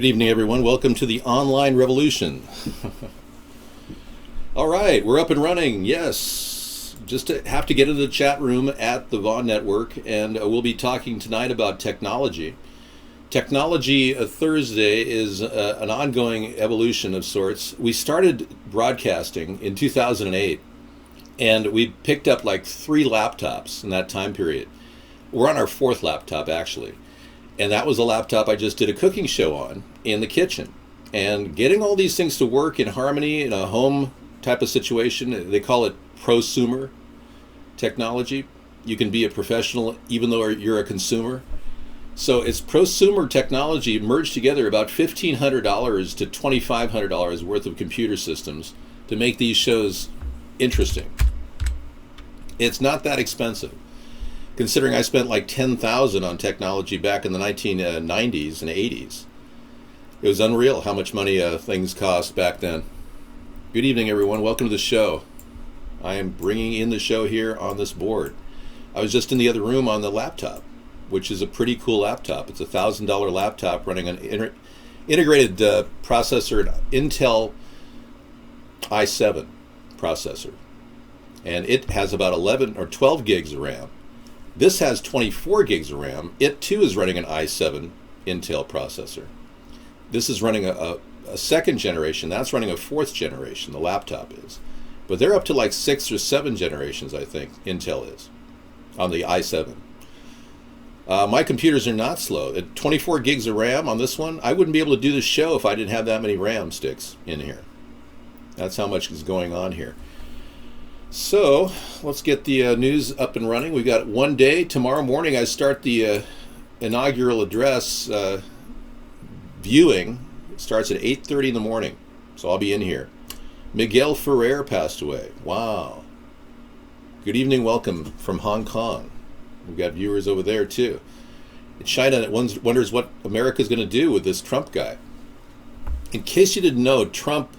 Good evening, everyone. Welcome to the online revolution. All right, we're up and running. Yes, just have to get into the chat room at the Vaughn Network, and we'll be talking tonight about technology. Technology Thursday is an ongoing evolution of sorts. We started broadcasting in 2008, and we picked up like 3 laptops in that time period. We're on our 4th laptop, actually. And that was a laptop I just did a cooking show on in the kitchen. And getting all these things to work in harmony in a home type of situation, they call it prosumer technology. You can be a professional even though you're a consumer. So it's prosumer technology merged together about $1,500 to $2,500 worth of computer systems to make these shows interesting. It's not that expensive, considering I spent like $10,000 on technology back in the 1990s and 80s. It was unreal how much money things cost back then. Good evening, everyone. Welcome to the show. I am bringing in the show here on this board. I was just in the other room on the laptop, which is a pretty cool laptop. It's a $1,000 laptop running an integrated processor, an Intel i7 processor. And it has about 11 or 12 gigs of RAM. This has 24 gigs of RAM. It too is running an i7 Intel processor. This is running a second generation. That's running a 4th generation, the laptop is. But they're up to like 6 or 7 generations, I think, Intel is, on the i7. My computers are not slow. At 24 gigs of RAM on this one, I wouldn't be able to do this show if I didn't have that many RAM sticks in here. That's how much is going on here. So let's get the news up and running. We've got one day. Tomorrow morning I start the inaugural address viewing. It starts at 8:30 in the morning, so I'll be in here. Miguel Ferrer passed away. Wow. Good evening, welcome from Hong Kong. We've got viewers over there too. China wonders what America's going to do with this Trump guy. In case you didn't know, Trump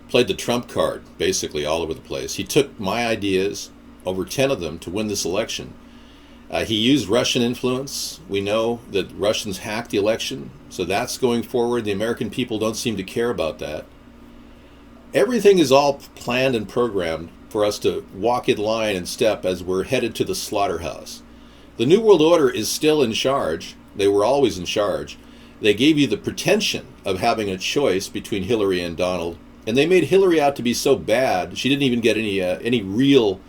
played the Trump card basically all over the place. He took my ideas, over 10 of them, to win this election. He used Russian influence. We know that Russians hacked the election, so that's going forward. The American people don't seem to care about that. Everything is all planned and programmed for us to walk in line and step as we're headed to the slaughterhouse. The New World Order is still in charge. They were always in charge. They gave you the pretension of having a choice between Hillary and Donald. And they made Hillary out to be so bad, she didn't even get any real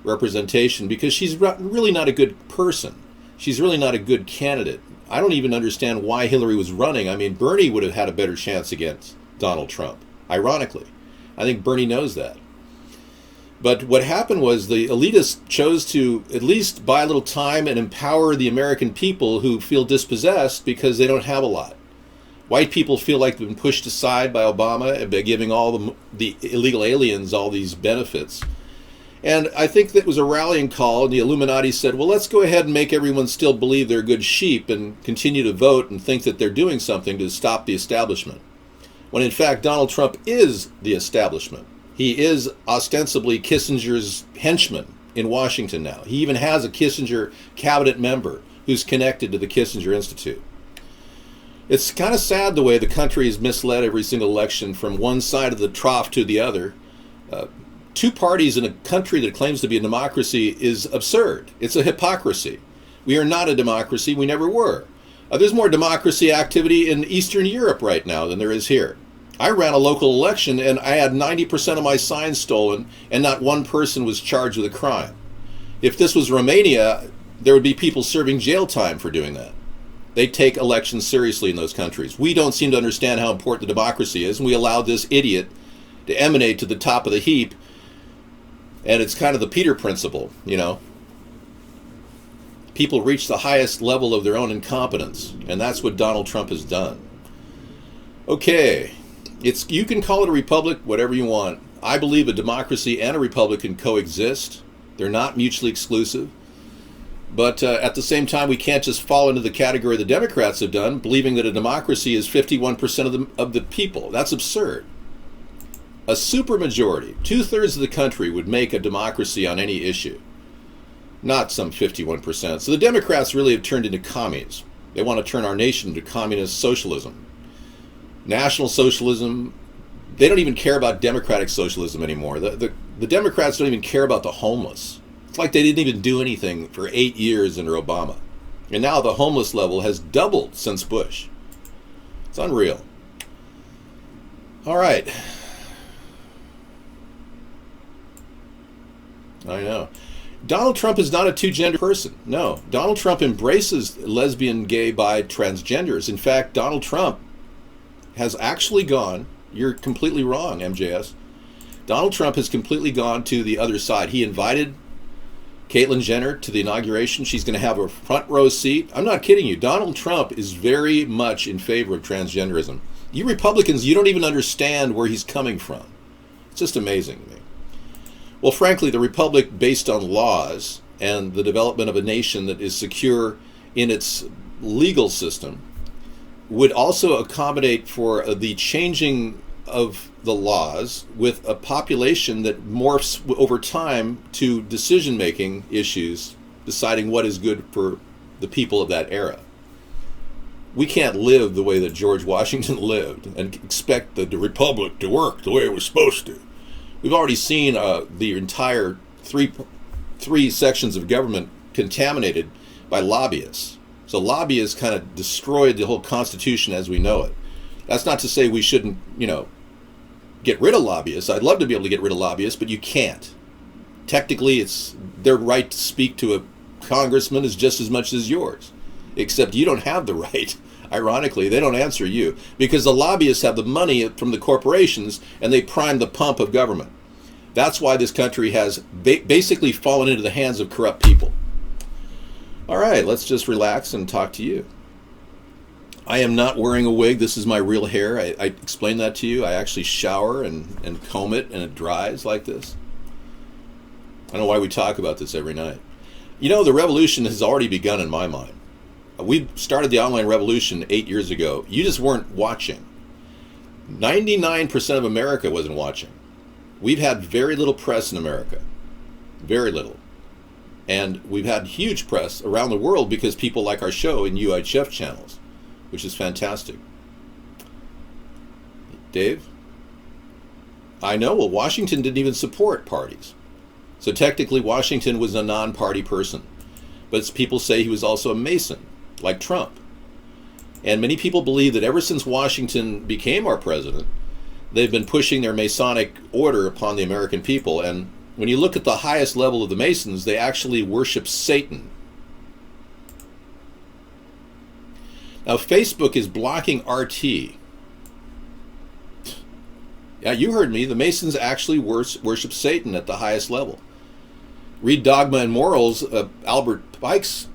representation because she's really not a good person. She's really not a good candidate. I don't even understand why Hillary was running. I mean, Bernie would have had a better chance against Donald Trump, ironically. I think Bernie knows that. But what happened was the elitists chose to at least buy a little time and empower the American people who feel dispossessed because they don't have a lot. White people feel like they've been pushed aside by Obama by giving all the illegal aliens all these benefits. And I think that was a rallying call, and the Illuminati said, well, let's go ahead and make everyone still believe they're good sheep and continue to vote and think that they're doing something to stop the establishment. When in fact, Donald Trump is the establishment. He is ostensibly Kissinger's henchman in Washington now. He even has a Kissinger cabinet member who's connected to the Kissinger Institute. It's kind of sad the way the country is misled every single election from one side of the trough to the other. 2 parties in a country that claims to be a democracy is absurd. It's a hypocrisy. We are not a democracy. We never were. There's more democracy activity in Eastern Europe right now than there is here. I ran a local election and I had 90% of my signs stolen and not one person was charged with a crime. If this was Romania, there would be people serving jail time for doing that. They take elections seriously in those countries. We don't seem to understand how important the democracy is, and we allow this idiot to emanate to the top of the heap. And it's kind of the Peter principle, you know. People reach the highest level of their own incompetence, and that's what Donald Trump has done. Okay, you can call it a republic, whatever you want. I believe a democracy and a republic can coexist. They're not mutually exclusive. But at the same time, we can't just fall into the category the Democrats have done, believing that a democracy is 51% of the people. That's absurd. A supermajority, 2/3 of the country, would make a democracy on any issue, not some 51%. So the Democrats really have turned into commies. They want to turn our nation into communist socialism. National socialism, they don't even care about democratic socialism anymore. The Democrats don't even care about the homeless. It's like they didn't even do anything for 8 years under Obama. And now the homeless level has doubled since Bush. It's unreal. All right. I know. Donald Trump is not a two-gender person. No. Donald Trump embraces lesbian, gay, bi, transgenders. In fact, Donald Trump has actually gone, you're completely wrong, MJS. Donald Trump has completely gone to the other side. He invited Caitlyn Jenner to the inauguration. She's going to have a front row seat. I'm not kidding you. Donald Trump is very much in favor of transgenderism. You Republicans, you don't even understand where he's coming from. It's just amazing to me. Well, frankly, the republic based on laws and the development of a nation that is secure in its legal system would also accommodate for the changing of the laws with a population that morphs over time to decision-making issues, deciding what is good for the people of that era. We can't live the way that George Washington lived and expect the republic to work the way it was supposed to. We've already seen the entire three sections of government contaminated by lobbyists. So lobbyists kind of destroyed the whole Constitution as we know it. That's not to say we shouldn't, get rid of lobbyists. I'd love to be able to get rid of lobbyists, but you can't. Technically, it's their right to speak to a congressman is just as much as yours, except you don't have the right. Ironically, they don't answer you because the lobbyists have the money from the corporations and they prime the pump of government. That's why this country has basically fallen into the hands of corrupt people. All right, let's just relax and talk to you. I am not wearing a wig. This is my real hair. I explained that to you. I actually shower and comb it and it dries like this. I don't know why we talk about this every night. The revolution has already begun in my mind. We started the online revolution 8 years ago. You just weren't watching. 99% of America wasn't watching. We've had very little press in America. Very little. And we've had huge press around the world because people like our show in UHF channels, which is fantastic. Dave? I know. Well, Washington didn't even support parties. So technically, Washington was a non-party person. But people say he was also a Mason, like Trump. And many people believe that ever since Washington became our president, they've been pushing their Masonic order upon the American people. And when you look at the highest level of the Masons, they actually worship Satan. Now, Facebook is blocking RT. Yeah, you heard me. The Masons actually worship Satan at the highest level. Read Dogma and Morals, Albert Pike's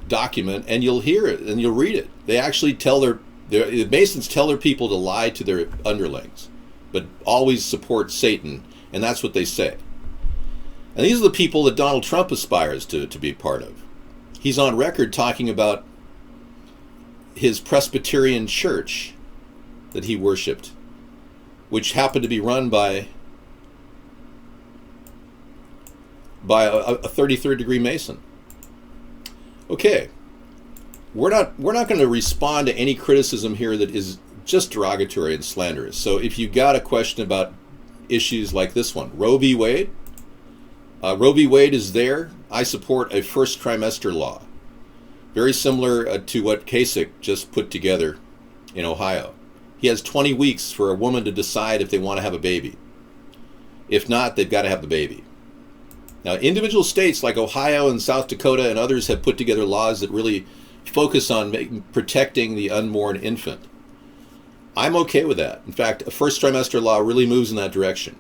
document, and you'll hear it and you'll read it. They actually the Masons tell their people to lie to their underlings, but always support Satan, and that's what they say. And these are the people that Donald Trump aspires to be part of. He's on record talking about his Presbyterian church that he worshipped, which happened to be run by a 33rd degree Mason. Okay, we're not going to respond to any criticism here that is just derogatory and slanderous. So if you got a question about issues like this one, Roe v. Wade, Roe v. Wade is there. I support a first trimester law, very similar to what Kasich just put together in Ohio. He has 20 weeks for a woman to decide if they want to have a baby. If not, they've got to have the baby. Now, individual states like Ohio and South Dakota and others have put together laws that really focus on protecting the unborn infant. I'm okay with that. In fact, a first trimester law really moves in that direction.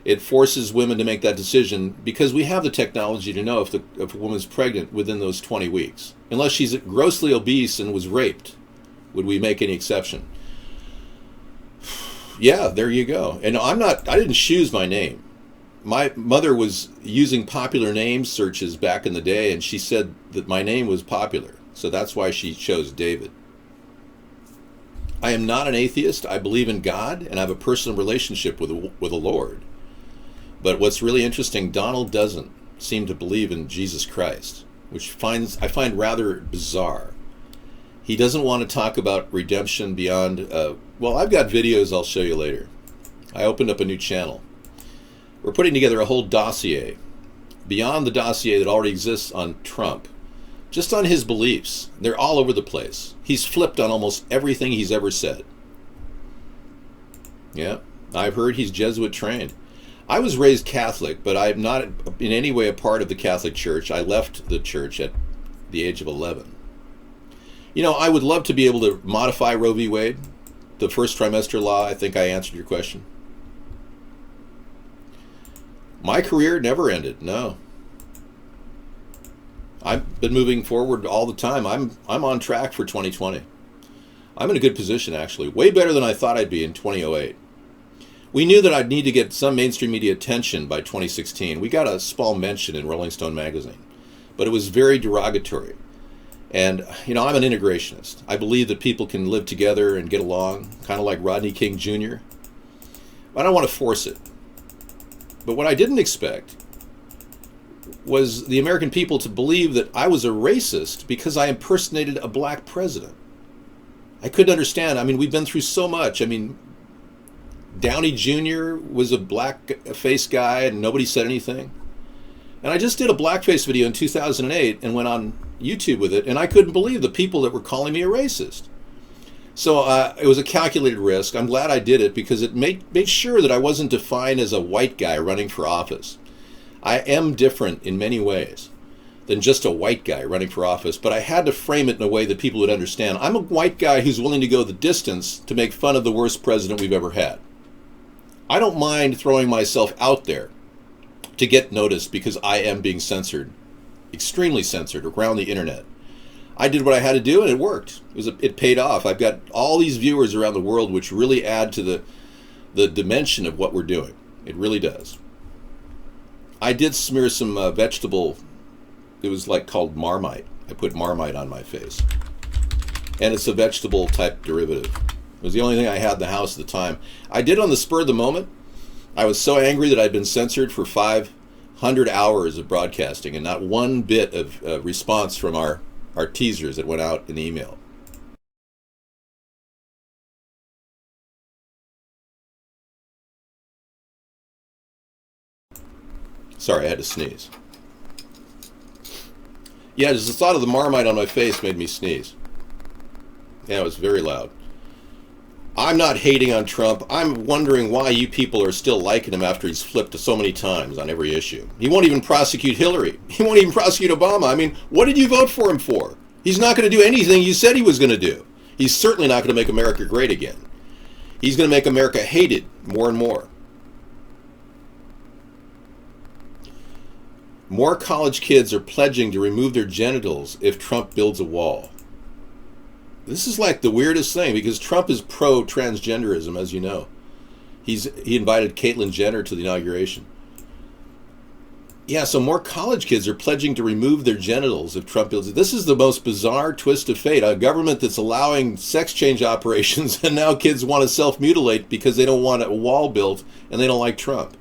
It forces women to make that decision because we have the technology to know if a woman's pregnant within those 20 weeks. Unless she's grossly obese and was raped, would we make any exception? Yeah, there you go. And I didn't choose my name. My mother was using popular name searches back in the day, and she said that my name was popular. So that's why she chose David. I am not an atheist. I believe in God, and I have a personal relationship with the Lord. But what's really interesting, Donald doesn't seem to believe in Jesus Christ, which I find rather bizarre. He doesn't want to talk about redemption beyond, well, I've got videos I'll show you later. I opened up a new channel. We're putting together a whole dossier, beyond the dossier that already exists on Trump, just on his beliefs. They're all over the place. He's flipped on almost everything he's ever said. Yeah, I've heard he's Jesuit trained. I was raised Catholic, but I'm not in any way a part of the Catholic Church. I left the church at the age of 11. You know, I would love to be able to modify Roe v. Wade, the first trimester law. I think I answered your question. My career never ended, no. I've been moving forward all the time. I'm on track for 2020. I'm in a good position, actually. Way better than I thought I'd be in 2008. We knew that I'd need to get some mainstream media attention by 2016. We got a small mention in Rolling Stone magazine, but it was very derogatory. And, you know, I'm an integrationist. I believe that people can live together and get along, kind of like Rodney King Jr. I don't want to force it. But what I didn't expect was the American people to believe that I was a racist because I impersonated a black president. I couldn't understand. I mean, we've been through so much. I mean, Downey Jr. was a black-face guy and nobody said anything. And I just did a blackface video in 2008 and went on YouTube with it, and I couldn't believe the people that were calling me a racist. So it was a calculated risk. I'm glad I did it because it made sure that I wasn't defined as a white guy running for office. I am different in many ways than just a white guy running for office, but I had to frame it in a way that people would understand. I'm a white guy who's willing to go the distance to make fun of the worst president we've ever had. I don't mind throwing myself out there to get noticed because I am being censored, extremely censored around the internet. I did what I had to do and it worked. It paid off. I've got all these viewers around the world which really add to the dimension of what we're doing. It really does. I did smear some vegetable, it was like called Marmite. I put Marmite on my face. And it's a vegetable type derivative. It was the only thing I had in the house at the time. I did on the spur of the moment. I was so angry that I'd been censored for 500 hours of broadcasting and not one bit of response from our teasers that went out in the email. Sorry, I had to sneeze. Yeah, just the thought of the Marmite on my face made me sneeze. Yeah, it was very loud. I'm not hating on Trump. I'm wondering why you people are still liking him after he's flipped so many times on every issue. He won't even prosecute Hillary. He won't even prosecute Obama. I mean, what did you vote for him for? He's not going to do anything you said he was going to do. He's certainly not going to make America great again. He's going to make America hated more and more. More college kids are pledging to remove their genitals if Trump builds a wall. This is like the weirdest thing because Trump is pro-transgenderism, as you know. He invited Caitlyn Jenner to the inauguration. Yeah, so more college kids are pledging to remove their genitals if Trump builds it. This is the most bizarre twist of fate. A government that's allowing sex change operations, and now kids want to self-mutilate because they don't want a wall built and they don't like Trump.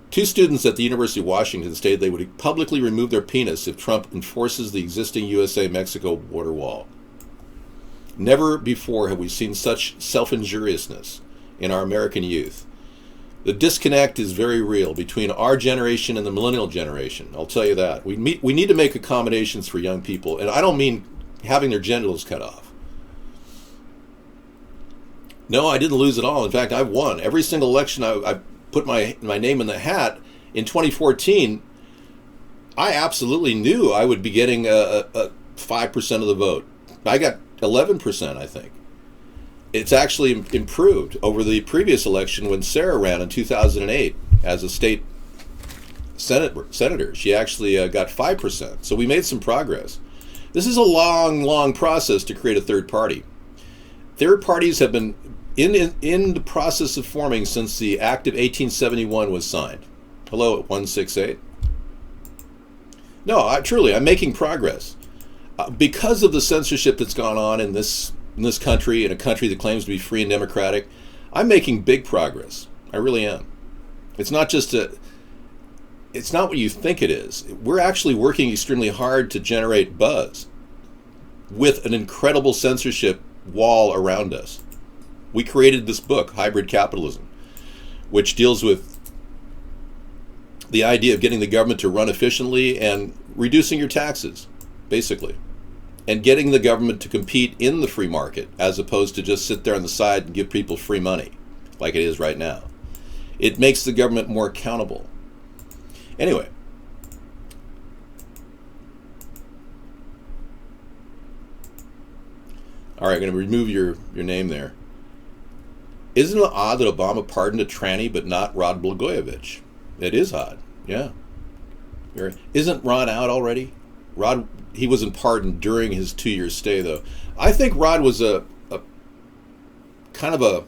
2 students at the University of Washington stated they would publicly remove their penis if Trump enforces the existing USA-Mexico border wall. Never before have we seen such self-injuriousness in our American youth. The disconnect is very real between our generation and the millennial generation. I'll tell you that. We need to make accommodations for young people, and I don't mean having their genitals cut off. No, I didn't lose at all. In fact, I won. Every single election I put my name in the hat. In 2014, I absolutely knew I would be getting 5% of the vote. I got 11%, I think. It's actually improved over the previous election when Sarah ran in 2008 as a state senator. She actually got 5%. So we made some progress. This is a long, long process to create a third party. Third parties have been in the process of forming since the Act of 1871 was signed. Hello at 168. No, I'm making progress. Because of the censorship that's gone on in this country, in a country that claims to be free and democratic, I'm making big progress. I really am. It's not it's not what you think it is. We're actually working extremely hard to generate buzz. with an incredible censorship wall around us. We created this book, Hybrid Capitalism, which deals with the idea of getting the government to run efficiently and reducing your taxes, basically, and getting the government to compete in the free market as opposed to just sit there on the side and give people free money like it is right now. It makes the government more accountable. Anyway, all right, I'm going to remove your name there. Isn't it odd that Obama pardoned a tranny but not Rod Blagojevich? It is odd, yeah. Isn't Rod out already? Rod, he wasn't pardoned during his 2-year stay, though. I think Rod was a kind of a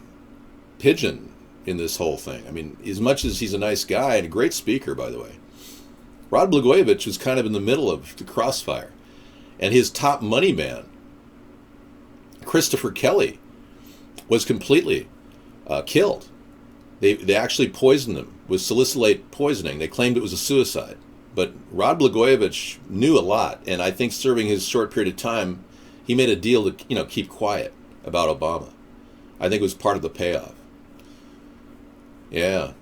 pigeon in this whole thing. I mean, as much as he's a nice guy and a great speaker, by the way, Rod Blagojevich was kind of in the middle of the crossfire. And his top money man, Christopher Kelly, was completely killed. They actually poisoned him with salicylate poisoning. They claimed it was a suicide. But Rod Blagojevich knew a lot, and I think serving his short period of time, he made a deal to keep quiet about Obama. I think it was part of the payoff. Yeah.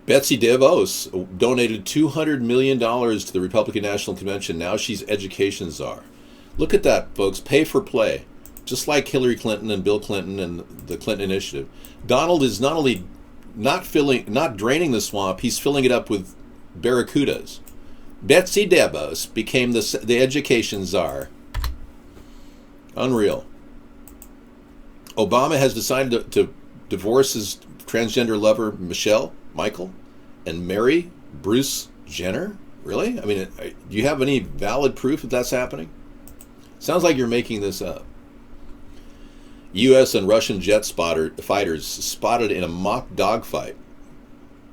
Betsy DeVos donated $200 million to the Republican National Convention. Now she's education czar. Look at that, folks. Pay for play. Just like Hillary Clinton and Bill Clinton and the Clinton Initiative. Donald is not only not draining the swamp, he's filling it up with barracudas. Betsy DeVos became the education czar. Unreal. Obama has decided to divorce his transgender lover Michael, and marry Bruce Jenner? Really? I mean, do you have any valid proof that that's happening? Sounds like you're making this up. U.S. and Russian jet fighters spotted in a mock dogfight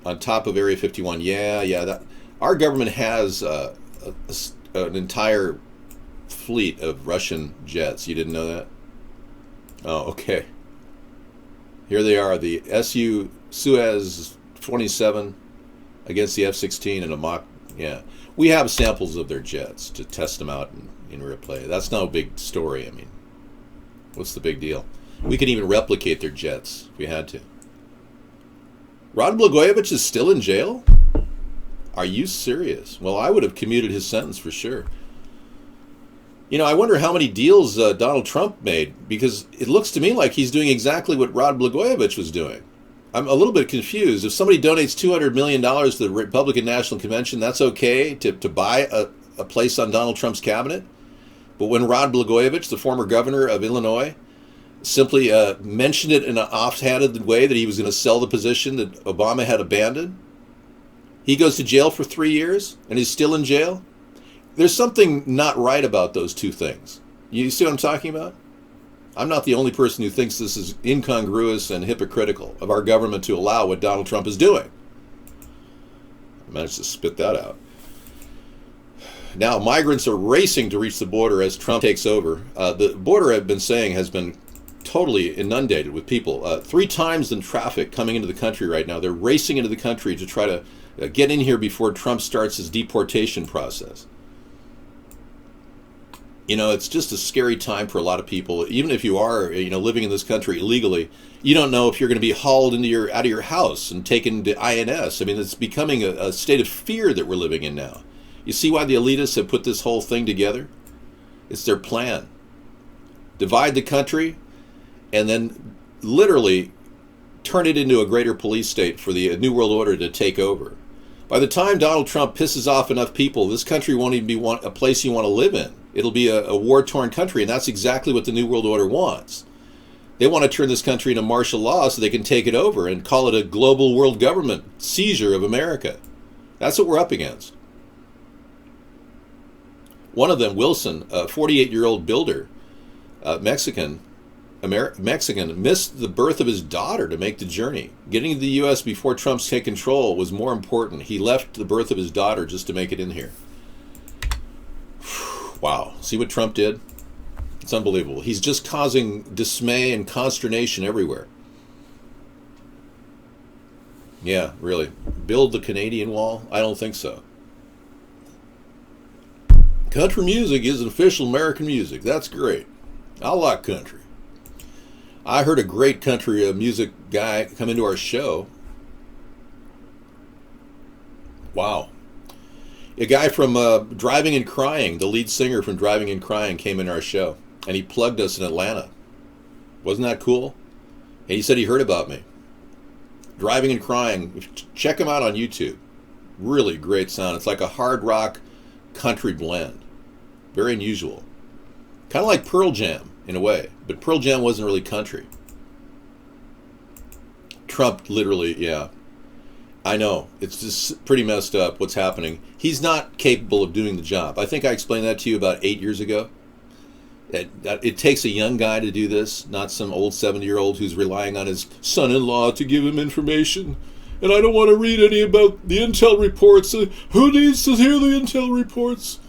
on top of Area 51. Yeah. Our government has an entire fleet of Russian jets. You didn't know that? Oh, okay. Here they are, the SU Suez 27 against the F-16 in a mock. Yeah, we have samples of their jets to test them out in replay. That's no big story. I mean, what's the big deal? We could even replicate their jets if we had to. Rod Blagojevich is still in jail? Are you serious? Well, I would have commuted his sentence for sure. I wonder how many deals Donald Trump made, because it looks to me like he's doing exactly what Rod Blagojevich was doing. I'm a little bit confused. If somebody donates $200 million to the Republican National Convention, that's okay to buy a place on Donald Trump's cabinet? But when Rod Blagojevich, the former governor of Illinois, simply mentioned it in an offhanded way that he was going to sell the position that Obama had abandoned, he goes to jail for 3 years and he's still in jail? There's something not right about those two things. You see what I'm talking about? I'm not the only person who thinks this is incongruous and hypocritical of our government to allow what Donald Trump is doing. I managed to spit that out. Now, migrants are racing to reach the border as Trump takes over. The border, I've been saying, has been totally inundated with people. 3 times the traffic coming into the country right now. They're racing into the country to try to get in here before Trump starts his deportation process. It's just a scary time for a lot of people. Even if you are, living in this country illegally, you don't know if you're going to be hauled out of your house and taken to INS. I mean, it's becoming a state of fear that we're living in now. You see why the elitists have put this whole thing together? It's their plan. Divide the country and then literally turn it into a greater police state for the New World Order to take over. By the time Donald Trump pisses off enough people, this country won't even be a place you want to live in. It'll be a war-torn country, and that's exactly what the New World Order wants. They want to turn this country into martial law so they can take it over and call it a global world government seizure of America. That's what we're up against. One of them, Wilson, a 48-year-old builder, Mexican, missed the birth of his daughter to make the journey. Getting to the U.S. before Trump's take control was more important. He left the birth of his daughter just to make it in here. Wow. See what Trump did? It's unbelievable. He's just causing dismay and consternation everywhere. Yeah, really. Build the Canadian wall? I don't think so. Country music is official American music. That's great. I like country. I heard a great country music guy come into our show. Wow. A guy from Driving and Crying, the lead singer from Driving and Crying, came in our show, and he plugged us in Atlanta. Wasn't that cool? And he said he heard about me. Driving and Crying, check him out on YouTube. Really great sound. It's like a hard rock country blend. Very unusual. Kind of like Pearl Jam in a way, but Pearl Jam wasn't really country. Trump literally, yeah. I know. It's just pretty messed up what's happening. He's not capable of doing the job. I think I explained that to you about 8 years ago. It takes a young guy to do this, not some old 70-year-old who's relying on his son-in-law to give him information. And I don't want to read any about the intel reports. Who needs to hear the intel reports?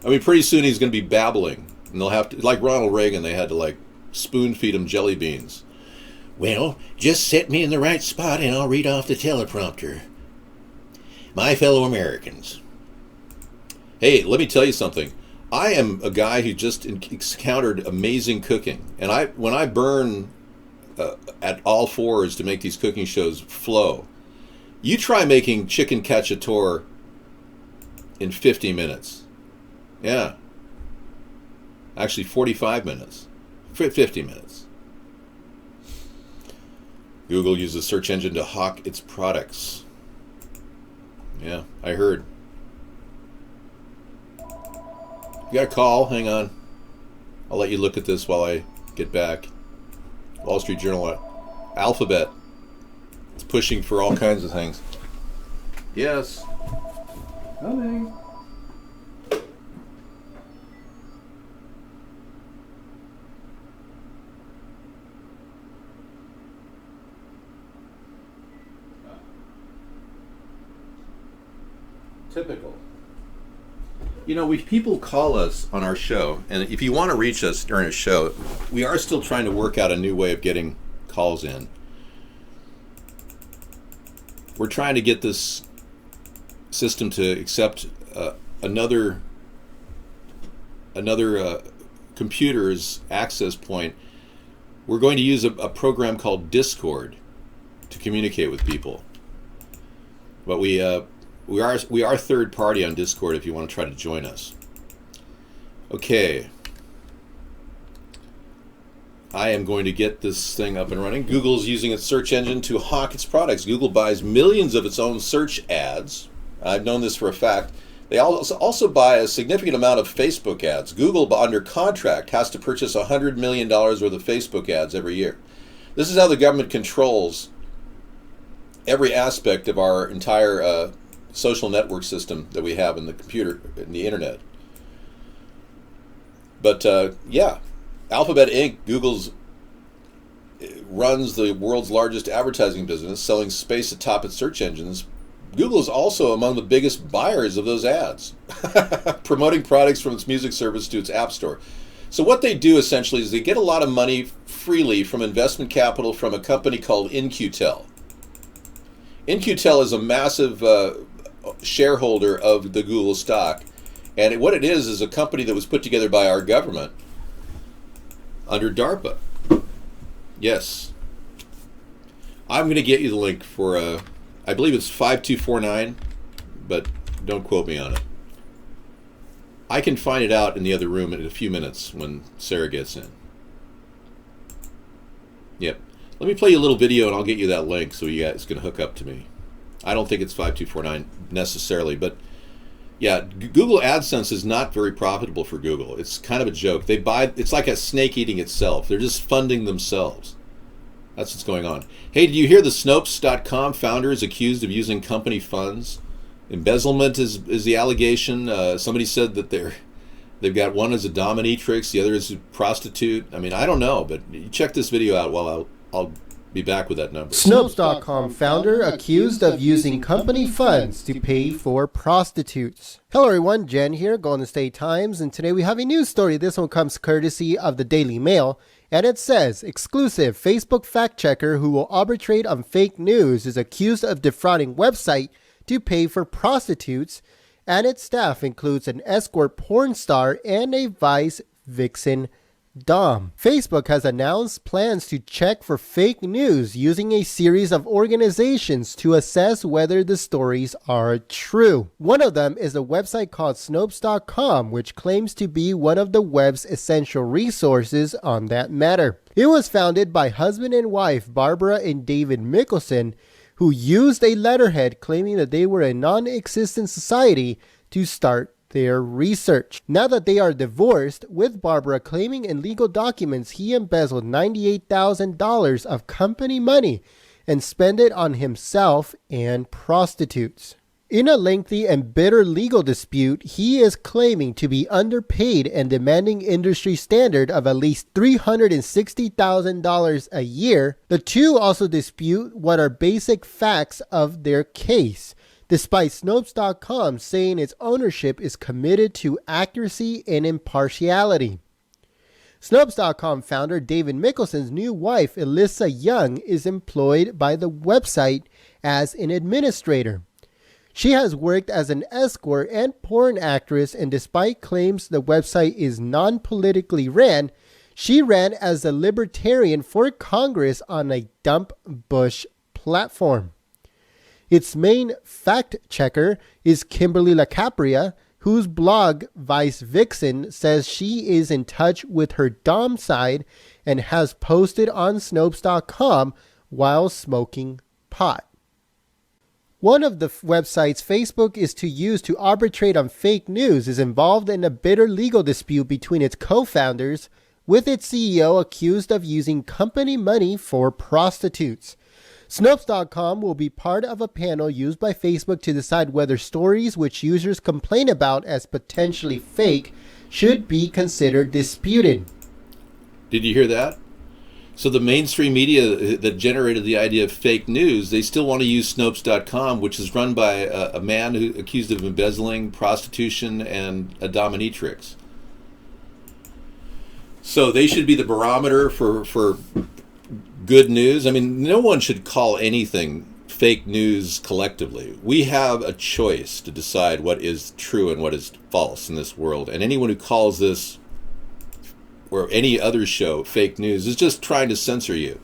I mean, pretty soon he's going to be babbling. And they'll have to, like Ronald Reagan, they had to like spoon feed him jelly beans. Well, just set me in the right spot and I'll read off the teleprompter. My fellow Americans. Hey, let me tell you something. I am a guy who just encountered amazing cooking. And when I burn at all fours to make these cooking shows flow, you try making chicken cacciatore in 50 minutes. Yeah. Actually, 45 minutes. 50 minutes. Google uses a search engine to hawk its products. Yeah, I heard. You got a call? Hang on. I'll let you look at this while I get back. Wall Street Journal. Alphabet. It's pushing for all kinds of things. Yes. Coming. Typical. You know, people call us on our show, and if you want to reach us during a show, we are still trying to work out a new way of getting calls in. We're trying to get this system to accept another computer's access point. We're going to use a program called Discord to communicate with people. But we are third party on Discord if you want to try to join us. Okay. I am going to get this thing up and running. Google's using its search engine to hawk its products. Google buys millions of its own search ads. I've known this for a fact. They also buy a significant amount of Facebook ads. Google, under contract, has to purchase $100 million worth of Facebook ads every year. This is how the government controls every aspect of our entire social network system that we have in the computer, in the internet. But yeah, Alphabet Inc., Google's runs the world's largest advertising business, selling space atop its search engines. Google is also among the biggest buyers of those ads, promoting products from its music service to its app store. So what they do essentially is they get a lot of money freely from investment capital from a company called In-Q-Tel. In-Q-Tel is a massive shareholder of the Google stock, and what it is a company that was put together by our government under DARPA. Yes. I'm going to get you the link for, I believe it's 5249, but don't quote me on it. I can find it out in the other room in a few minutes when Sarah gets in. Yep. Let me play you a little video and I'll get you that link so you guys can hook up to me. I don't think it's 5249 necessarily, but yeah, Google AdSense is not very profitable for Google. It's kind of a joke. It's like a snake eating itself. They're just funding themselves. That's what's going on. Hey, did you hear the Snopes.com founder is accused of using company funds? Embezzlement is the allegation. Somebody said that they've got one as a dominatrix, the other is a prostitute. I mean, I don't know, but you check this video out while I'll be back with that number. Snopes.com founder accused of using company funds to pay for prostitutes. Hello everyone, Jen here, Golden State Times, and today we have a news story. This one comes courtesy of the Daily Mail, and it says, exclusive Facebook fact checker who will arbitrate on fake news is accused of defrauding website to pay for prostitutes. and its staff includes an escort porn star and a vice vixen Dom. Facebook has announced plans to check for fake news using a series of organizations to assess whether the stories are true. One of them is a website called Snopes.com, which claims to be one of the web's essential resources on that matter. It was founded by husband and wife Barbara and David Mickelson, who used a letterhead claiming that they were a non-existent society to start their research. Now that they are divorced, with Barbara claiming in legal documents he embezzled $98,000 of company money and spent it on himself and prostitutes. In a lengthy and bitter legal dispute, he is claiming to be underpaid and demanding industry standard of at least $360,000 a year. The two also dispute what are basic facts of their case, despite Snopes.com saying its ownership is committed to accuracy and impartiality. Snopes.com founder David Mickelson's new wife, Alyssa Young, is employed by the website as an administrator. She has worked as an escort and porn actress, and despite claims the website is non-politically ran, she ran as a libertarian for Congress on a dump Bush platform. Its main fact-checker is Kimberly LaCapria, whose blog Vice Vixen says she is in touch with her Dom side and has posted on Snopes.com while smoking pot. One of the websites Facebook is to use to arbitrate on fake news is involved in a bitter legal dispute between its co-founders, with its CEO accused of using company money for prostitutes. Snopes.com will be part of a panel used by Facebook to decide whether stories which users complain about as potentially fake should be considered disputed. Did you hear that? So the mainstream media that generated the idea of fake news, they still want to use Snopes.com, which is run by a man who accused of embezzling, prostitution, and a dominatrix. So they should be the barometer for good news. I mean, no one should call anything fake news collectively. We have a choice to decide what is true and what is false in this world. And anyone who calls this or any other show fake news is just trying to censor you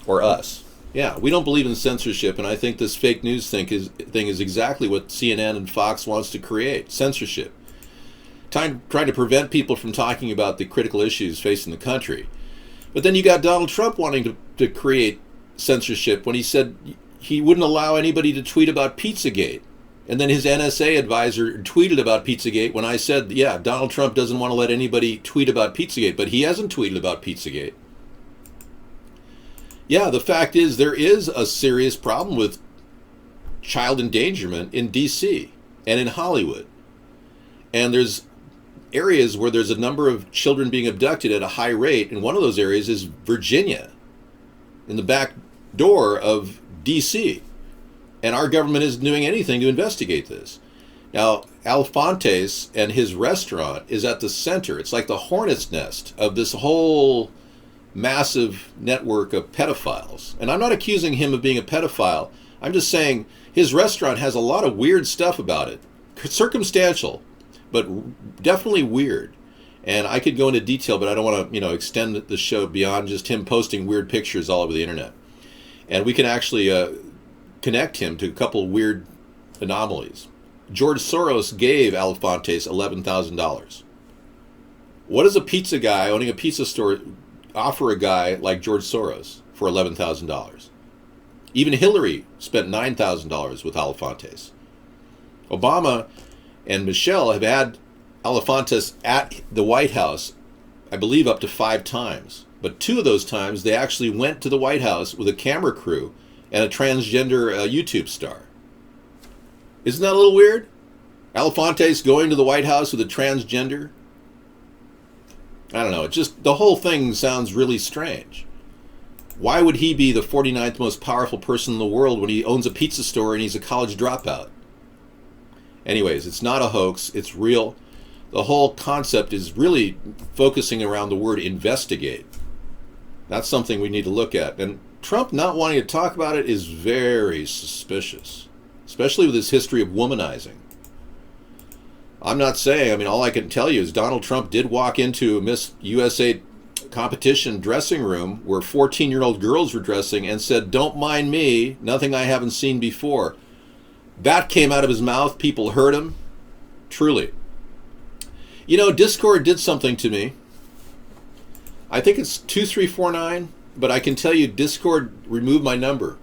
or us. Yeah, we don't believe in censorship, and I think this fake news thing is exactly what CNN and Fox wants to create, censorship. Trying to prevent people from talking about the critical issues facing the country. But then you got Donald Trump wanting to create censorship when he said he wouldn't allow anybody to tweet about Pizzagate. And then his NSA advisor tweeted about Pizzagate when I said, yeah, Donald Trump doesn't want to let anybody tweet about Pizzagate, but he hasn't tweeted about Pizzagate. Yeah, the fact is there is a serious problem with child endangerment in D.C. and in Hollywood. And there's areas where there's a number of children being abducted at a high rate, and one of those areas is Virginia, in the back door of D.C., and our government isn't doing anything to investigate this. Now, Alfontes and his restaurant is at the center. It's like the hornet's nest of this whole massive network of pedophiles. And I'm not accusing him of being a pedophile. I'm just saying his restaurant has a lot of weird stuff about it. Circumstantial, but definitely weird. And I could go into detail, but I don't want to, extend the show beyond just him posting weird pictures all over the internet. And we can actually connect him to a couple weird anomalies. George Soros gave Alfontes $11,000. What does a pizza guy owning a pizza store offer a guy like George Soros for $11,000? Even Hillary spent $9,000 with Alfontes. Obama and Michelle have had Alfontes at the White House, I believe, up to 5 times. But 2 of those times, they actually went to the White House with a camera crew and a transgender YouTube star. Isn't that a little weird? Alfontes going to the White House with a transgender? I don't know. It just, the whole thing sounds really strange. Why would he be the 49th most powerful person in the world when he owns a pizza store and he's a college dropout? Anyways, it's not a hoax. It's real. The whole concept is really focusing around the word investigate. That's something we need to look at. And Trump not wanting to talk about it is very suspicious, especially with his history of womanizing. I'm not saying. I mean, all I can tell you is Donald Trump did walk into a Miss USA competition dressing room where 14-year-old girls were dressing and said, "Don't mind me, nothing I haven't seen before." That came out of his mouth. People heard him. Truly. You know, Discord did something to me. I think it's 2349, but I can tell you Discord removed my number.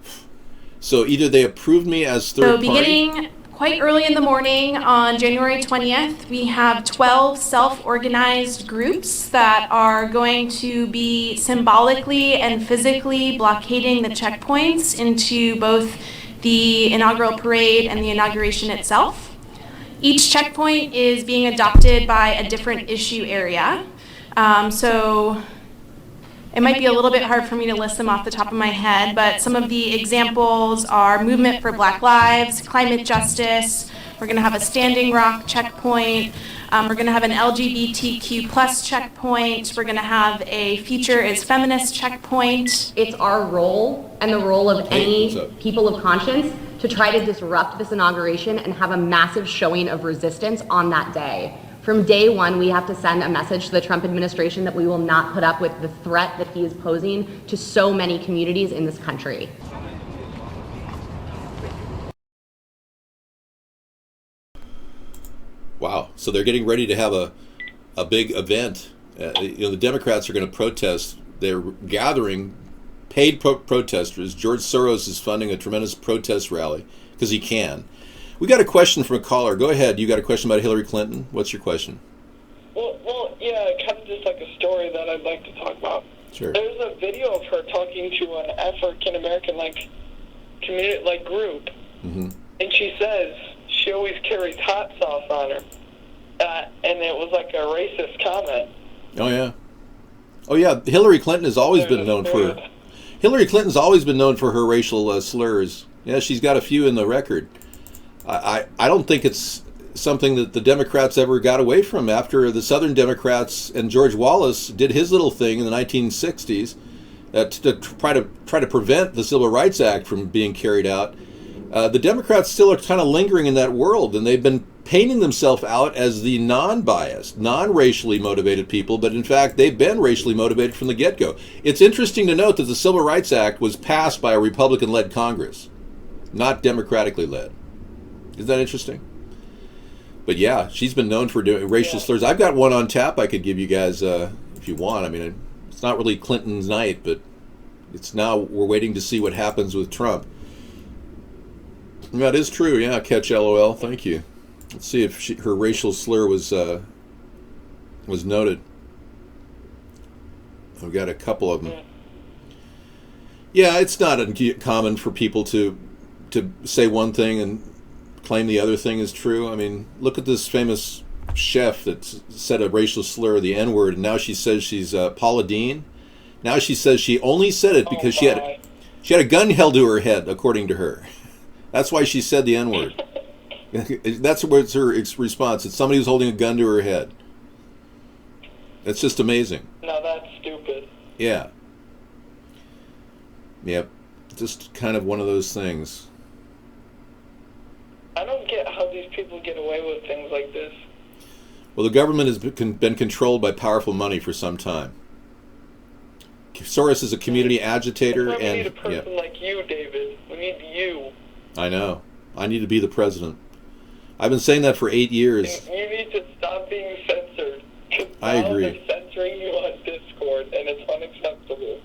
So either they approved me as third party. So beginning quite early in the morning on January 20th, we have 12 self-organized groups that are going to be symbolically and physically blockading the checkpoints into both the inaugural parade and the inauguration itself. Each checkpoint is being adopted by a different issue area. So it might be a little bit hard for me to list them off the top of my head, but some of the examples are Movement for Black Lives, Climate Justice. We're going to have a Standing Rock checkpoint. We're going to have an LGBTQ plus checkpoint. We're going to have a Future is Feminist checkpoint. It's our role and the role of any people of conscience to try to disrupt this inauguration and have a massive showing of resistance on that day. From day one, we have to send a message to the Trump administration that we will not put up with the threat that he is posing to so many communities in this country. Wow. So they're getting ready to have a big event. The Democrats are going to protest. They're gathering paid protesters. George Soros is funding a tremendous protest rally because he can. We got a question from a caller. Go ahead. You got a question about Hillary Clinton? What's your question? Well, yeah, kind of just like a story that I'd like to talk about. Sure. There's a video of her talking to an African American community group, mm-hmm. and she says she always carries hot sauce on her, and it was like a racist comment. Oh yeah. Hillary Clinton has always been known for. Hillary Clinton's always been known for her racial slurs. Yeah, she's got a few in the record. I don't think it's something that the Democrats ever got away from after the Southern Democrats and George Wallace did his little thing in the 1960s to try to prevent the Civil Rights Act from being carried out. The Democrats still are kind of lingering in that world, and they've been painting themselves out as the non-biased, non-racially motivated people, but in fact they've been racially motivated from the get-go. It's interesting to note that the Civil Rights Act was passed by a Republican-led Congress, not democratically led. Isn't that interesting? But yeah, she's been known for doing racial slurs. I've got one on tap I could give you guys if you want. I mean, it's not really Clinton's night, but it's now we're waiting to see what happens with Trump. And that is true, yeah, catch LOL. Thank you. Let's see if her racial slur was noted. I've got a couple of them. Yeah, it's not uncommon for people to say one thing and claim the other thing is true. I mean, look at this famous chef that said a racial slur, the N-word, and now she says she's Paula Deen. Now she says she only said it because she had a gun held to her head, according to her. That's why she said the N-word. That's what's her response. It's somebody who's holding a gun to her head. That's just amazing. No, that's stupid. Yeah. Yep. Just kind of one of those things. I don't get how these people get away with things like this. Well, the government has been controlled by powerful money for some time. Soros is a community agitator, we and need a person like you, David. We need you. I know. I need to be the president. I've been saying that for 8 years. You need to stop being censored. I agree. They're censoring you on Discord, and it's unacceptable.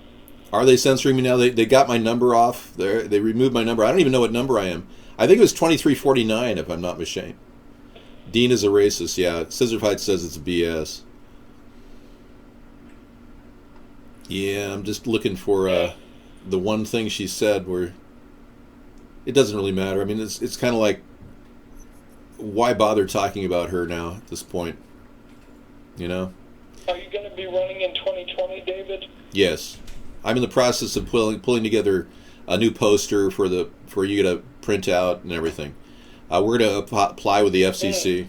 Are they censoring me now? They got my number off. They removed my number. I don't even know what number I am. I think it was 2349, if I'm not mistaken. Dean is a racist. Yeah, Scissorfight says it's BS. Yeah, I'm just looking for the one thing she said where it doesn't really matter. I mean, it's kind of like, why bother talking about her now at this point? You know? Are you going to be running in 2020, David? Yes. I'm in the process of pulling together a new poster for you to print out and everything. We're going to apply with the FCC.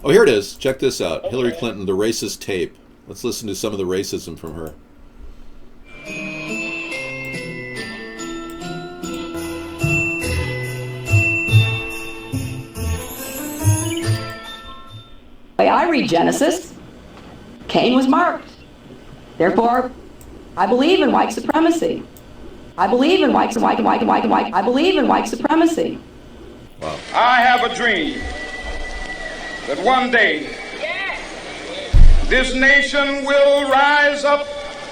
Oh, here it is. Check this out. Okay. Hillary Clinton, the racist tape. Let's listen to some of the racism from her. read Genesis, Cain was marked. Therefore, I believe in white supremacy. I believe in white I believe in white supremacy. Wow. I have a dream that one day this nation will rise up.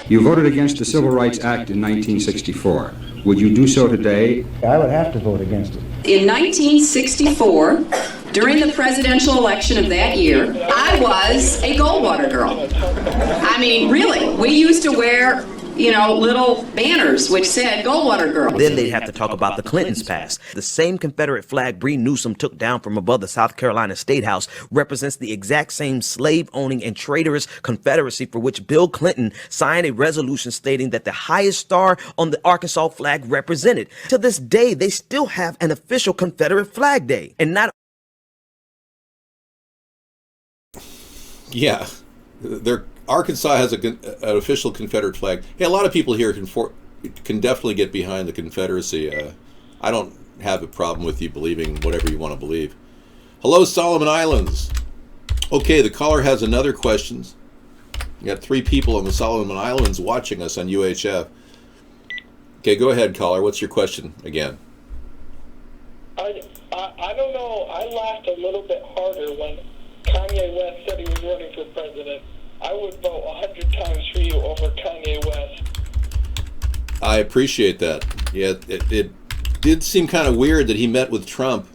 You voted against the Civil Rights Act in 1964. Would you do so today? I would have to vote against it. In 1964, during the presidential election of that year, I was a Goldwater girl. I mean, really, we used to wear, little banners which said Goldwater girl. Then they'd have to talk about the Clintons' past. The same Confederate flag Bree Newsom took down from above the South Carolina State House represents the exact same slave-owning and traitorous Confederacy for which Bill Clinton signed a resolution stating that the highest star on the Arkansas flag represented. To this day, they still have an official Confederate Flag Day. And not... Yeah, Arkansas has an official Confederate flag. Hey, a lot of people here can definitely get behind the Confederacy. I don't have a problem with you believing whatever you want to believe. Hello, Solomon Islands. Okay, the caller has another question. You got 3 people on the Solomon Islands watching us on UHF. Okay, go ahead, caller. What's your question again? I don't know. I laughed a little bit harder when Kanye West said he was running for president. I would vote 100 times for you over Kanye West. I appreciate that. Yeah, it did seem kind of weird that he met with Trump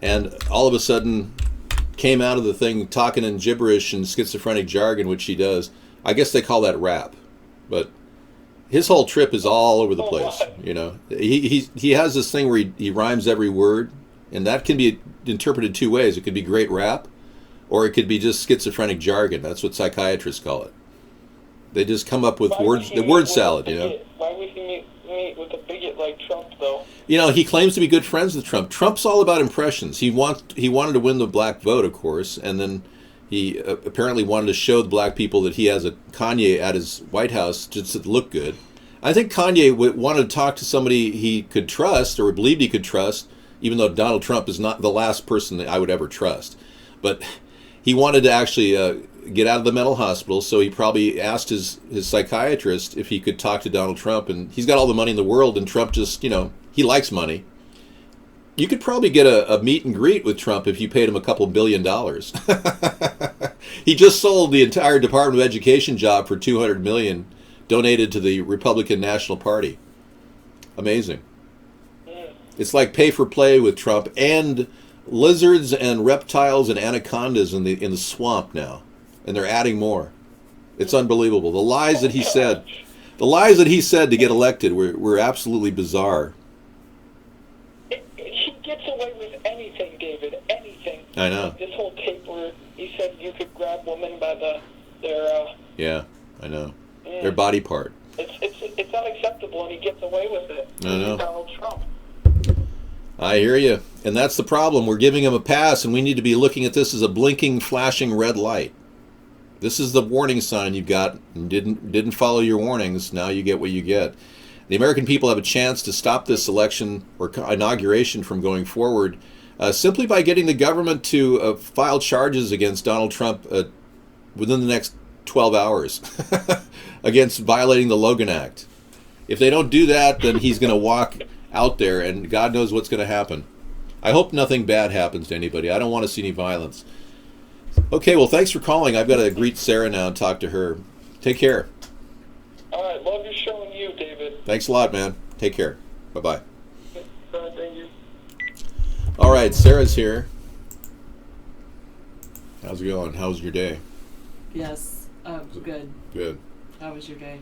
and all of a sudden came out of the thing talking in gibberish and schizophrenic jargon, which he does. I guess they call that rap. But his whole trip is all over the place. He has this thing where he rhymes every word, and that can be interpreted 2 ways. It could be great rap, or it could be just schizophrenic jargon. That's what psychiatrists call it. They just come up with words, the word salad, Why would he meet with a bigot like Trump, though? He claims to be good friends with Trump. Trump's all about impressions. He wanted to win the black vote, of course, and then he apparently wanted to show the black people that he has a Kanye at his White House just to look good. I think Kanye wanted to talk to somebody he could trust or believed he could trust, even though Donald Trump is not the last person that I would ever trust. But he wanted to actually get out of the mental hospital, so he probably asked his psychiatrist if he could talk to Donald Trump, and he's got all the money in the world, and Trump just, he likes money. You could probably get a meet and greet with Trump if you paid him a couple $1 billion. He just sold the entire Department of Education job for $200 million, donated to the Republican National Party. Amazing. It's like pay for play with Trump, and lizards and reptiles and anacondas in the swamp now, and they're adding more. It's unbelievable. The lies that he said to get elected were absolutely bizarre. He gets away with anything, David. Anything. I know. Like this whole tape where he said you could grab women by their. Yeah, I know. Their body part. It's unacceptable, and he gets away with it. I know. Donald Trump. I hear you. And that's the problem. We're giving him a pass, and we need to be looking at this as a blinking, flashing red light. This is the warning sign you've got. You didn't follow your warnings. Now you get what you get. The American people have a chance to stop this election or inauguration from going forward simply by getting the government to file charges against Donald Trump within the next 12 hours against violating the Logan Act. If they don't do that, then he's going to walk out there, and God knows what's going to happen. I hope nothing bad happens to anybody. I don't want to see any violence. Okay, well, thanks for calling. I've got to greet Sarah now and talk to her. Take care. All right, love your show and you, David. Thanks a lot, man. Take care. Bye-bye. Thank you. All right, Sarah's here. How's it going? How's your day? Yes, good. Good. How was your day?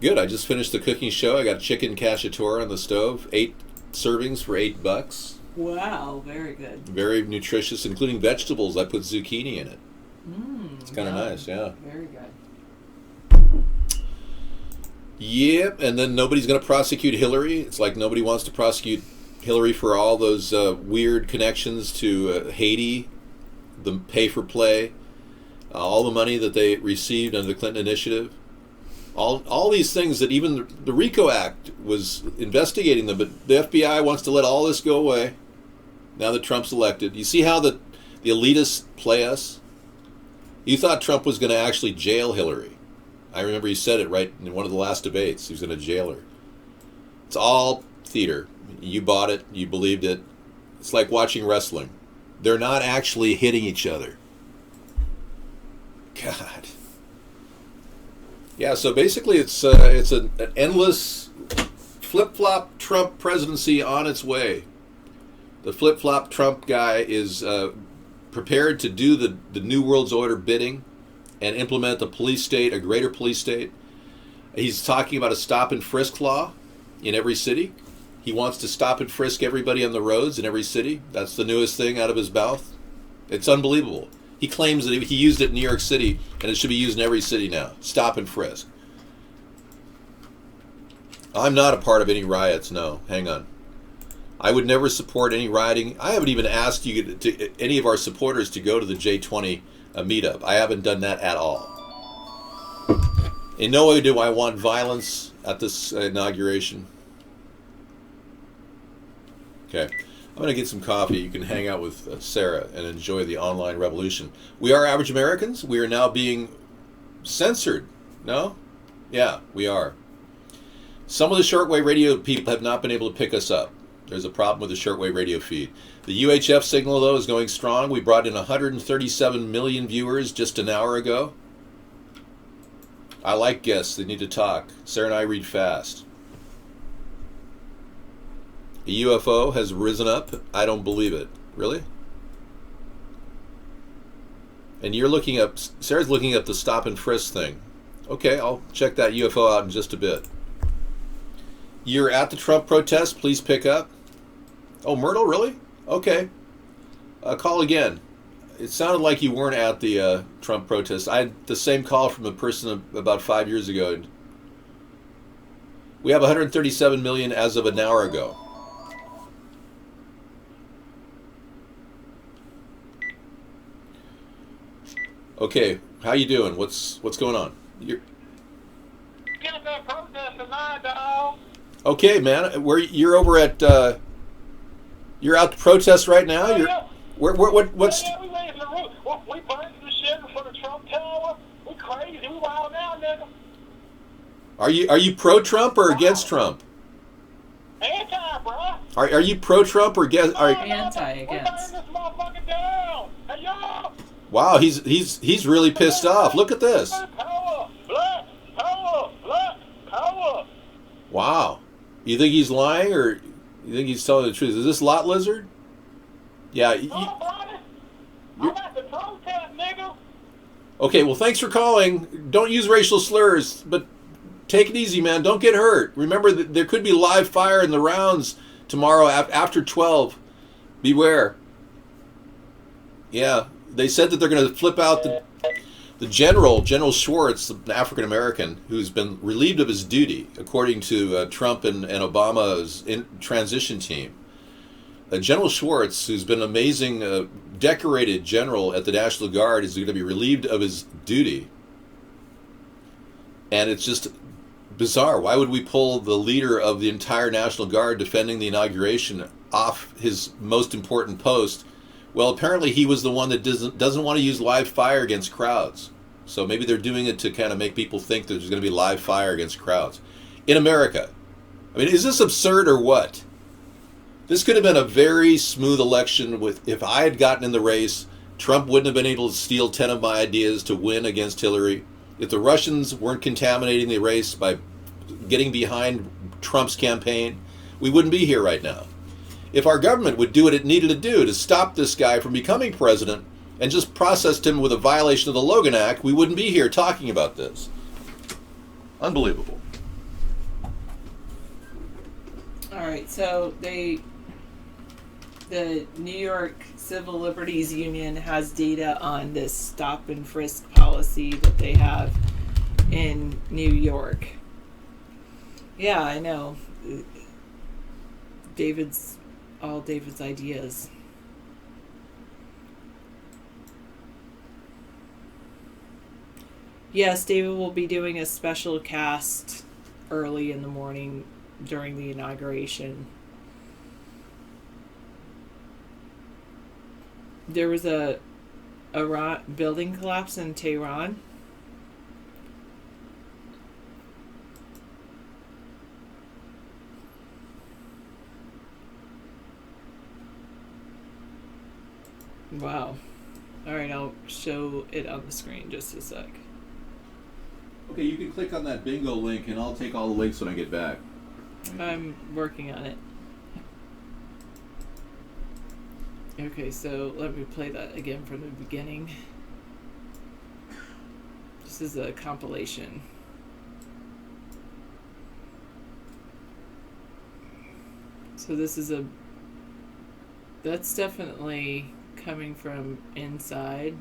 Good. I just finished the cooking show. I got chicken cacciatore on the stove. 8 servings for $8. Wow, very good. Very nutritious, including vegetables. I put zucchini in it. It's kind of nice, yeah. Very good. Yep, and then nobody's going to prosecute Hillary. It's like nobody wants to prosecute Hillary for all those weird connections to Haiti, the pay-for-play, all the money that they received under the Clinton initiative. All these things that even the RICO Act was investigating them, but the FBI wants to let all this go away now that Trump's elected. You see how the elitists play us? You thought Trump was going to actually jail Hillary. I remember he said it right in one of the last debates. He was going to jail her. It's all theater. You bought it. You believed it. It's like watching wrestling. They're not actually hitting each other. God. Yeah, so basically it's an endless flip-flop Trump presidency on its way. The flip-flop Trump guy is prepared to do the New World's Order bidding and implement the police state, a greater police state. He's talking about a stop and frisk law in every city. He wants to stop and frisk everybody on the roads in every city. That's the newest thing out of his mouth. It's unbelievable. He claims that he used it in New York City, and it should be used in every city now. Stop and frisk. I'm not a part of any riots, no. Hang on. I would never support any rioting. I haven't even asked you any of our supporters to go to the J20 meetup. I haven't done that at all. In no way do I want violence at this inauguration. Okay. I'm going to get some coffee. You can hang out with Sarah and enjoy the online revolution. We are average Americans. We are now being censored. No? Yeah, we are. Some of the shortwave radio people have not been able to pick us up. There's a problem with the shortwave radio feed. The UHF signal, though, is going strong. We brought in 137 million viewers just an hour ago. I like guests. They need to talk. Sarah and I read fast. A UFO has risen up. I don't believe it. Really? And you're looking up, Sarah's looking up the stop and frisk thing. Okay, I'll check that UFO out in just a bit. You're at the Trump protest. Please pick up. Oh, Myrtle, really? Okay. Call again. It sounded like you weren't at the Trump protest. I had the same call from a person about 5 years ago. We have 137 million as of an hour ago. Okay, how you doing? What's going on? Get that protest tonight, dog. Okay, man. You're over at you're out to protest right now. What's? Yeah, we raising the roof. We burning the shit in front of Trump Tower. We crazy. We wild out, nigga. Are you pro-Trump or against Trump? Anti, bro. Are you pro-Trump or against? Anti, We against. burning this motherfucker down. Hey, y'all. Wow, he's really pissed off. Look at this. Power, black power, black power. Wow. You think he's lying or you think he's telling the truth? Is this Lot Lizard? Yeah. I'm at the protest, nigga. Okay, well, thanks for calling. Don't use racial slurs, but take it easy, man. Don't get hurt. Remember that there could be live fire in the rounds tomorrow after 12. Beware. Yeah, they said that they're going to flip out the General Schwartz, the African-American, who's been relieved of his duty, according to Trump and Obama's transition team. General Schwartz, who's been an amazing, decorated general at the National Guard, is going to be relieved of his duty. And it's just bizarre. Why would we pull the leader of the entire National Guard defending the inauguration off his most important post? Well, apparently he was the one that doesn't want to use live fire against crowds. So maybe they're doing it to kind of make people think that there's going to be live fire against crowds. In America, I mean, is this absurd or what? This could have been a very smooth election. If I had gotten in the race, Trump wouldn't have been able to steal 10 of my ideas to win against Hillary. If the Russians weren't contaminating the race by getting behind Trump's campaign, we wouldn't be here right now. If our government would do what it needed to do to stop this guy from becoming president and just processed him with a violation of the Logan Act, we wouldn't be here talking about this. Unbelievable. All right, so the New York Civil Liberties Union has data on this stop and frisk policy that they have in New York. Yeah, I know. David's ideas. Yes, David will be doing a special cast early in the morning during the inauguration. There was a Iran building collapse in Tehran. Wow. Alright, I'll show it on the screen just a sec. Okay, you can click on that bingo link and I'll take all the links when I get back. I'm working on it. Okay, so let me play that again from the beginning. This is a compilation. So this is that's definitely coming from inside.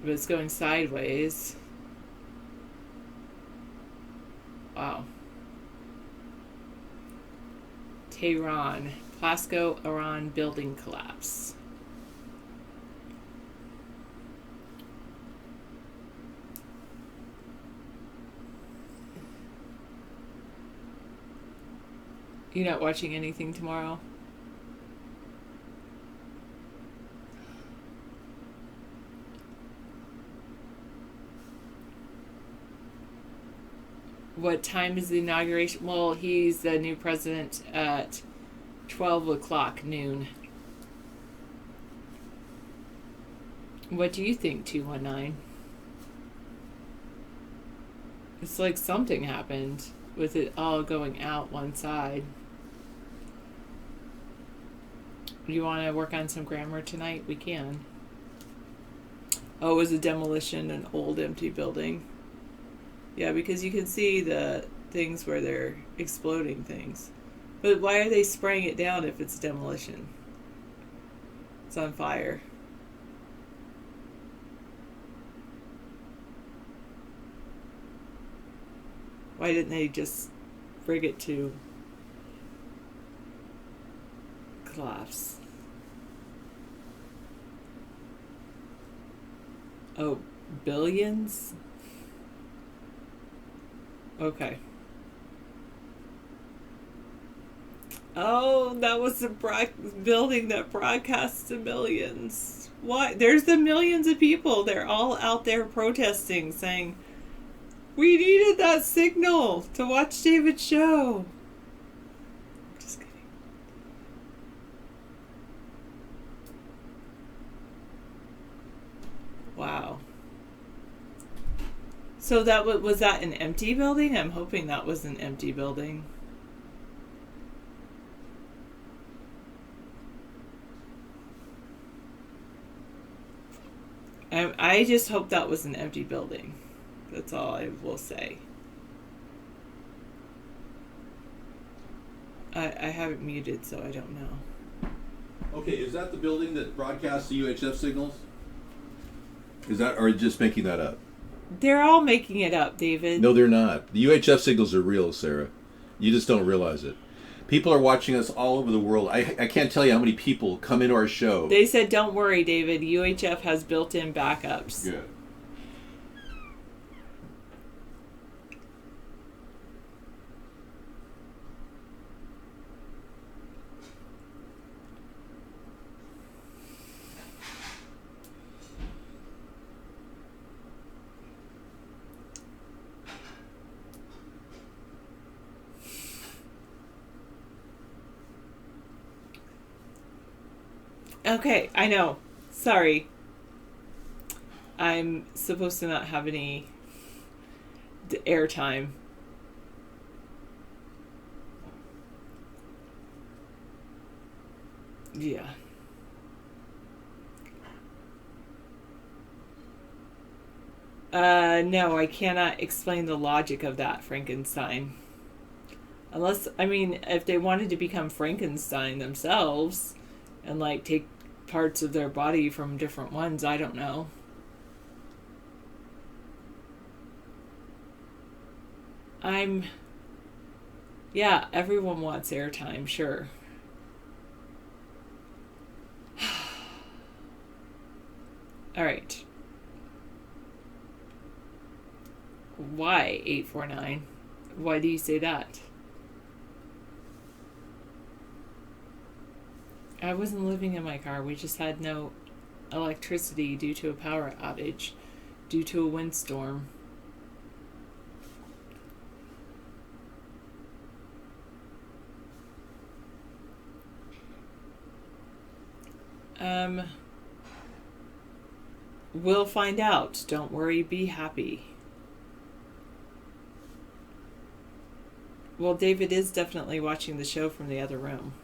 But it's going sideways. Wow. Tehran, Plasco, Iran building collapse. You not watching anything tomorrow? What time is the inauguration? Well, he's the new president at 12 o'clock noon. What do you think, 219? It's like something happened with it all going out one side. You want to work on some grammar tonight? We can. Oh, it was a demolition, an old empty building. Yeah, because you can see the things where they're exploding things. But why are they spraying it down if it's demolition? It's on fire. Why didn't they just bring it to collapse? Oh, billions? Okay. Oh, that was the building that broadcasts to millions. Why? There's the millions of people. They're all out there protesting, saying, we needed that signal to watch David's show. Just kidding. Wow. So that was that an empty building? I'm hoping that was an empty building. I just hope that was an empty building. That's all I will say. I have it muted, so I don't know. Okay, is that the building that broadcasts the UHF signals? Is that, or just making that up? They're all making it up, David. No, they're not. The UHF signals are real, Sarah. You just don't realize it. People are watching us all over the world. I can't tell you how many people come into our show. They said, don't worry, David. UHF has built-in backups. Good. Okay, I know. Sorry. I'm supposed to not have any airtime. Yeah. No, I cannot explain the logic of that, Frankenstein. Unless, I mean, if they wanted to become Frankenstein themselves and, like, take parts of their body from different ones, I don't know. Yeah, everyone wants airtime, sure. All right. Why 849? Why do you say that? I wasn't living in my car. We just had no electricity due to a power outage, due to a windstorm. We'll find out. Don't worry, be happy. Well, David is definitely watching the show from the other room.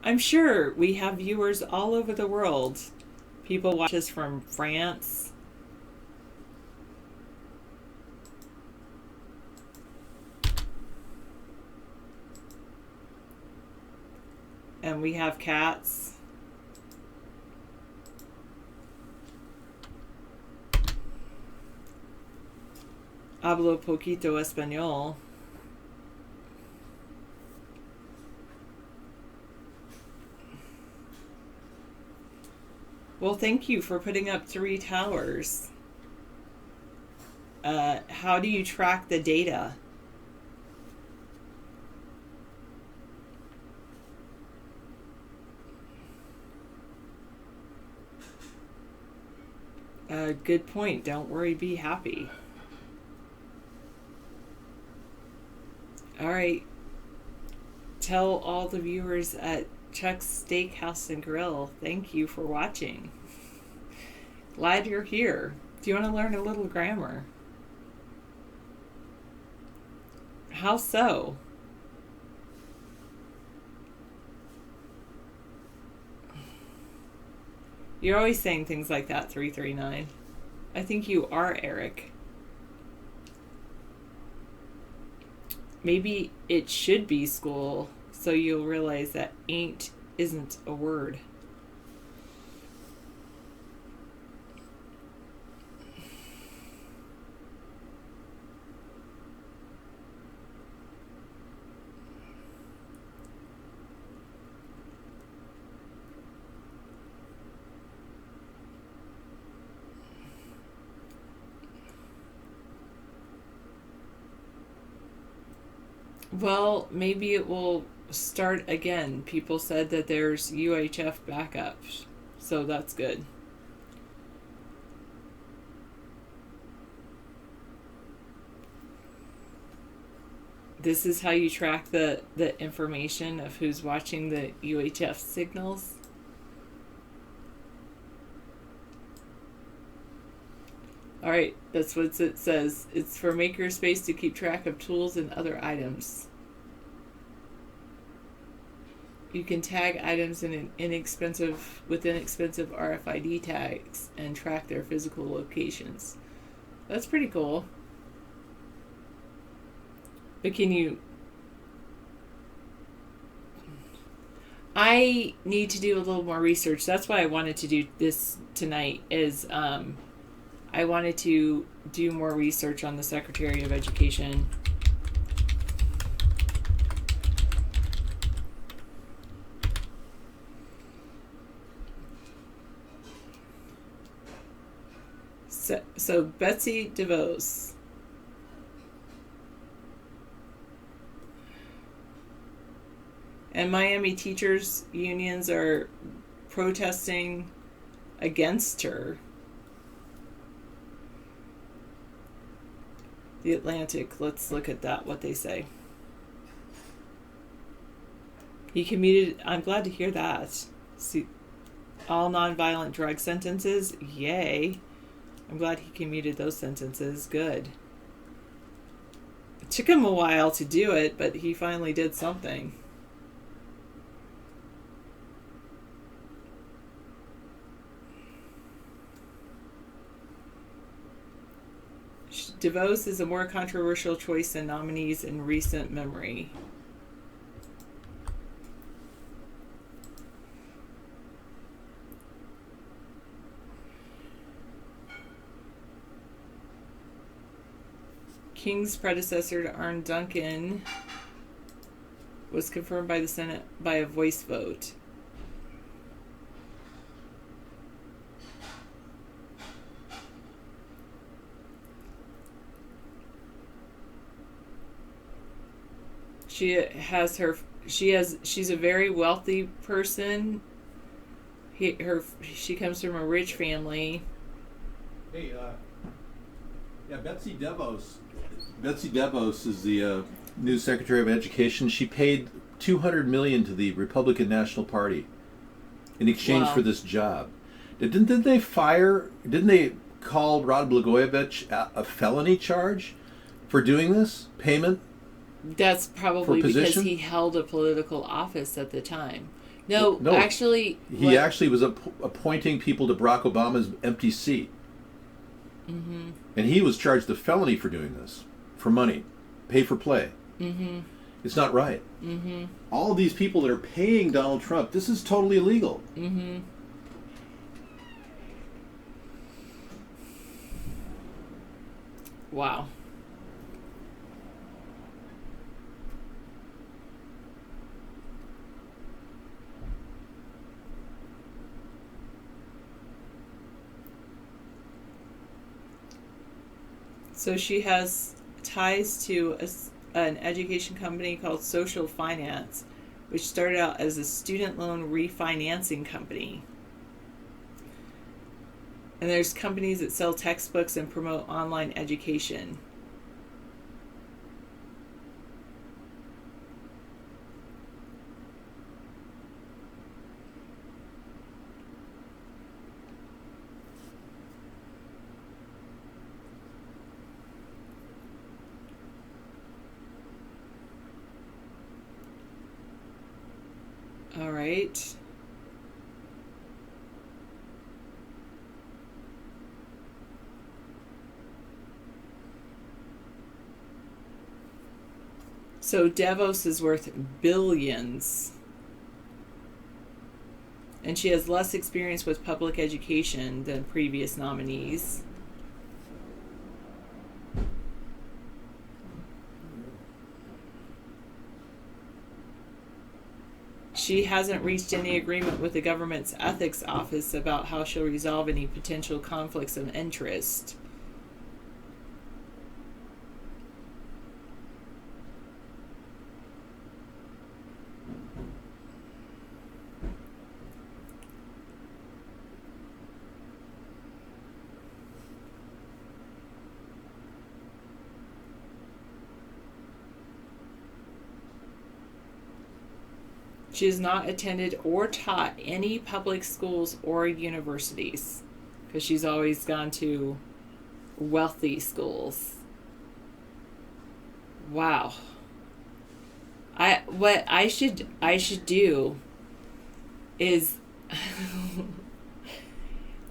I'm sure we have viewers all over the world. People watch us from France. And we have cats. Hablo poquito español. Well, thank you for putting up 3 towers. How do you track the data? Good point. Don't worry, be happy. All right. Tell all the viewers at Chuck's Steakhouse and Grill, thank you for watching. Glad you're here. Do you want to learn a little grammar? How so? You're always saying things like that, 339. I think you are Eric. Maybe it should be school, so you'll realize that ain't isn't a word. Well, maybe it will start again. People said that there's UHF backups, so that's good. This is how you track the information of who's watching the UHF signals. Alright, that's what it says. It's for makerspace to keep track of tools and other items. You can tag items with inexpensive RFID tags and track their physical locations. That's pretty cool. But can you... I need to do a little more research. That's why I wanted to do this tonight, is I wanted to do more research on the Secretary of Education. So Betsy DeVos. And Miami teachers unions are protesting against her. The Atlantic, let's look at that, what they say. He commuted, I'm glad to hear that. See, all nonviolent drug sentences, yay. I'm glad he commuted those sentences, good. It took him a while to do it, but he finally did something. DeVos is a more controversial choice than nominees in recent memory. King's predecessor to Arne Duncan was confirmed by the Senate by a voice vote. She's a very wealthy person. She comes from a rich family. Hey, Betsy DeVos. Betsy DeVos is the new Secretary of Education. She paid $200 million to the Republican National Party in exchange for this job. Didn't they call Rod Blagojevich a felony charge for doing this payment? That's probably because he held a political office at the time. No, actually... He actually was appointing people to Barack Obama's empty seat. Mm-hmm. And he was charged a felony for doing this, for money, pay for play. Mm-hmm. It's not right. Mm-hmm. All of these people that are paying Donald Trump, this is totally illegal. Mm-hmm. Wow. So she has ties to an education company called Social Finance, which started out as a student loan refinancing company. And there's companies that sell textbooks and promote online education. All right. So Davos is worth billions. And she has less experience with public education than previous nominees. She hasn't reached any agreement with the government's ethics office about how she'll resolve any potential conflicts of interest. She has not attended or taught any public schools or universities because she's always gone to wealthy schools. Wow. What I should do is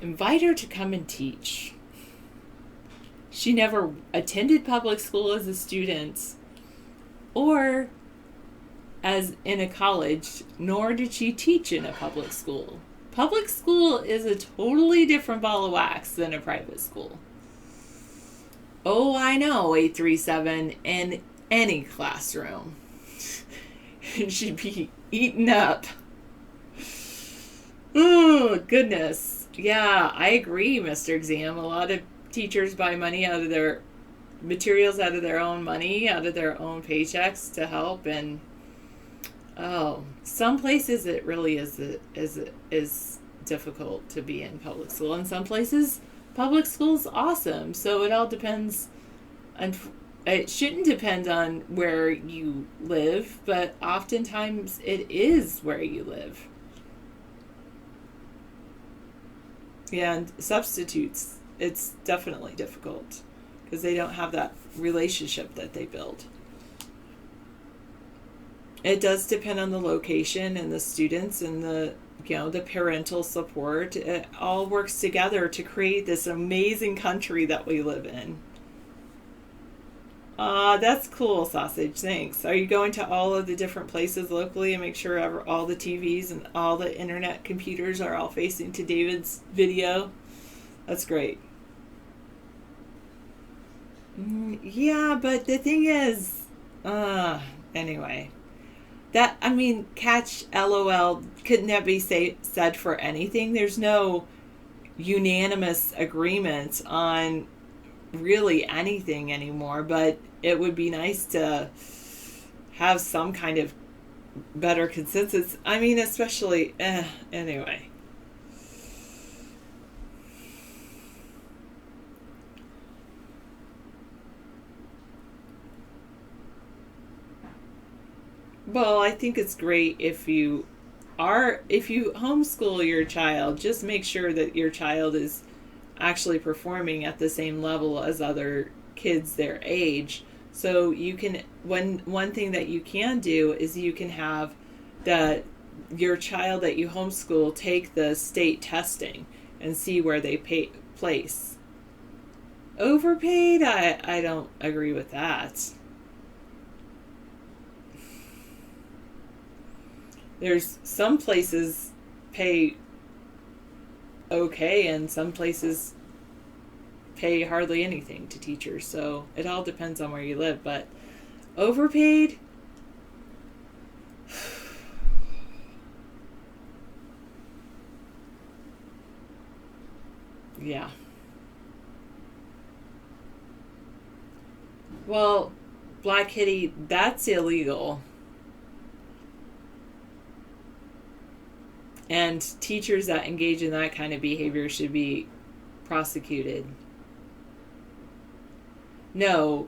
invite her to come and teach. She never attended public school as a student or as in a college, nor did she teach in a public school. Public school is a totally different ball of wax than a private school. Oh, I know, 837 in any classroom should be eaten up. Oh, goodness. Yeah, I agree, Mr. Exam. A lot of teachers buy money out of their materials, out of their own money, out of their own paychecks to help, and some places it really is difficult to be in public school, and some places public school's awesome. So it all depends, and it shouldn't depend on where you live, but oftentimes it is where you live. Yeah, and substitutes, it's definitely difficult because they don't have that relationship that they build. It does depend on the location and the students and the parental support. It all works together to create this amazing country that we live in. That's cool, Sausage. Thanks. Are you going to all of the different places locally and make sure all the TVs and all the internet computers are all facing to David's video? That's great. Yeah, but the thing is, anyway. Catch LOL, couldn't that be said for anything? There's no unanimous agreement on really anything anymore, but it would be nice to have some kind of better consensus. I mean, especially, anyway. Well, I think it's great if you homeschool your child, just make sure that your child is actually performing at the same level as other kids their age. So you can, one thing that you can do is you can have your child that you homeschool take the state testing and see where they place. Overpaid? I don't agree with that. There's some places pay okay and some places pay hardly anything to teachers. So it all depends on where you live. But overpaid? Yeah. Well, Black Kitty, that's illegal. And teachers that engage in that kind of behavior should be prosecuted. No.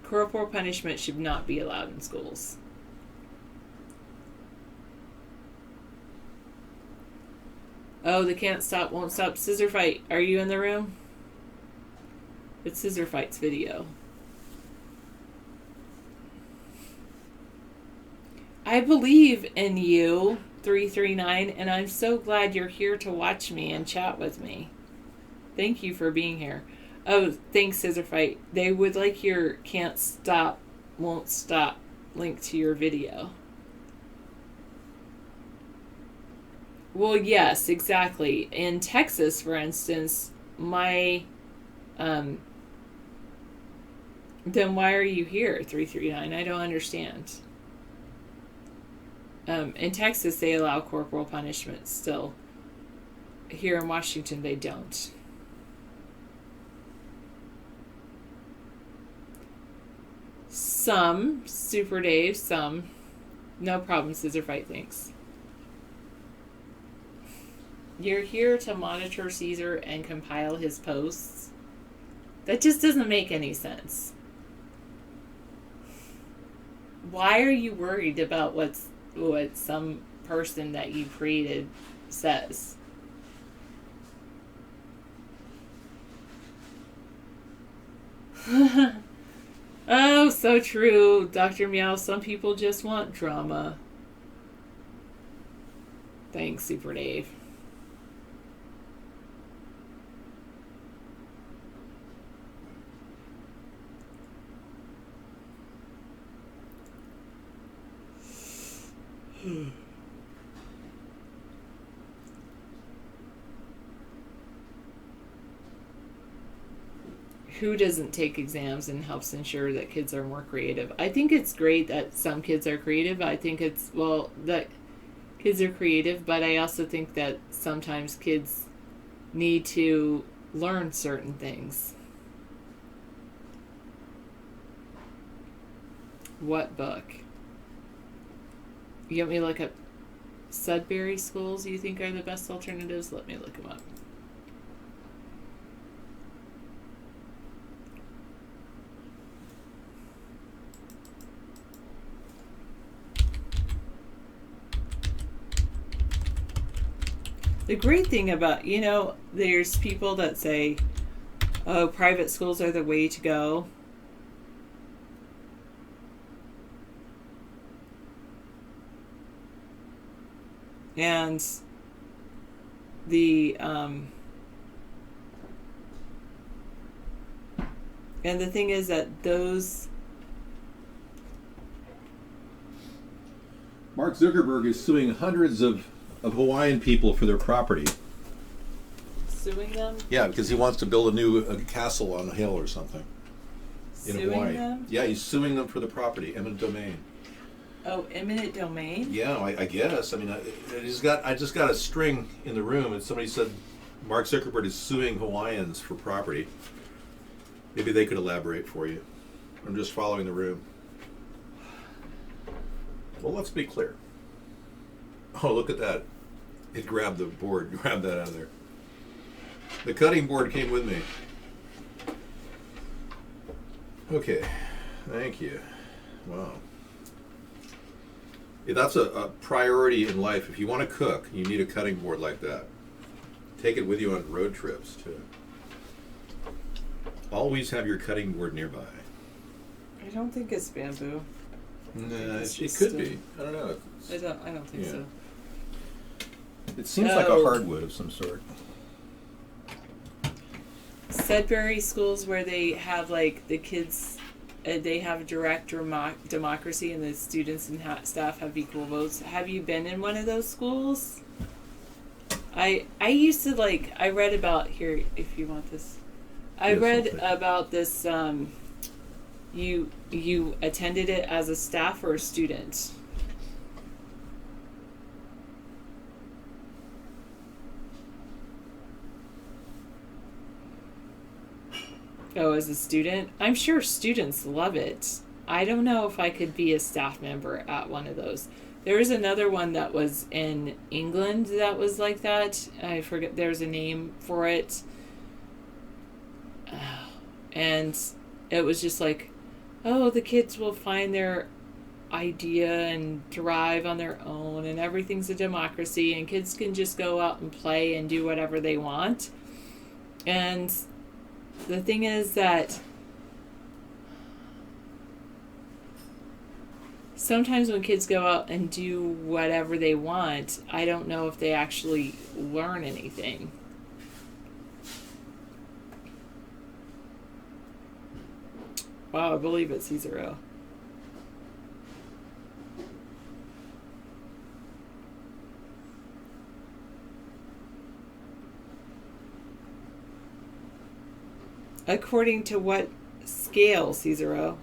Corporal punishment should not be allowed in schools. Oh, the can't stop, won't stop scissor fight. Are you in the room? It's Scissor Fight's video. I believe in you, 339, and I'm so glad you're here to watch me and chat with me. Thank you for being here. Oh, thanks, Scissor Fight. They would like your can't stop, won't stop link to your video. Well, yes, exactly. In Texas, for instance, then why are you here, 339? I don't understand. In Texas, they allow corporal punishment still. Here in Washington, they don't. Some, Super Dave, some. No problem, Scissor Fight, thanks. You're here to monitor Caesar and compile his posts? That just doesn't make any sense. Why are you worried about what some person that you created says? Oh, so true, Dr. Meow. Some people just want drama. Thanks, Super Dave. Who doesn't take exams and helps ensure that kids are more creative? I think it's great that some kids are creative. I think it's, that kids are creative, but I also think that sometimes kids need to learn certain things. What book? You want me to look up Sudbury schools you think are the best alternatives? Let me look them up. The great thing about, there's people that say, oh, private schools are the way to go. And the thing is that those... Mark Zuckerberg is suing hundreds of Hawaiian people for their property. Suing them? Yeah, because he wants to build a new castle on a hill or something in Hawaii. Them? Yeah, he's suing them for the property, eminent domain. Oh, eminent domain? Yeah, I guess. I mean, I just got a string in the room, and somebody said Mark Zuckerberg is suing Hawaiians for property. Maybe they could elaborate for you. I'm just following the room. Well, let's be clear. Oh, look at that. It grabbed the board. Grab that out of there. The cutting board came with me. Okay. Thank you. Wow. Yeah, that's a priority in life. If you want to cook, you need a cutting board like that. Take it with you on road trips, too. Always have your cutting board nearby. I don't think it's bamboo. Nah, it could be. I don't know. I don't think so. It seems like a hardwood of some sort. Sudbury schools where they have like the kids, they have direct democracy and the students and staff have equal votes. Have you been in one of those schools? I used to like, I read about, here if you want this, I read about this, you attended it as a staff or a student? Oh, as a student? I'm sure students love it. I don't know if I could be a staff member at one of those. There was another one that was in England that was like that. I forget, there's a name for it. And it was just like, oh, the kids will find their idea and drive on their own and everything's a democracy and kids can just go out and play and do whatever they want. And the thing is that sometimes when kids go out and do whatever they want, I don't know if they actually learn anything. Wow, I believe it's C0. According to what scale, C0?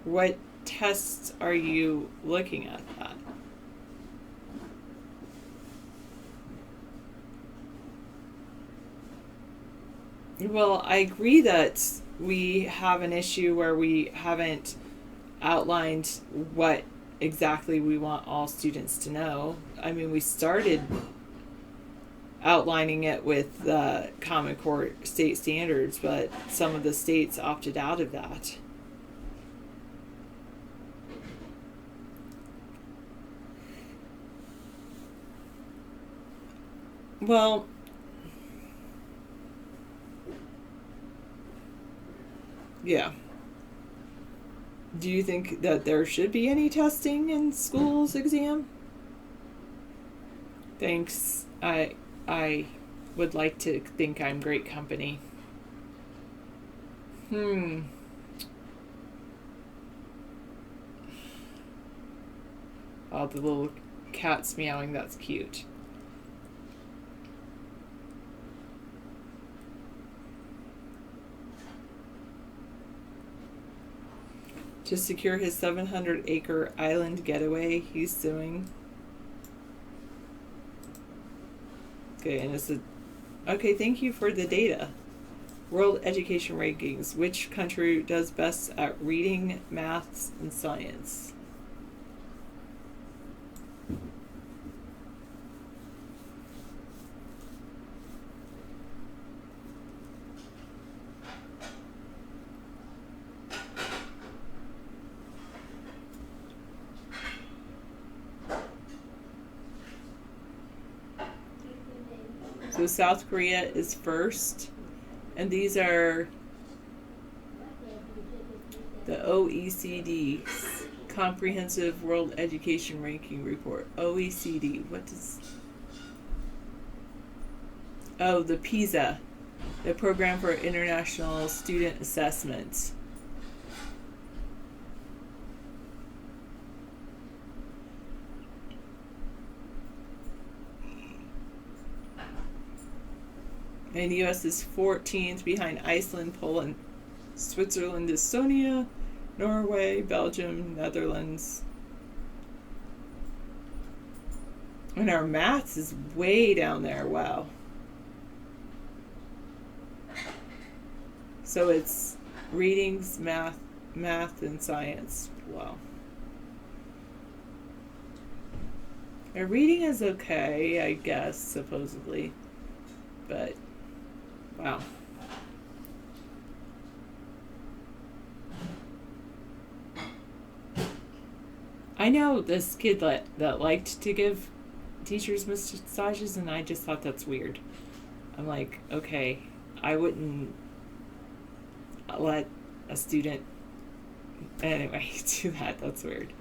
What tests are you looking at that? Well, I agree that we have an issue where we haven't outlined what exactly we want all students to know. I mean, we started outlining it with the Common Core state standards, but some of the states opted out of that. Well, yeah. Do you think that there should be any testing in schools exam? Thanks. I would like to think I'm great company. Oh, the little cat's meowing, that's cute. To secure his 700-acre island getaway, he's suing. Okay, and it's okay, thank you for the data. World education rankings. Which country does best at reading, maths, and science? So South Korea is first, and these are the OECD Comprehensive World Education Ranking Report. OECD, what does... Oh, the PISA, the Program for International Student Assessment. And the U.S. is 14th behind Iceland, Poland, Switzerland, Estonia, Norway, Belgium, Netherlands. And our maths is way down there. Wow. So it's readings, math, math and science. Wow. Our reading is okay, I guess, supposedly. But, wow. I know this kid that liked to give teachers massages, and I just thought that's weird. I'm like, okay, I wouldn't let a student anyway do that. That's weird.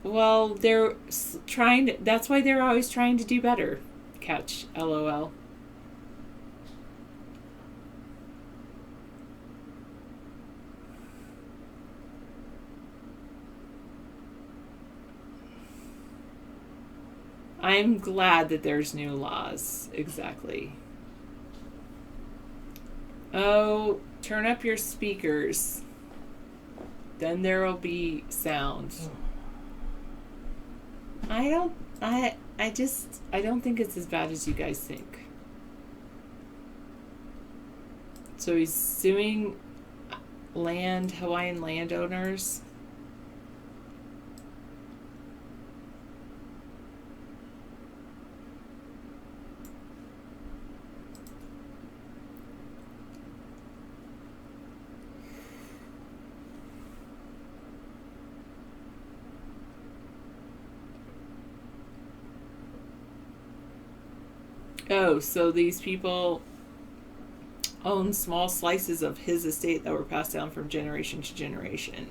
Well, they're trying to, that's why they're always trying to do better. Catch, LOL. I'm glad that there's new laws. Exactly. Oh, turn up your speakers. Then there'll be sound. I don't think it's as bad as you guys think. So he's suing Hawaiian landowners. Oh, so these people own small slices of his estate that were passed down from generation to generation.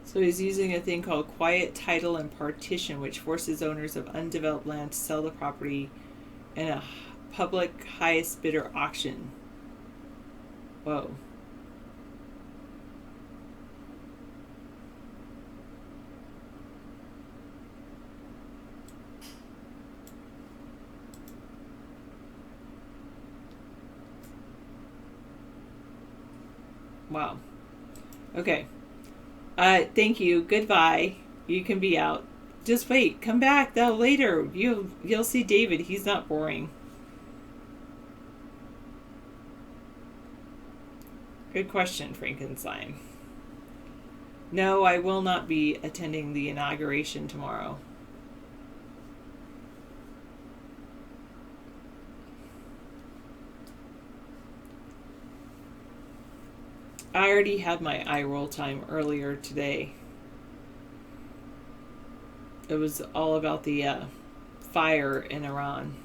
So he's using a thing called quiet title and partition, which forces owners of undeveloped land to sell the property in a public highest bidder auction. Whoa. Wow. Okay. Thank you. Goodbye. You can be out. Just wait. Come back though later. You'll see David. He's not boring. Good question, Frankenstein. No, I will not be attending the inauguration tomorrow. I already had my eye roll time earlier today. It was all about the fire in Iran.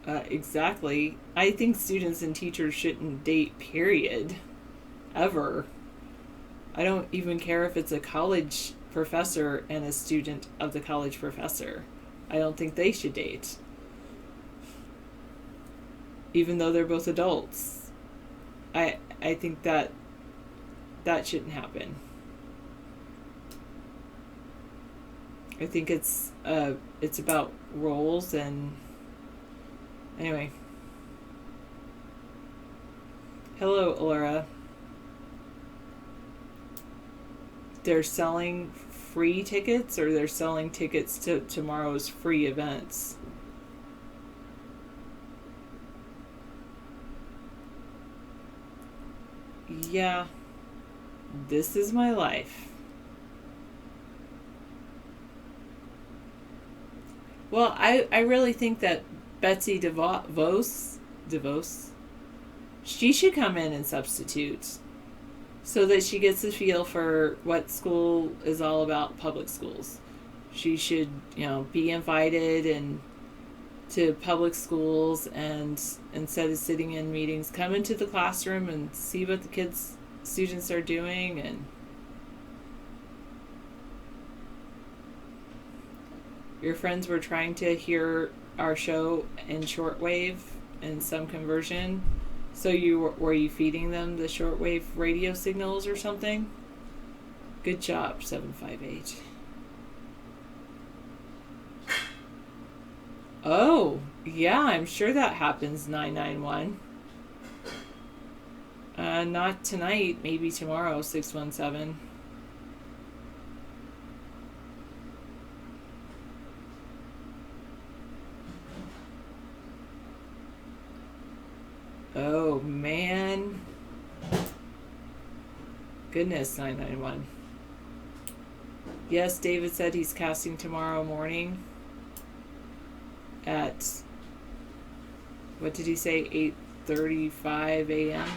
Exactly. I think students and teachers shouldn't date, period. Ever. I don't even care if it's a college professor and a student of the college professor. I don't think they should date. Even though they're both adults. I think that shouldn't happen. I think it's about roles and anyway. Hello, Laura. They're selling free tickets, or they're selling tickets to tomorrow's free events? Yeah, this is my life. Well, I really think that Betsy DeVos, she should come in and substitute, so that she gets a feel for what school is all about, public schools. She should, be invited and to public schools, and instead of sitting in meetings, come into the classroom and see what the students are doing. And your friends were trying to hear our show in shortwave in some conversion, So were you feeding them the shortwave radio signals or something? Good job, 758. Oh, yeah, I'm sure that happens, 991. Not tonight, maybe tomorrow, 617. Oh, man. Goodness, 991. Yes, David said he's casting tomorrow morning at, what did he say, 8:35 a.m.?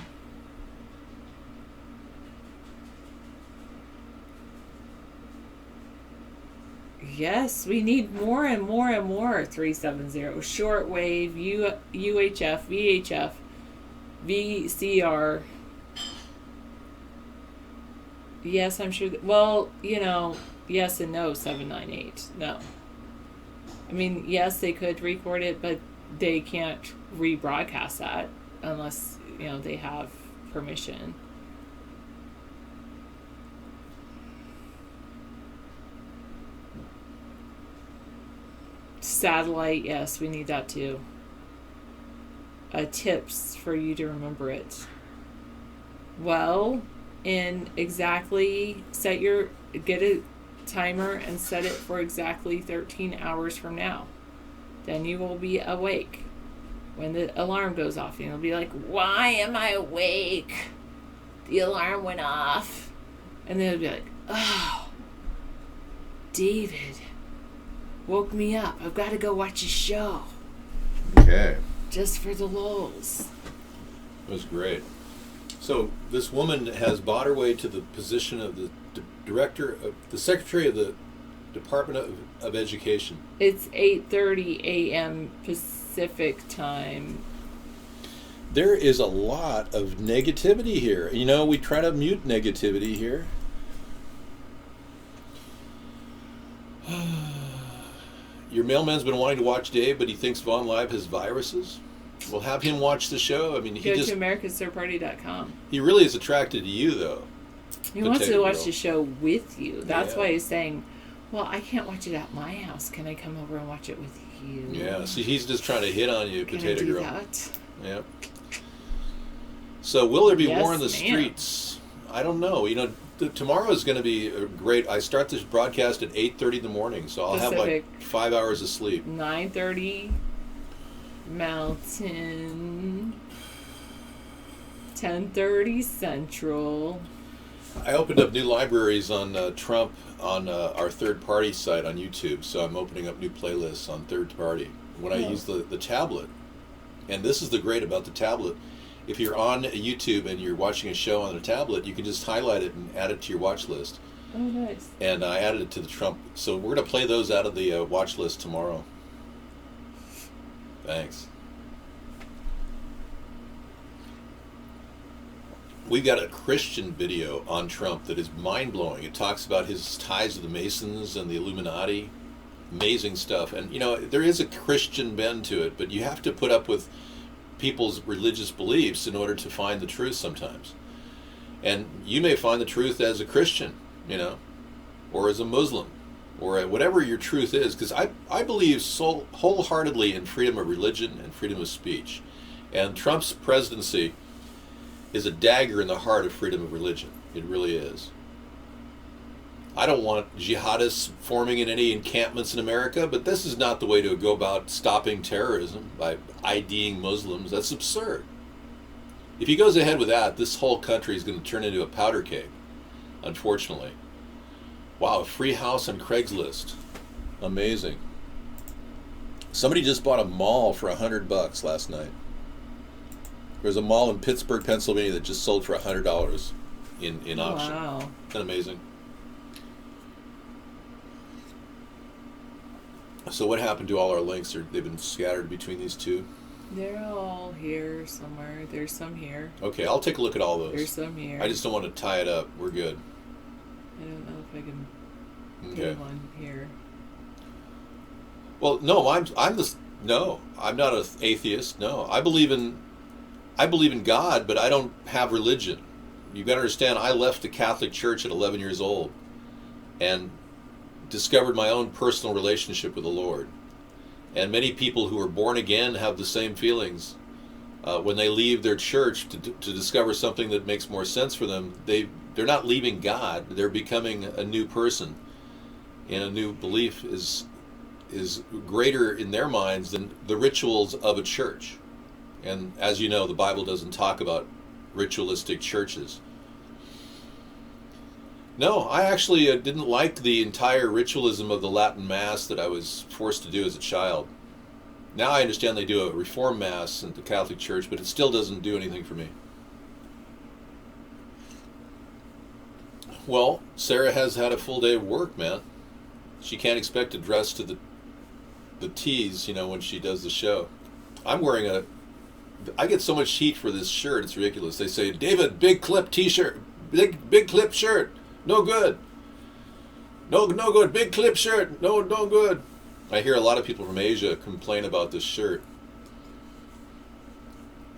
Yes, we need more and more and more. 370 shortwave, UHF, VHF, VCR. Yes, I'm sure. Well, yes and no. 798. No. I mean, yes, they could record it, but they can't rebroadcast that unless they have permission. Satellite, yes, we need that too. Tips for you to remember it. Well, get a timer and set it for exactly 13 hours from now. Then you will be awake when the alarm goes off. And you'll be like, why am I awake? The alarm went off. And then it'll be like, oh, David woke me up. I've got to go watch a show. Okay. Just for the lulz. It was great. So this woman has bought her way to the position of the the Secretary of the Department of Education. It's 8:30 a.m. Pacific time. There is a lot of negativity here. We try to mute negativity here. Your mailman's been wanting to watch Dave, but he thinks Vaughn Live has viruses. We'll have him watch the show. I mean, Go to AmericasThirdParty.com. He really is attracted to you, though. He wants to watch the show with you. That's why he's saying, well, I can't watch it at my house. Can I come over and watch it with you? Yeah, see, he's just trying to hit on you, Can Potato I do Girl. That? Yeah. So will there be war in the streets? I don't know. Tomorrow is going to be great. I start this broadcast at 8:30 in the morning, so I'll have like 5 hours of sleep. 9:30 Mountain, 10:30 Central. I opened up new libraries on Trump on our third party site on YouTube, so I'm opening up new playlists on third party. When I use the tablet, and this is the great about the tablet, if you're on YouTube and you're watching a show on a tablet, you can just highlight it and add it to your watch list. Oh, nice. And I added it to the Trump, so we're going to play those out of the watch list tomorrow. Thanks. We've got a Christian video on Trump that is mind-blowing. It talks about his ties to the Masons and the Illuminati. Amazing stuff. And, there is a Christian bend to it, but you have to put up with people's religious beliefs in order to find the truth sometimes. And you may find the truth as a Christian, or as a Muslim, or whatever your truth is, because I believe so wholeheartedly in freedom of religion and freedom of speech. And Trump's presidency is a dagger in the heart of freedom of religion. It really is. I don't want jihadists forming in any encampments in America, but this is not the way to go about stopping terrorism by IDing Muslims. That's absurd. If he goes ahead with that, this whole country is going to turn into a powder keg, unfortunately. Wow, a free house on Craigslist. Amazing. Somebody just bought a mall for $100 last night. There's a mall in Pittsburgh, Pennsylvania that just sold for $100 in auction. Wow. Isn't that amazing? So what happened to all our links? They've been scattered between these two? They're all here somewhere. There's some here. Okay, I'll take a look at all those. There's some here. I just don't want to tie it up. We're good. I don't know if I can Okay. put one here. Well, no, I'm not an atheist. No, I believe in I believe in God, but I don't have religion. You've got to understand, I left the Catholic Church at 11 years old and discovered my own personal relationship with the Lord. And many people who are born again have the same feelings. When they leave their church to discover something that makes more sense for them, they're not leaving God, they're becoming a new person. And a new belief is greater in their minds than the rituals of a church. And as you know, the Bible doesn't talk about ritualistic churches. No, I actually didn't like the entire ritualism of the Latin Mass that I was forced to do as a child. Now I understand they do a Reformed Mass in the Catholic Church, but it still doesn't do anything for me. Well, Sarah has had a full day of work, man. She can't expect to dress to the T's, when she does the show. I'm wearing I get so much heat for this shirt, it's ridiculous. They say, David, big clip t-shirt, big clip shirt, no good. No good, big clip shirt, no good. I hear a lot of people from Asia complain about this shirt.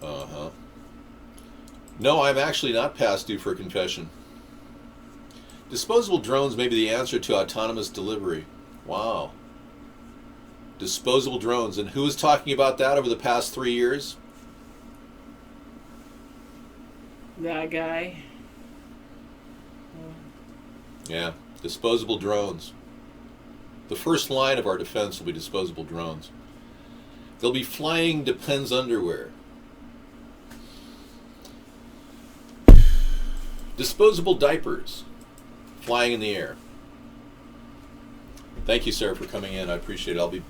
No, I'm actually not past due for a confession. Disposable drones may be the answer to autonomous delivery. Wow. Disposable drones. And who was talking about that over the past 3 years? That guy. Yeah, disposable drones. The first line of our defense will be disposable drones. They'll be flying Depends underwear. Disposable diapers flying in the air. Thank you, Sarah, for coming in. I appreciate it. I'll be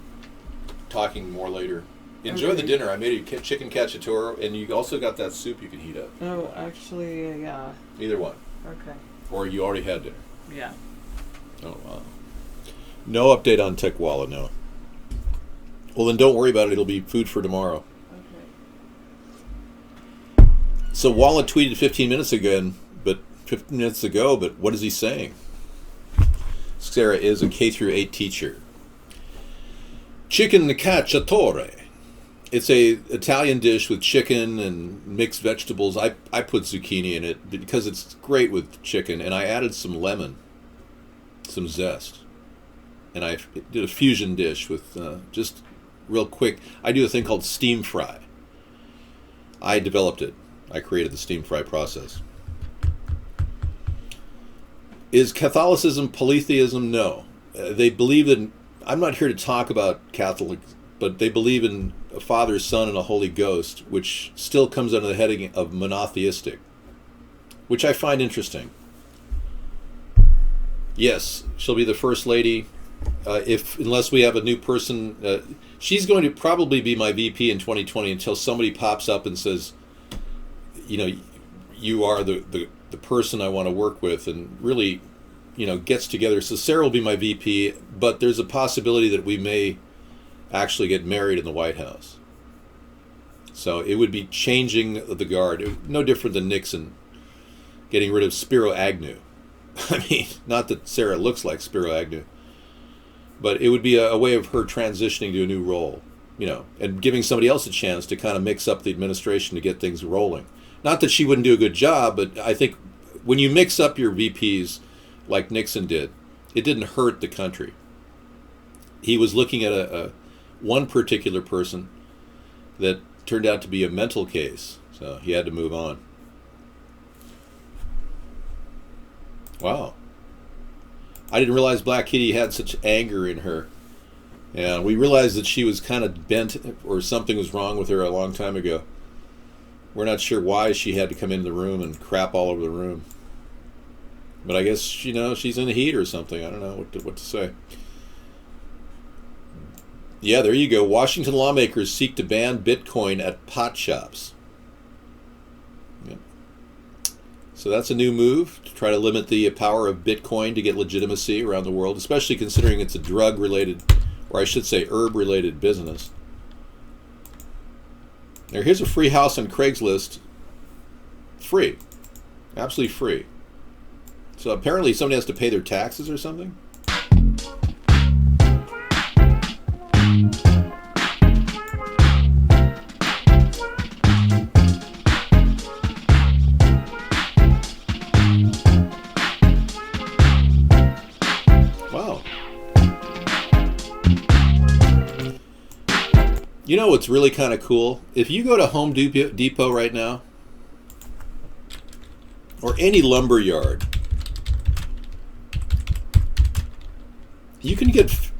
talking more later. Enjoy the dinner. I made a chicken cacciatore, and you also got that soup you can heat up. Oh, actually, yeah. Either one. Okay. Or you already had dinner. Yeah. Oh, wow. No update on Tekwala, no. Well, then don't worry about it. It'll be food for tomorrow. Okay. So Walla tweeted 15 minutes ago, but what is he saying? Sarah is a K-8 teacher. Chicken cacciatore. It's a Italian dish with chicken and mixed vegetables. I put zucchini in it because it's great with chicken, and I added some lemon, some zest. And I did a fusion dish with just real quick. I do a thing called steam fry. I developed it. I created the steam fry process. Is Catholicism polytheism? No. They believe in, I'm not here to talk about Catholics, but they believe in a Father, Son, and a Holy Ghost, which still comes under the heading of monotheistic, which I find interesting. Yes, she'll be the First Lady. Unless we have a new person, she's going to probably be my VP in 2020 until somebody pops up and says, you are the person I want to work with, and really, gets together. So Sarah will be my VP, but there's a possibility that we may actually get married in the White House. So it would be changing the guard. No different than Nixon getting rid of Spiro Agnew. I mean, not that Sarah looks like Spiro Agnew, but it would be a way of her transitioning to a new role, and giving somebody else a chance to kind of mix up the administration to get things rolling. Not that she wouldn't do a good job, but I think when you mix up your VPs like Nixon did, it didn't hurt the country. He was looking at one particular person that turned out to be a mental case, so he had to move on. Wow. I didn't realize Black Kitty had such anger in her. Yeah, we realized that she was kind of bent or something was wrong with her a long time ago. We're not sure why she had to come into the room and crap all over the room. But I guess, she's in the heat or something. I don't know what to say. Yeah, there you go. Washington lawmakers seek to ban Bitcoin at pot shops. Yep. So that's a new move to try to limit the power of Bitcoin to get legitimacy around the world, especially considering it's a drug-related, or I should say herb-related business. Now, here's a free house on Craigslist. Free. Absolutely free. So apparently somebody has to pay their taxes or something? know what's really kind of cool? If you go to Home Depot right now, or any lumber yard, you can get,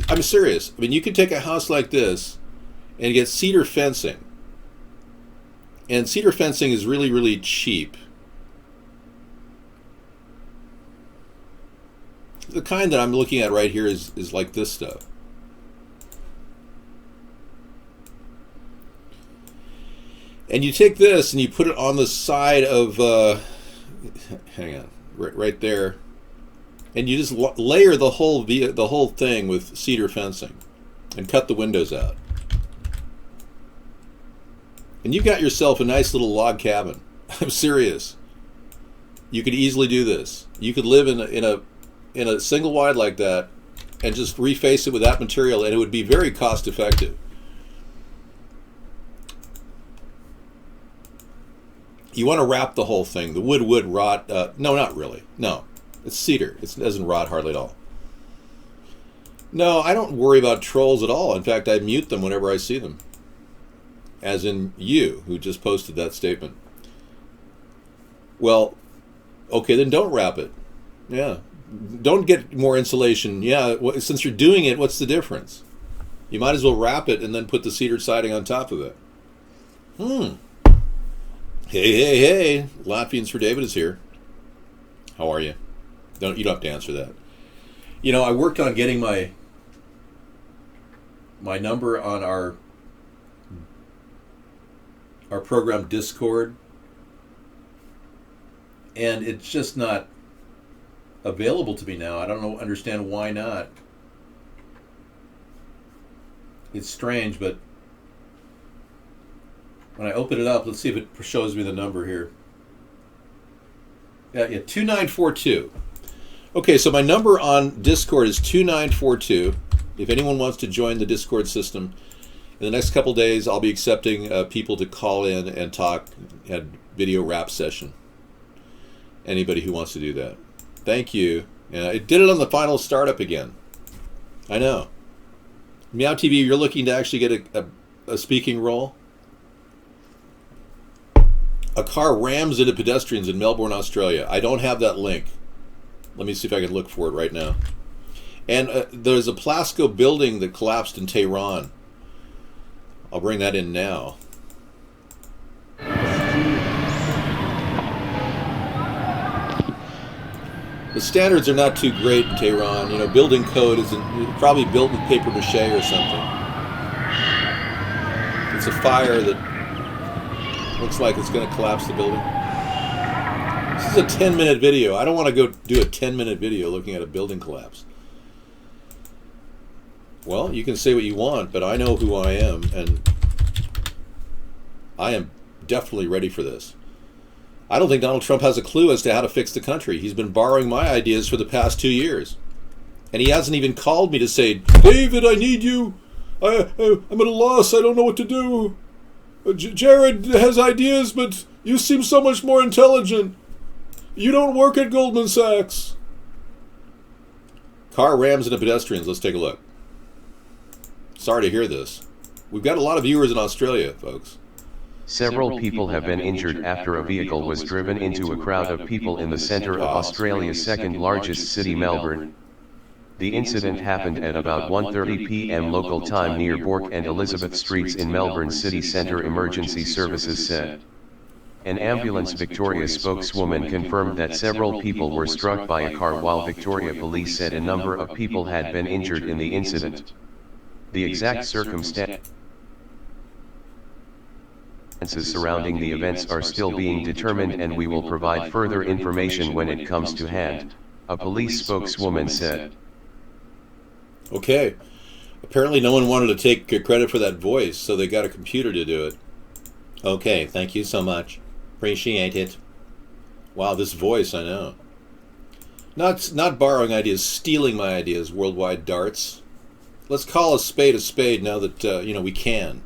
I'm serious, I mean, you can take a house like this and get cedar fencing. And cedar fencing is really, really cheap. The kind that I'm looking at right here is like this stuff. And you take this and you put it on the side of, hang on, right there, and you just layer the whole thing with cedar fencing, and cut the windows out, and you've got yourself a nice little log cabin. I'm serious. You could easily do this. You could live in a single wide like that, and just reface it with that material, and it would be very cost effective. You want to wrap the whole thing. The wood would rot. No, not really. No, it's cedar. It doesn't rot hardly at all. No, I don't worry about trolls at all. In fact, I mute them whenever I see them. As in you, who just posted that statement. Well, okay, then don't wrap it. Yeah. Don't get more insulation. Yeah, since you're doing it, what's the difference? You might as well wrap it and then put the cedar siding on top of it. Hey, Latvians for David is here. How are you? You don't have to answer that. You know, I worked on getting my number on our program Discord, and it's just not available to me now. I don't understand why not. It's strange, but when I open it up, let's see if it shows me the number here. Yeah, 2942. Okay, so my number on Discord is 2942. If anyone wants to join the Discord system, in the next couple days, I'll be accepting people to call in and talk at video rap session. Anybody who wants to do that. Thank you. It did it on the final startup again. I know. Meow TV, you're looking to actually get a speaking role? A car rams into pedestrians in Melbourne, Australia. I don't have that link. Let me see if I can look for it right now. And there's a Plasco building that collapsed in Tehran. I'll bring that in now. The standards are not too great in Tehran. You know, building code is probably built with paper mache or something. It's a fire that looks like it's going to collapse the building. This is a 10-minute video. I don't want to go do a 10-minute video looking at a building collapse. Well, you can say what you want, but I know who I am, and I am definitely ready for this. I don't think Donald Trump has a clue as to how to fix the country. He's been borrowing my ideas for the past 2 years. And he hasn't even called me to say, David, I need you. I'm at a loss. I don't know what to do. Jared has ideas, but you seem so much more intelligent. You don't work at Goldman Sachs. Car rams into pedestrians. Let's take a look. Sorry to hear this. We've got a lot of viewers in Australia, folks. Several people have been injured after a vehicle was driven into a crowd of people in the centre of Australia's second largest city, Melbourne. The incident happened at about 1:30 p.m. local time near Bourke and Elizabeth Streets in Melbourne City Centre, Emergency Services said. An Ambulance Victoria spokeswoman confirmed that several people were struck by a car, while Victoria Police said a number of people had been injured in the incident. The exact circumstances surrounding the events are still being determined, and we will provide further information when it comes to hand, a police spokeswoman said. Okay. Apparently no one wanted to take credit for that voice, so they got a computer to do it. Okay, thank you so much. Appreciate it. Wow, this voice, I know. Not borrowing ideas, stealing my ideas, worldwide darts. Let's call a spade now that, we can.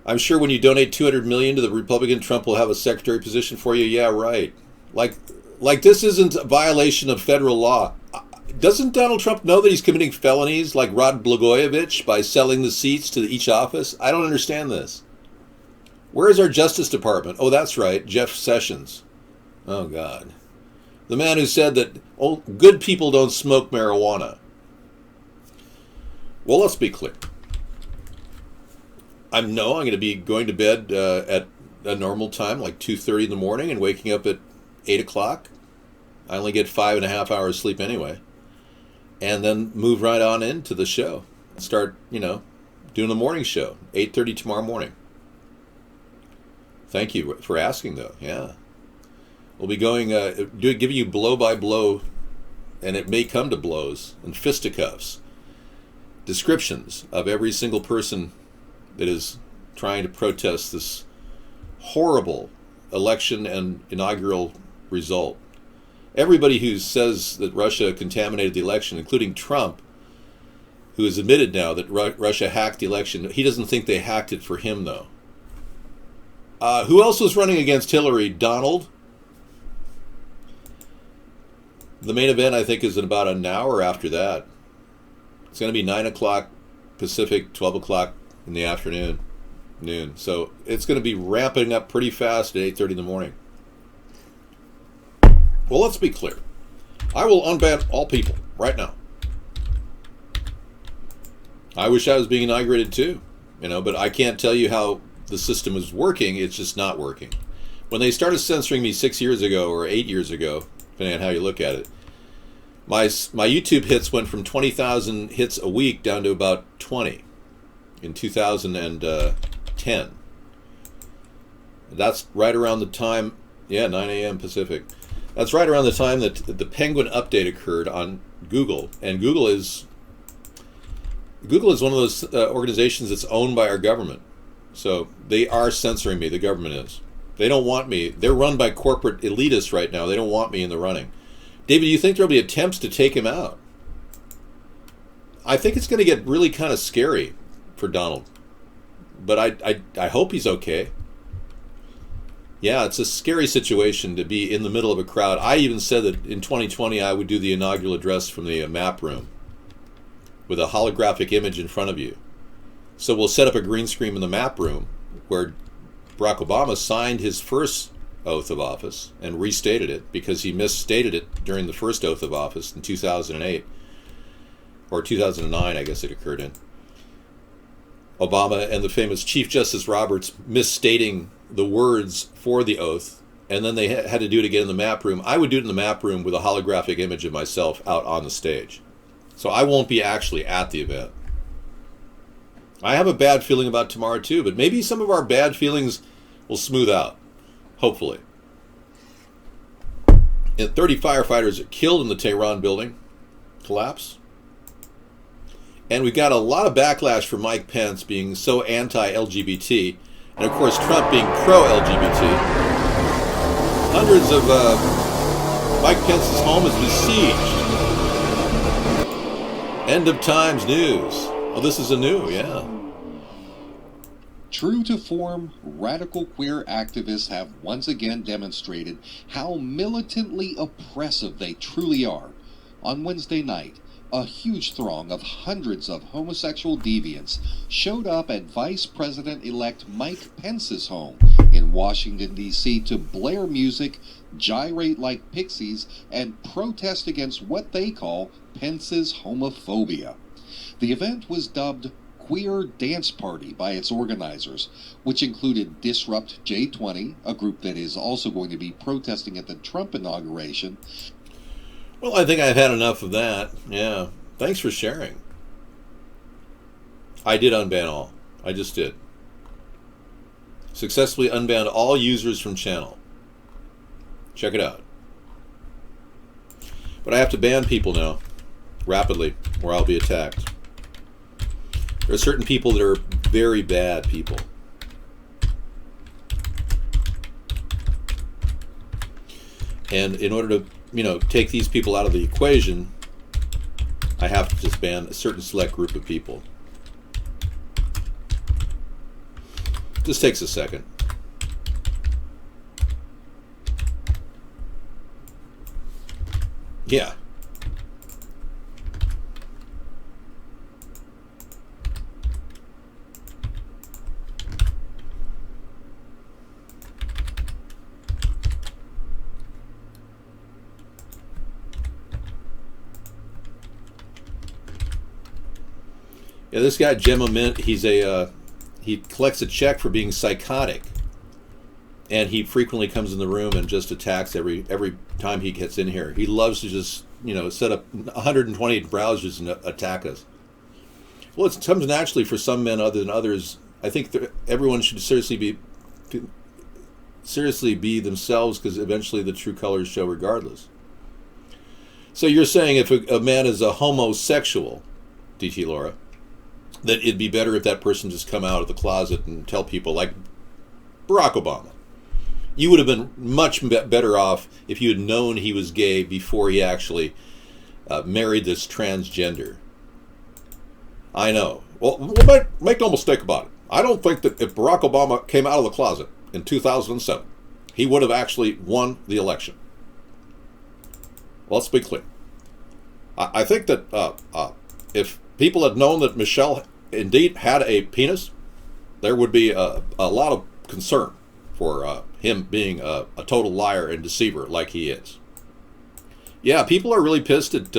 I'm sure when you donate $200 million to the Republican, Trump will have a secretary position for you. Yeah, right. Like this isn't a violation of federal law. Doesn't Donald Trump know that he's committing felonies like Rod Blagojevich by selling the seats to each office? I don't understand this. Where is our Justice Department? Oh, that's right, Jeff Sessions. Oh, God. The man who said that good people don't smoke marijuana. Well, let's be clear. I'm going to be going to bed at a normal time, like 2:30 in the morning, and waking up at 8 o'clock. I only get 5.5 hours sleep anyway. And then move right on into the show. Start, doing the morning show, 8:30 tomorrow morning. Thank you for asking, though. Yeah. We'll be going, giving you blow by blow, and it may come to blows and fisticuffs. Descriptions of every single person that is trying to protest this horrible election and inaugural result. Everybody who says that Russia contaminated the election, including Trump, who has admitted now that Russia hacked the election, he doesn't think they hacked it for him, though. Who else was running against Hillary? Donald. The main event, I think, is in about an hour after that. It's going to be 9 o'clock Pacific, 12 o'clock in the afternoon, noon. So it's going to be ramping up pretty fast at 8:30 in the morning. Well, let's be clear. I will unban all people right now. I wish I was being inaugurated too, but I can't tell you how the system is working. It's just not working. When they started censoring me 6 years ago or 8 years ago, depending on how you look at it, my YouTube hits went from 20,000 hits a week down to about 20 in 2010. That's right around the time, 9 a.m. Pacific. That's right around the time that the Penguin update occurred on Google, and Google is one of those organizations that's owned by our government. So they are censoring me. The government is. They don't want me. They're run by corporate elitists right now. They don't want me in the running. David, do you think there'll be attempts to take him out? I think it's going to get really kind of scary for Donald, but I hope he's okay. Yeah, it's a scary situation to be in the middle of a crowd. I even said that in 2020 I would do the inaugural address from the map room with a holographic image in front of you. So we'll set up a green screen in the map room where Barack Obama signed his first oath of office and restated it because he misstated it during the first oath of office in 2008 or 2009, I guess it occurred in. Obama and the famous Chief Justice Roberts misstating the words for the oath, and then they had to do it again in the map room. I would do it in the map room with a holographic image of myself out on the stage. So I won't be actually at the event. I have a bad feeling about tomorrow too, but maybe some of our bad feelings will smooth out, hopefully. 30 firefighters killed in the Tehran building collapse. And we got a lot of backlash for Mike Pence being so anti-LGBT, and of course Trump being pro-LGBT. Hundreds of Mike Pence's home is besieged. End of Times news. Oh, this is a new, yeah. True to form, radical queer activists have once again demonstrated how militantly oppressive they truly are. On Wednesday night, a huge throng of hundreds of homosexual deviants showed up at Vice President-elect Mike Pence's home in Washington, D.C. to blare music, gyrate like pixies, and protest against what they call Pence's homophobia. The event was dubbed Queer Dance Party by its organizers, which included Disrupt J20, a group that is also going to be protesting at the Trump inauguration. Well, I think I've had enough of that. Yeah. Thanks for sharing. I did unban all. I just did. Successfully unbanned all users from channel. Check it out. But I have to ban people now, rapidly, or I'll be attacked. There are certain people that are very bad people. And in order to take these people out of the equation, I have to just ban a certain select group of people. This takes a second. Yeah. Yeah, this guy Gemma Mint, he collects a check for being psychotic, and he frequently comes in the room and just attacks every time he gets in here. He loves to just set up 128 browsers and attack us. Well, it comes naturally for some men other than others. I think everyone should seriously be themselves, because eventually the true colors show regardless. So you're saying if a man is a homosexual, DT Laura, that it'd be better if that person just come out of the closet and tell people, like Barack Obama. You would have been much better off if you had known he was gay before he actually married this transgender. I know. Well, make no mistake about it. I don't think that if Barack Obama came out of the closet in 2007, he would have actually won the election. Let's be clear. I think that if people had known that Michelle indeed had a penis, there would be a lot of concern for him being a total liar and deceiver like he is. Yeah, people are really pissed at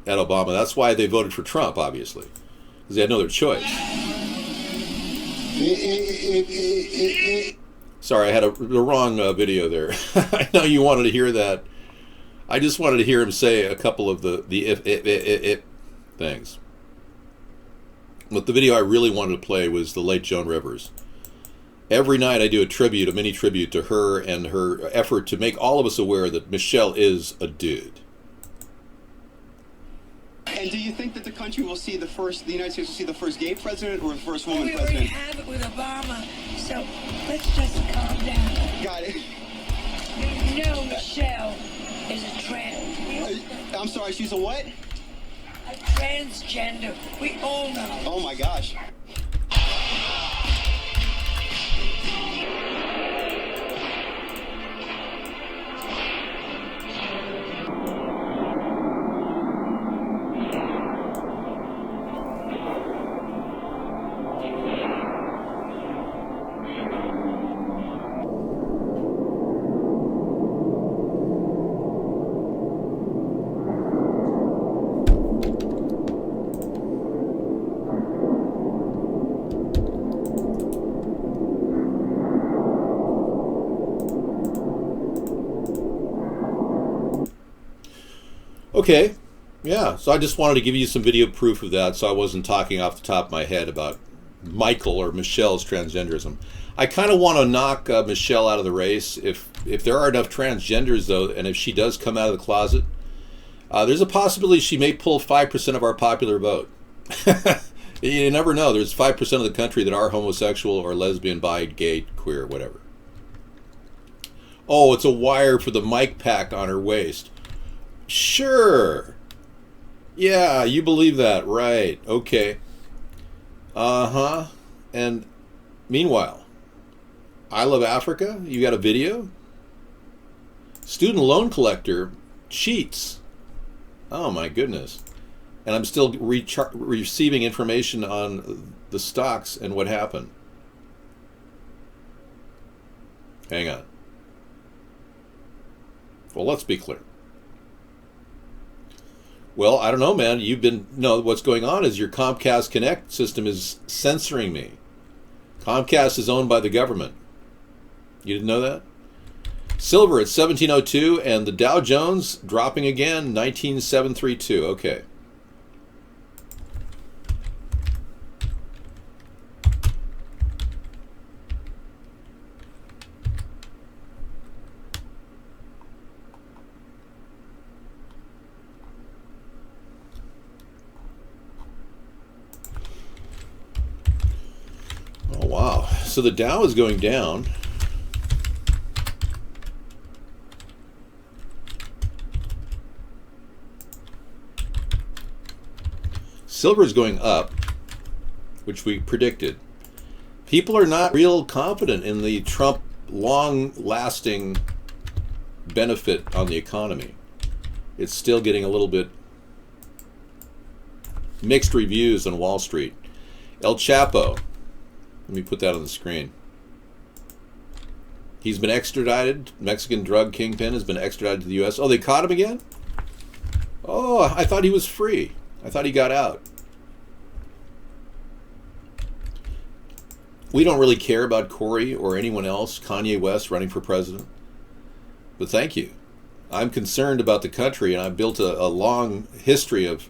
Obama. That's why they voted for Trump, obviously, because they had no other choice. Sorry, I had the wrong video there. I know you wanted to hear that. I just wanted to hear him say a couple of the if things. But the video I really wanted to play was the late Joan Rivers. Every night I do a mini tribute to her and her effort to make all of us aware that Michelle is a dude. And do you think that the country will see the United States will see the first gay president or the first woman president? We already have it with Obama, so let's just calm down. Got it. You know Michelle is a trans. I'm sorry, she's a what? A transgender. We all know. Oh my gosh. Okay, yeah, so I just wanted to give you some video proof of that, so I wasn't talking off the top of my head about Michael or Michelle's transgenderism. I kind of want to knock Michelle out of the race. If there are enough transgenders, though, and if she does come out of the closet, there's a possibility she may pull 5% of our popular vote. You never know. There's 5% of the country that are homosexual or lesbian, bi, gay, queer, whatever. Oh, it's a wire for the mic pack on her waist. Sure. Yeah, you believe that, right? Okay. Uh-huh. And meanwhile, I Love Africa, you got a video? Student loan collector cheats. Oh my goodness. And I'm still receiving information on the stocks and what happened. Hang on. Well, let's be clear. Well, I don't know, man. What's going on is your Comcast Connect system is censoring me. Comcast is owned by the government. You didn't know that? Silver at 1702 and the Dow Jones dropping again, 19732. Okay. Oh, wow. So the Dow is going down. Silver is going up, which we predicted. People are not real confident in the Trump long-lasting benefit on the economy. It's still getting a little bit mixed reviews on Wall Street. El Chapo, let me put that on the screen. He's been extradited. Mexican drug kingpin has been extradited to the U.S. Oh, they caught him again? Oh, I thought he was free. I thought he got out. We don't really care about Corey or anyone else, Kanye West, running for president. But thank you. I'm concerned about the country, and I've built a long history of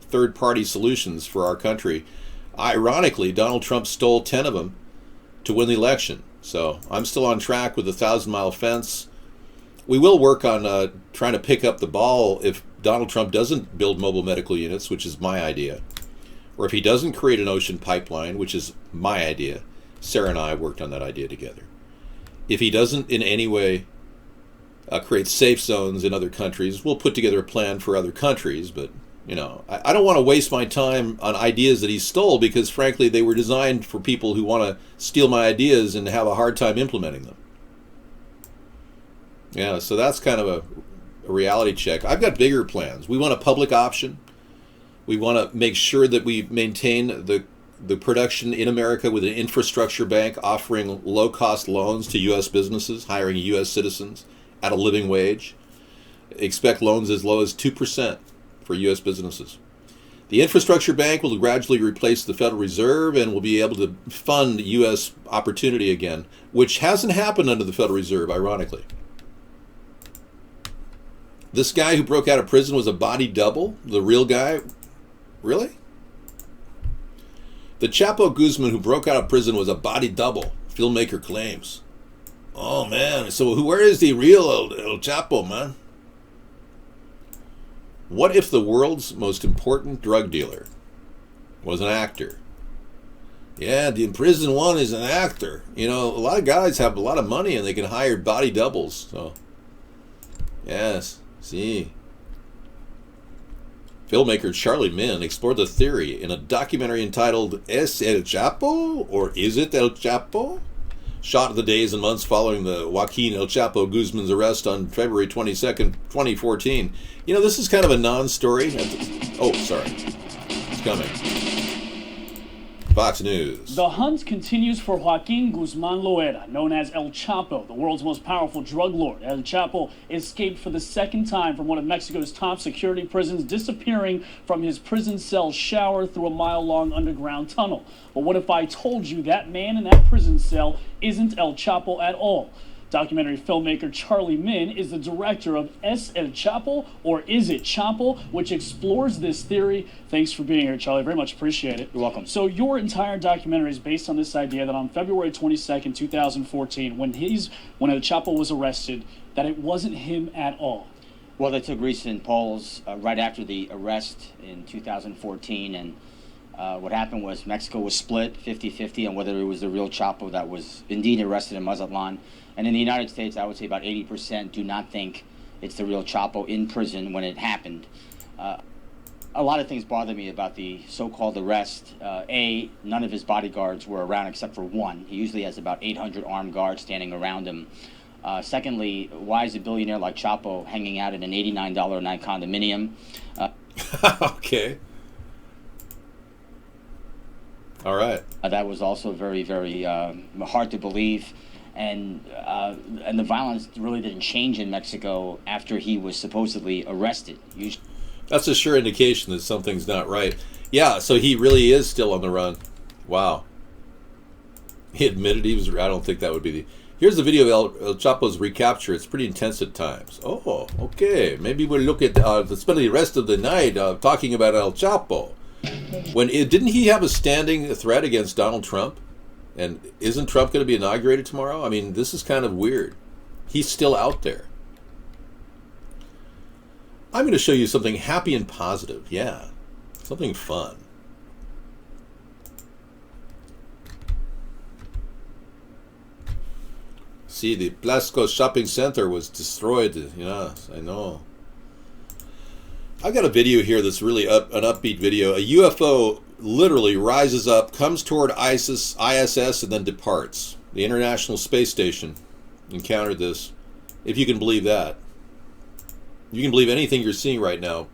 third-party solutions for our country. Ironically, Donald Trump stole 10 of them to win the election. So I'm still on track with the 1,000-mile fence. We will work on trying to pick up the ball if Donald Trump doesn't build mobile medical units, which is my idea, or if he doesn't create an ocean pipeline, which is my idea. Sarah and I worked on that idea together. If he doesn't in any way create safe zones in other countries, we'll put together a plan for other countries. But, you know, I don't want to waste my time on ideas that he stole because, frankly, they were designed for people who want to steal my ideas and have a hard time implementing them. Yeah, so that's kind of a reality check. I've got bigger plans. We want a public option. We want to make sure that we maintain the production in America with an infrastructure bank offering low-cost loans to U.S. businesses, hiring U.S. citizens at a living wage. Expect loans as low as 2% for U.S. businesses. The infrastructure bank will gradually replace the Federal Reserve and will be able to fund U.S. opportunity again, which hasn't happened under the Federal Reserve, ironically. This guy who broke out of prison was a body double? The real guy? Really? The Chapo Guzman who broke out of prison was a body double, filmmaker claims. Oh, man. So where is the real El Chapo, man? What if the world's most important drug dealer was an actor? Yeah, the imprisoned one is an actor. You know, a lot of guys have a lot of money and they can hire body doubles. So, yes, see. Filmmaker Charlie Min explored the theory in a documentary entitled Es El Chapo? Or Is It El Chapo? Shot in the days and months following the Joaquin El Chapo Guzman's arrest on February 22nd, 2014. You know, this is kind of a non-story. Oh, sorry. It's coming. Fox News. The hunt continues for Joaquin Guzman Loera, known as El Chapo, the world's most powerful drug lord. El Chapo escaped for the second time from one of Mexico's top security prisons, disappearing from his prison cell shower through a mile-long underground tunnel. But what if I told you that man in that prison cell isn't El Chapo at all? Documentary filmmaker Charlie Min is the director of Es El Chapo, or Is It Chapo, which explores this theory. Thanks for being here, Charlie. Very much appreciate it. You're welcome. So your entire documentary is based on this idea that on February 22nd, 2014, when El Chapo was arrested, that it wasn't him at all. Well, they took recent polls right after the arrest in 2014, and what happened was Mexico was split 50-50 on whether it was the real Chapo that was indeed arrested in Mazatlan. And in the United States, I would say about 80% do not think it's the real Chapo in prison when it happened. A lot of things bother me about the so-called arrest. None of his bodyguards were around except for one. He usually has about 800 armed guards standing around him. Secondly, why is a billionaire like Chapo hanging out in an $89 a night condominium? Okay. All right. That was also very, very hard to believe. And the violence really didn't change in Mexico after he was supposedly arrested. That's a sure indication that something's not right. Yeah, so he really is still on the run. Wow. He admitted he was. I don't think that would be the. Here's the video of El Chapo's recapture. It's pretty intense at times. Oh, okay. Maybe we'll look at spend the rest of the night talking about El Chapo. Didn't he have a standing threat against Donald Trump? And isn't Trump going to be inaugurated tomorrow? I mean, this is kind of weird. He's still out there. I'm going to show you something happy and positive. Yeah, something fun. See, the Blasco shopping center was destroyed. Yes, I know. I've got a video here that's really an upbeat video. A UFO literally rises up, comes toward ISS, and then departs. The International Space Station encountered this. If you can believe that. You can believe anything you're seeing right now.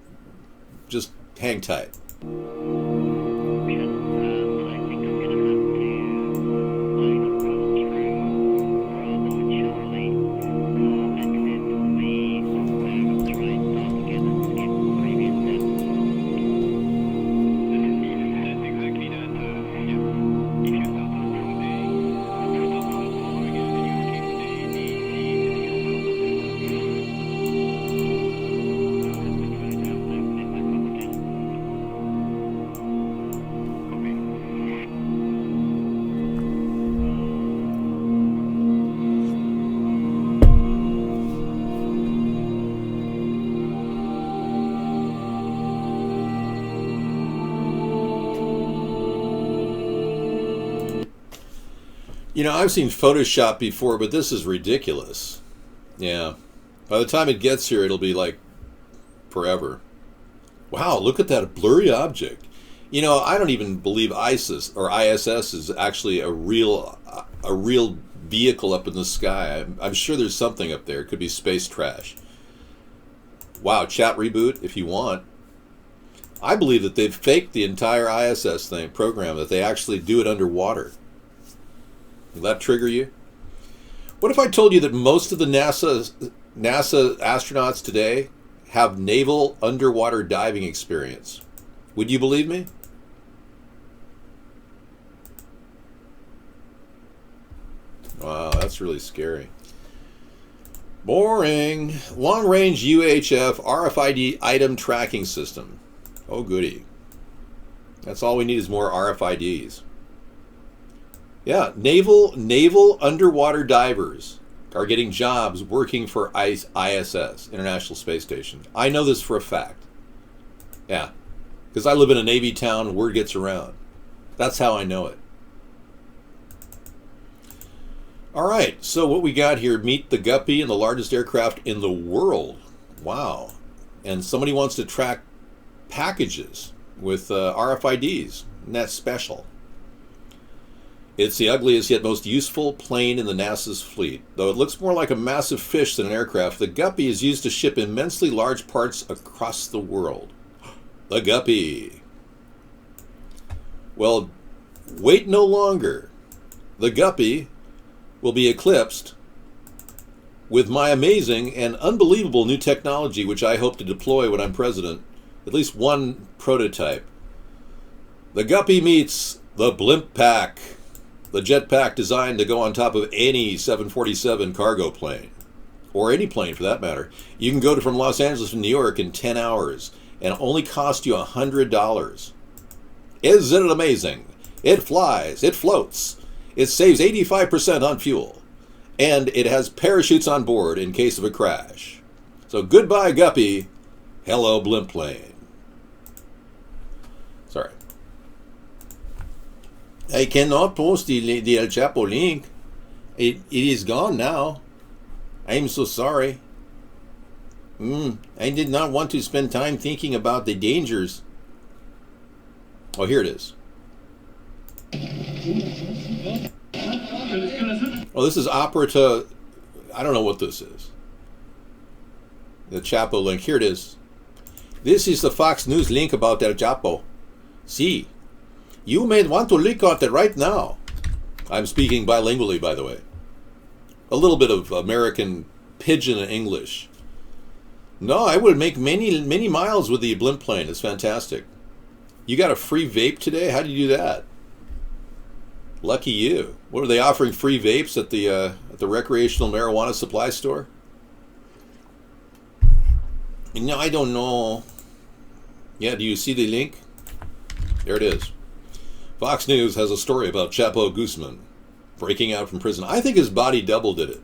Just hang tight. You know, I've seen Photoshop before, but this is ridiculous. Yeah. By the time it gets here, it'll be like forever. Wow, look at that blurry object. You know, I don't even believe ISIS or ISS is actually a real vehicle up in the sky. I'm sure there's something up there. It could be space trash. Wow, chat reboot if you want. I believe that they've faked the entire ISS program, that they actually do it underwater. Will that trigger you? What if I told you that most of the NASA astronauts today have naval underwater diving experience? Would you believe me? Wow, that's really scary. Boring. Long-range UHF RFID item tracking system. Oh, goody. That's all we need is more RFIDs. Yeah, naval underwater divers are getting jobs working for ISS, International Space Station. I know this for a fact. Yeah, because I live in a Navy town, word gets around. That's how I know it. All right, so what we got here, meet the Guppy and the largest aircraft in the world. Wow. And somebody wants to track packages with RFIDs, and that's special. It's the ugliest yet most useful plane in the NASA's fleet. Though it looks more like a massive fish than an aircraft, the Guppy is used to ship immensely large parts across the world. The Guppy. Well, wait no longer. The Guppy will be eclipsed with my amazing and unbelievable new technology, which I hope to deploy when I'm president. At least one prototype. The Guppy meets the Blimp Pack, the jetpack designed to go on top of any 747 cargo plane, or any plane for that matter. You can go from Los Angeles to New York in 10 hours and only cost you $100. Isn't it amazing? It flies, it floats, it saves 85% on fuel, and it has parachutes on board in case of a crash. So goodbye Guppy, hello Blimp plane. Sorry. I cannot post the El Chapo link. It is gone now. I am so sorry. I did not want to spend time thinking about the dangers. Oh, here it is. Oh, this is Opera. I don't know what this is. The Chapo link. Here it is. This is the Fox News link about El Chapo. See, you may want to look at it right now. I'm speaking bilingually, by the way. A little bit of American pidgin English. No, I would make many miles with the Blimp plane. It's fantastic. You got a free vape today? How do you do that? Lucky you. What are they offering? Free vapes at the recreational marijuana supply store? No, I don't know. Yeah, do you see the link? There it is. Fox News has a story about Chapo Guzman breaking out from prison. I think his body double did it.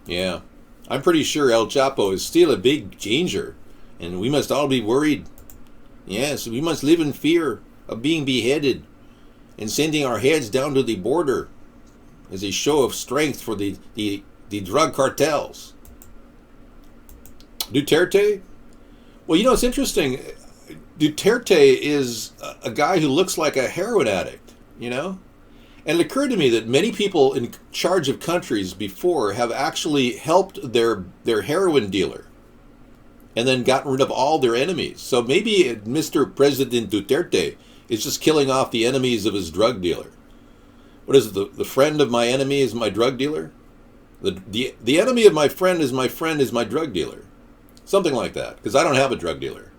Yeah. I'm pretty sure El Chapo is still a big danger, and we must all be worried. Yes, we must live in fear of being beheaded and sending our heads down to the border as a show of strength for the drug cartels. Duterte? Well, you know, it's interesting. Duterte is a guy who looks like a heroin addict, you know? And it occurred to me that many people in charge of countries before have actually helped their heroin dealer and then gotten rid of all their enemies. So maybe Mr. President Duterte is just killing off the enemies of his drug dealer. What is it? The friend of my enemy is my drug dealer? The enemy of my friend is my drug dealer. Something like that, because I don't have a drug dealer.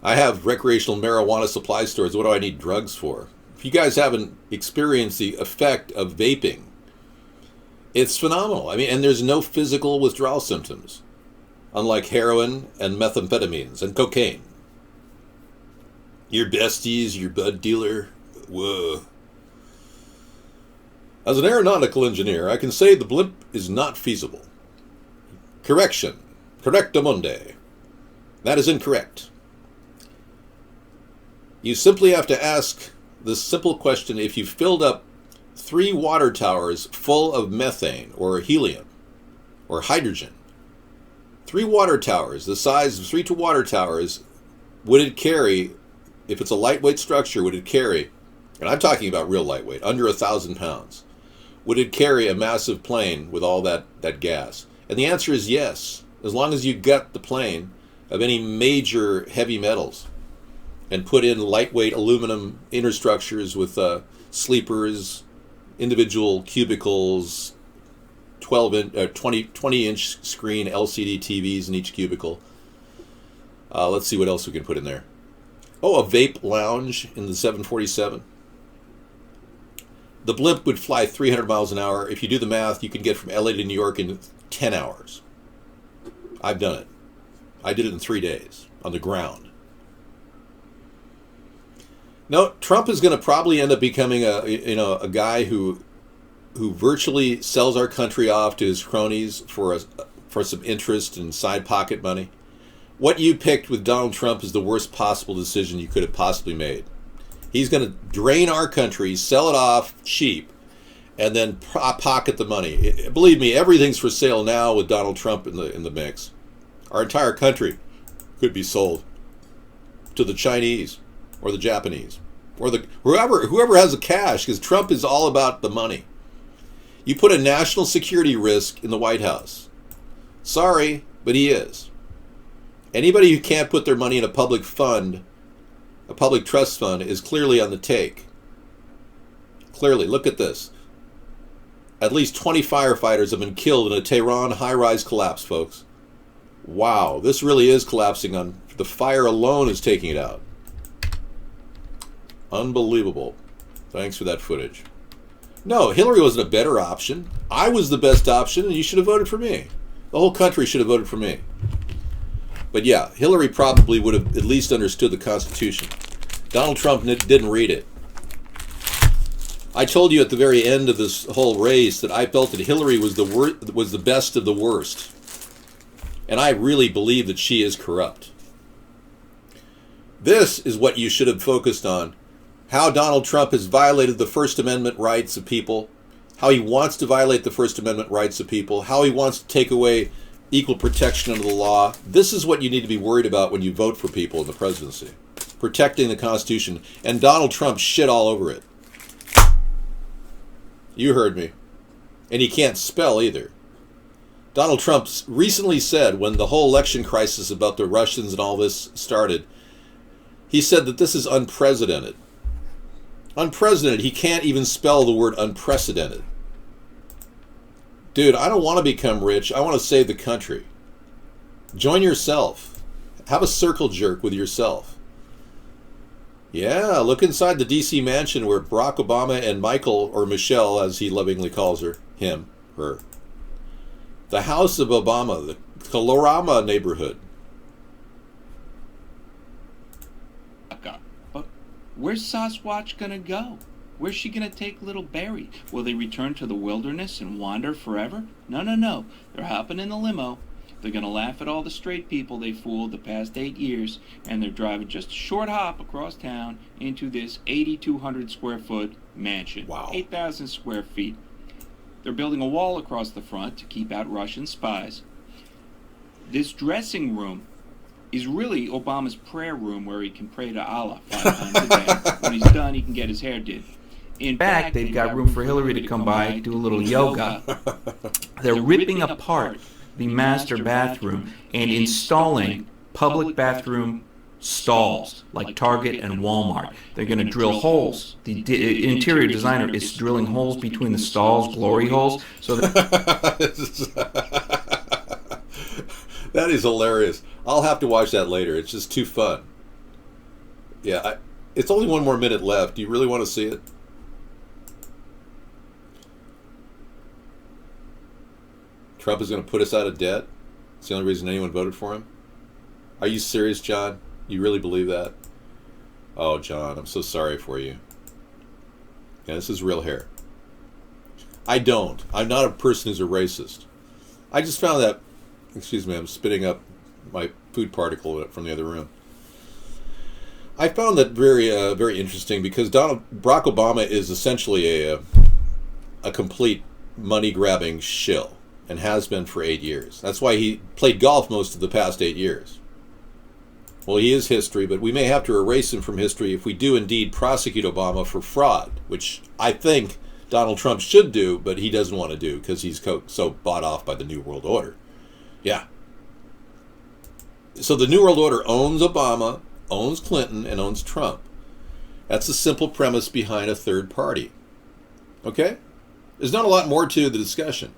I have recreational marijuana supply stores. What do I need drugs for? If you guys haven't experienced the effect of vaping, it's phenomenal. I mean, and there's no physical withdrawal symptoms, unlike heroin and methamphetamines and cocaine. Your besties, your bud dealer, whoa. As an aeronautical engineer, I can say the blimp is not feasible. Correction. Correctamundi. That is incorrect. You simply have to ask the simple question, if you filled up 3 water towers full of methane or helium or hydrogen, 3 water towers, the size of 3 water towers, would it carry, if it's a lightweight structure, would it carry, and I'm talking about real lightweight, under 1,000 pounds, would it carry a massive plane with all that gas? And the answer is yes, as long as you gut the plane of any major heavy metals and put in lightweight aluminum inner structures with sleepers, individual cubicles, 20-inch screen LCD TVs in each cubicle. Let's see what else we can put in there. Oh, a vape lounge in the 747. The blimp would fly 300 miles an hour. If you do the math, you can get from LA to New York in 10 hours. I've done it. I did it in 3 days on the ground. No, Trump is going to probably end up becoming a guy who virtually sells our country off to his cronies for some interest and side pocket money. What you picked with Donald Trump is the worst possible decision you could have possibly made. He's going to drain our country, sell it off cheap, and then pocket the money. Believe me, everything's for sale now with Donald Trump in the mix. Our entire country could be sold to the Chinese or the Japanese or whoever has the cash, because Trump is all about the money. You put a national security risk in the White House. Sorry, but he is. Anybody who can't put their money in a public fund, a public trust fund, is clearly on the take. Clearly, look at this. At least 20 firefighters have been killed in a Tehran high-rise collapse, folks. Wow, this really is collapsing on... The fire alone is taking it out. Unbelievable. Thanks for that footage. No, Hillary wasn't a better option. I was the best option, and you should have voted for me. The whole country should have voted for me. But yeah, Hillary probably would have at least understood the Constitution. Donald Trump didn't read it. I told you at the very end of this whole race that I felt that Hillary was the best of the worst. And I really believe that she is corrupt. This is what you should have focused on. How Donald Trump has violated the First Amendment rights of people. How he wants to violate the First Amendment rights of people. How he wants to take away equal protection under the law. This is what you need to be worried about when you vote for people in the presidency. Protecting the Constitution. And Donald Trump shit all over it. You heard me. And he can't spell either. Donald Trump recently said, when the whole election crisis about the Russians and all this started, he said that this is unprecedented. Unprecedented. He can't even spell the word unprecedented. Dude, I don't want to become rich. I want to save the country. Join yourself. Have a circle jerk with yourself. Yeah, look inside the D.C. mansion where Barack Obama and Michael, or Michelle, as he lovingly calls her, her. The house of Obama, the Colorama neighborhood. But where's Sasquatch gonna go? Where's she gonna take little Barry? Will they return to the wilderness and wander forever? No. They're hopping in the limo. They're gonna laugh at all the straight people they fooled the past 8 years, and they're driving just a short hop across town into this 8,200 square foot mansion. Wow. 8,000 square feet. They're building a wall across the front to keep out Russian spies. This dressing room is really Obama's prayer room where he can pray to Allah 5 times a day. When he's done, he can get his hair did. In fact, they've got room for Hillary to come by, do a little yoga. They're ripping apart the master bathroom and installing public bathroom stalls like Target and Walmart. They're going to drill holes. The interior designer is drilling holes between the stalls, glory holes, so that... That is hilarious. I'll have to watch that later. It's just too fun. Yeah, it's only 1 more minute left. Do you really want to see it? Trump is going to put us out of debt? It's the only reason anyone voted for him? Are you serious, John? You really believe that? Oh, John, I'm so sorry for you. Yeah, this is real hair. I don't. I'm not a person who's a racist. I just found that... Excuse me, I'm spitting up my food particle from the other room. I found that very interesting because Barack Obama is essentially a complete money-grabbing shill and has been for 8 years. That's why he played golf most of the past 8 years. Well, he is history, but we may have to erase him from history if we do indeed prosecute Obama for fraud, which I think Donald Trump should do, but he doesn't want to do because he's so bought off by the New World Order. Yeah. So the New World Order owns Obama, owns Clinton, and owns Trump. That's the simple premise behind a third party. Okay? There's not a lot more to the discussion.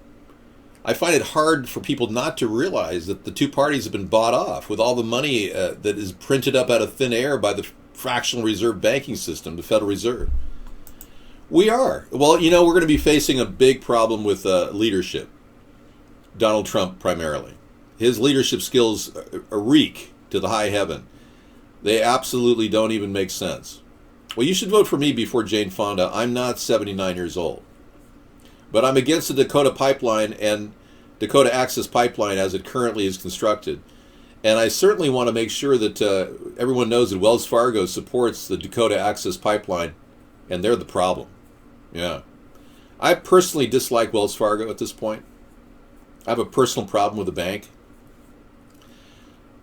I find it hard for people not to realize that the two parties have been bought off with all the money that is printed up out of thin air by the fractional reserve banking system, the Federal Reserve. We are. Well, we're going to be facing a big problem with leadership. Donald Trump primarily. His leadership skills reek to the high heaven. They absolutely don't even make sense. Well, you should vote for me before Jane Fonda. I'm not 79 years old. But I'm against the Dakota Pipeline and Dakota Access Pipeline as it currently is constructed. And I certainly want to make sure that everyone knows that Wells Fargo supports the Dakota Access Pipeline, and they're the problem. Yeah. I personally dislike Wells Fargo at this point. I have a personal problem with the bank.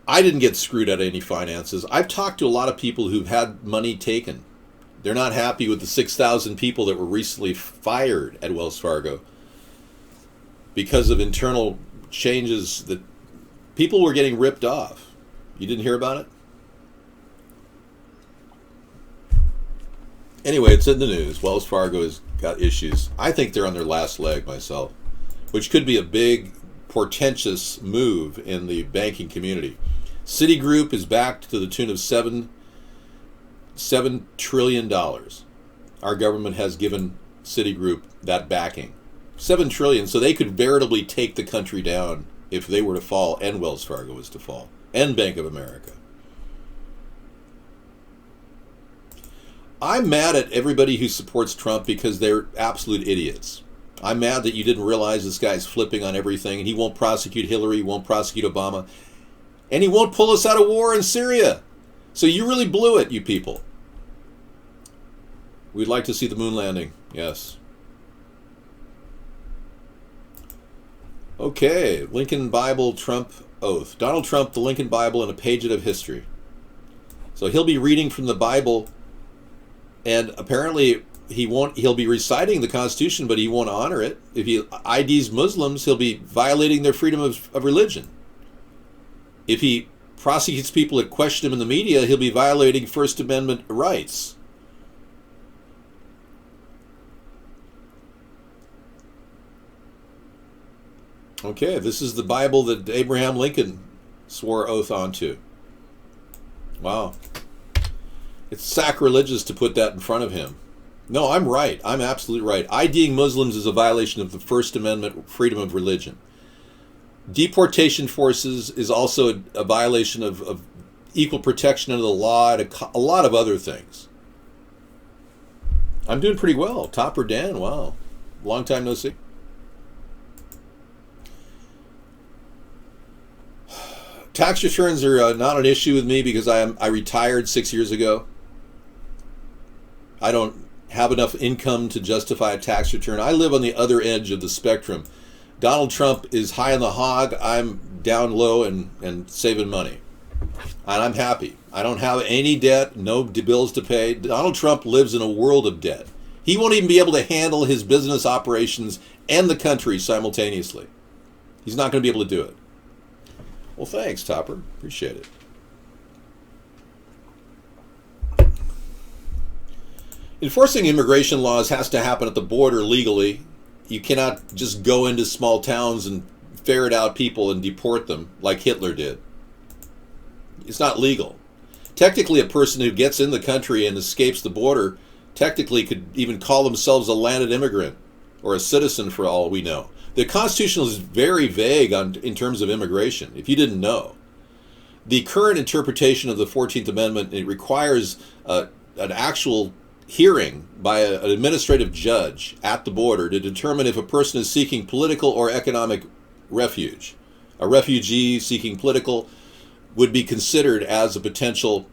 I didn't get screwed out of any finances. I've talked to a lot of people who've had money taken. They're not happy with the 6,000 people that were recently fired at Wells Fargo because of internal changes that people were getting ripped off. You didn't hear about it? Anyway, it's in the news. Wells Fargo has got issues. I think they're on their last leg myself, which could be a big, portentous move in the banking community. Citigroup is backed to the tune of $7 trillion. Our government has given Citigroup that backing. $7 trillion, so they could veritably take the country down if they were to fall and Wells Fargo was to fall, and Bank of America. I'm mad at everybody who supports Trump because they're absolute idiots. I'm mad that you didn't realize this guy's flipping on everything, and he won't prosecute Hillary, he won't prosecute Obama, and he won't pull us out of war in Syria. So you really blew it, you people. We'd like to see the moon landing, yes. Okay, Lincoln Bible, Trump oath. Donald Trump, the Lincoln Bible, and a page of history. So he'll be reading from the Bible, and apparently he'll be reciting the Constitution, but he won't honor it. If he IDs Muslims, he'll be violating their freedom of religion. If he prosecutes people that question him in the media, he'll be violating First Amendment rights. Okay, this is the Bible that Abraham Lincoln swore oath onto. Wow. It's sacrilegious to put that in front of him. No, I'm right. I'm absolutely right. IDing Muslims is a violation of the First Amendment, freedom of religion. Deportation forces is also a violation of equal protection under the law and a lot of other things. I'm doing pretty well. Topper Dan, wow. Long time no see. Tax returns are not an issue with me because I retired 6 years ago. I don't have enough income to justify a tax return. I live on the other edge of the spectrum. Donald Trump is high on the hog. I'm down low and saving money. And I'm happy. I don't have any debt, no bills to pay. Donald Trump lives in a world of debt. He won't even be able to handle his business operations and the country simultaneously. He's not going to be able to do it. Well, thanks, Topper. Appreciate it. Enforcing immigration laws has to happen at the border legally. You cannot just go into small towns and ferret out people and deport them like Hitler did. It's not legal. Technically, a person who gets in the country and escapes the border technically could even call themselves a landed immigrant or a citizen for all we know. The Constitution is very vague in terms of immigration, if you didn't know. The current interpretation of the 14th Amendment, it requires an actual hearing by an administrative judge at the border to determine if a person is seeking political or economic refuge. A refugee seeking political would be considered as a potential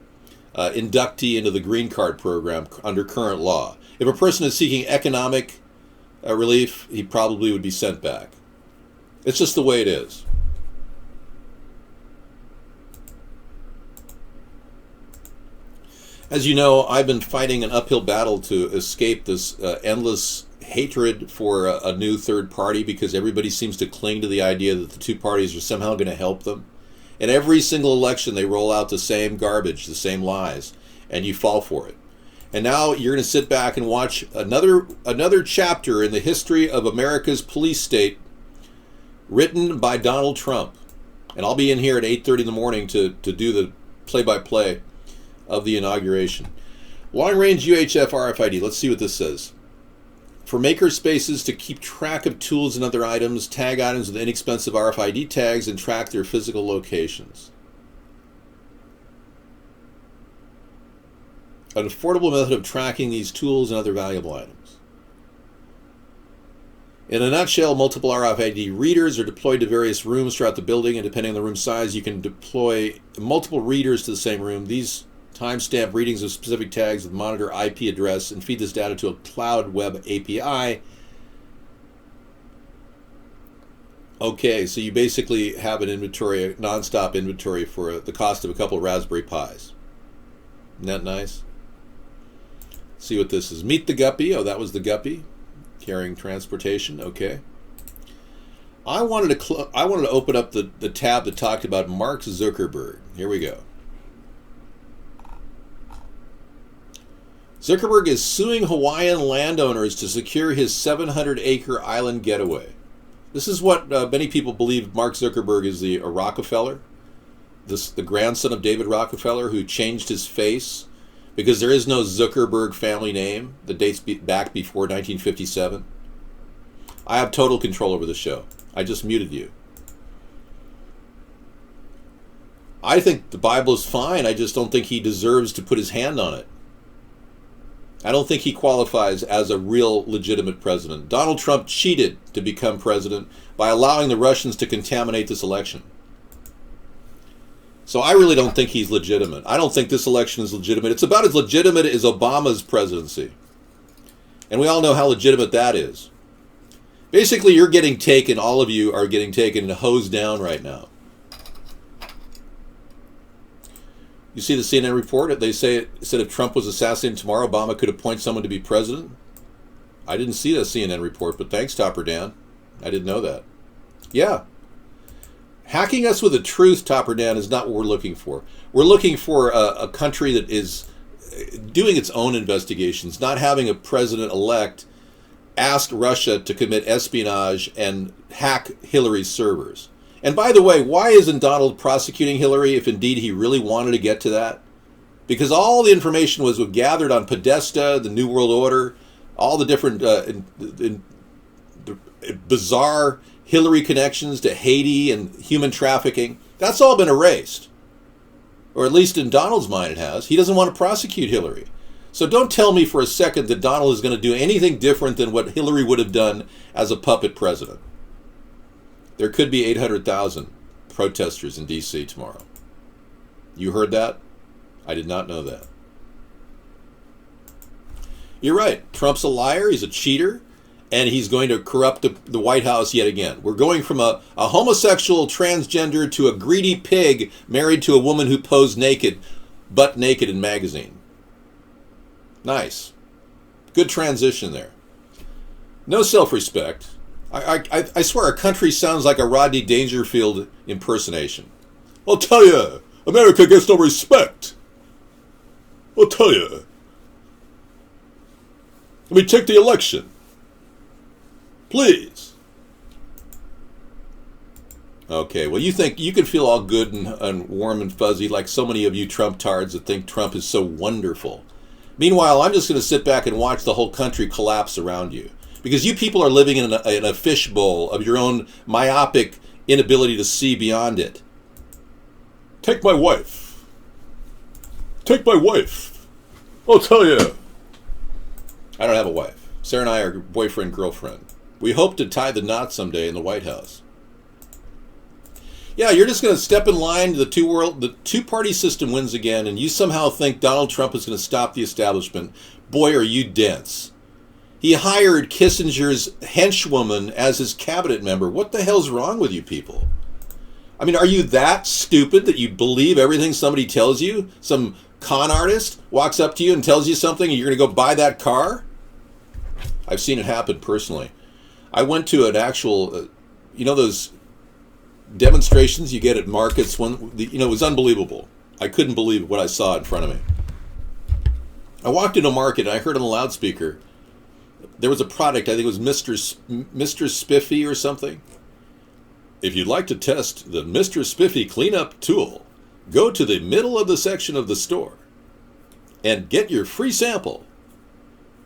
inductee into the green card program under current law. If a person is seeking economic relief, he probably would be sent back. It's just the way it is. As you know, I've been fighting an uphill battle to escape this endless hatred for a new third party, because everybody seems to cling to the idea that the two parties are somehow going to help them. In every single election, they roll out the same garbage, the same lies, and you fall for it. And now you're going to sit back and watch another chapter in the history of America's police state, written by Donald Trump. And I'll be in here at 8:30 in the morning to do the play-by-play of the inauguration. Long-range UHF RFID. Let's see what this says. For maker spaces to keep track of tools and other items, tag items with inexpensive RFID tags, and track their physical locations. An affordable method of tracking these tools and other valuable items. In a nutshell, multiple RFID readers are deployed to various rooms throughout the building, and depending on the room size, you can deploy multiple readers to the same room. These timestamp readings of specific tags with monitor IP address and feed this data to a cloud web API. Okay, so you basically have an inventory, a non-stop inventory for the cost of a couple of Raspberry Pis. Isn't that nice? See what this is. Meet the Guppy. Oh, that was the Guppy. Carrying transportation. Okay. I wanted to open up the tab that talked about Mark Zuckerberg. Here we go. Zuckerberg is suing Hawaiian landowners to secure his 700-acre island getaway. This is what many people believe Mark Zuckerberg is the Rockefeller, the grandson of David Rockefeller, who changed his face because there is no Zuckerberg family name that dates back before 1957. I have total control over the show. I just muted you. I think the Bible is fine. I just don't think he deserves to put his hand on it. I don't think he qualifies as a real legitimate president. Donald Trump cheated to become president by allowing the Russians to contaminate this election. So I really don't think he's legitimate. I don't think this election is legitimate. It's about as legitimate as Obama's presidency. And we all know how legitimate that is. Basically, you're getting taken, all of you are getting taken and hosed down right now. You see the CNN report? They said if Trump was assassinated tomorrow, Obama could appoint someone to be president. I didn't see the CNN report, but thanks, Topper Dan. I didn't know that. Yeah. Hacking us with the truth, Topper Dan, is not what we're looking for. We're looking for a country that is doing its own investigations, not having a president-elect ask Russia to commit espionage and hack Hillary's servers. And by the way, why isn't Donald prosecuting Hillary if indeed he really wanted to get to that? Because all the information was gathered on Podesta, the New World Order, all the different bizarre Hillary connections to Haiti and human trafficking. That's all been erased. Or at least in Donald's mind it has. He doesn't want to prosecute Hillary. So don't tell me for a second that Donald is going to do anything different than what Hillary would have done as a puppet president. There could be 800,000 protesters in D.C. tomorrow. You heard that? I did not know that. You're right. Trump's a liar. He's a cheater. And he's going to corrupt the White House yet again. We're going from a homosexual transgender to a greedy pig married to a woman who posed naked, butt naked in magazine. Nice. Good transition there. No self-respect. I swear our country sounds like a Rodney Dangerfield impersonation. I'll tell you, America gets no respect. I'll tell you. Let me take the election. Please. Okay, well, you think you can feel all good and warm and fuzzy like so many of you Trump-tards that think Trump is so wonderful. Meanwhile, I'm just going to sit back and watch the whole country collapse around you. Because you people are living in a fishbowl of your own myopic inability to see beyond it. Take my wife. Take my wife. I'll tell you. I don't have a wife. Sarah and I are boyfriend, girlfriend. We hope to tie the knot someday in the White House. Yeah, you're just going to step in line. The two-party system wins again, and you somehow think Donald Trump is going to stop the establishment. Boy, are you dense. He hired Kissinger's henchwoman as his cabinet member. What the hell's wrong with you people? I mean, are you that stupid that you believe everything somebody tells you? Some con artist walks up to you and tells you something and you're going to go buy that car? I've seen it happen personally. I went to an actual, those demonstrations you get at markets. It was unbelievable. I couldn't believe what I saw in front of me. I walked into a market and I heard on the loudspeaker, there was a product, I think it was Mr. Spiffy or something. If you'd like to test the Mr. Spiffy cleanup tool, go to the middle of the section of the store and get your free sample.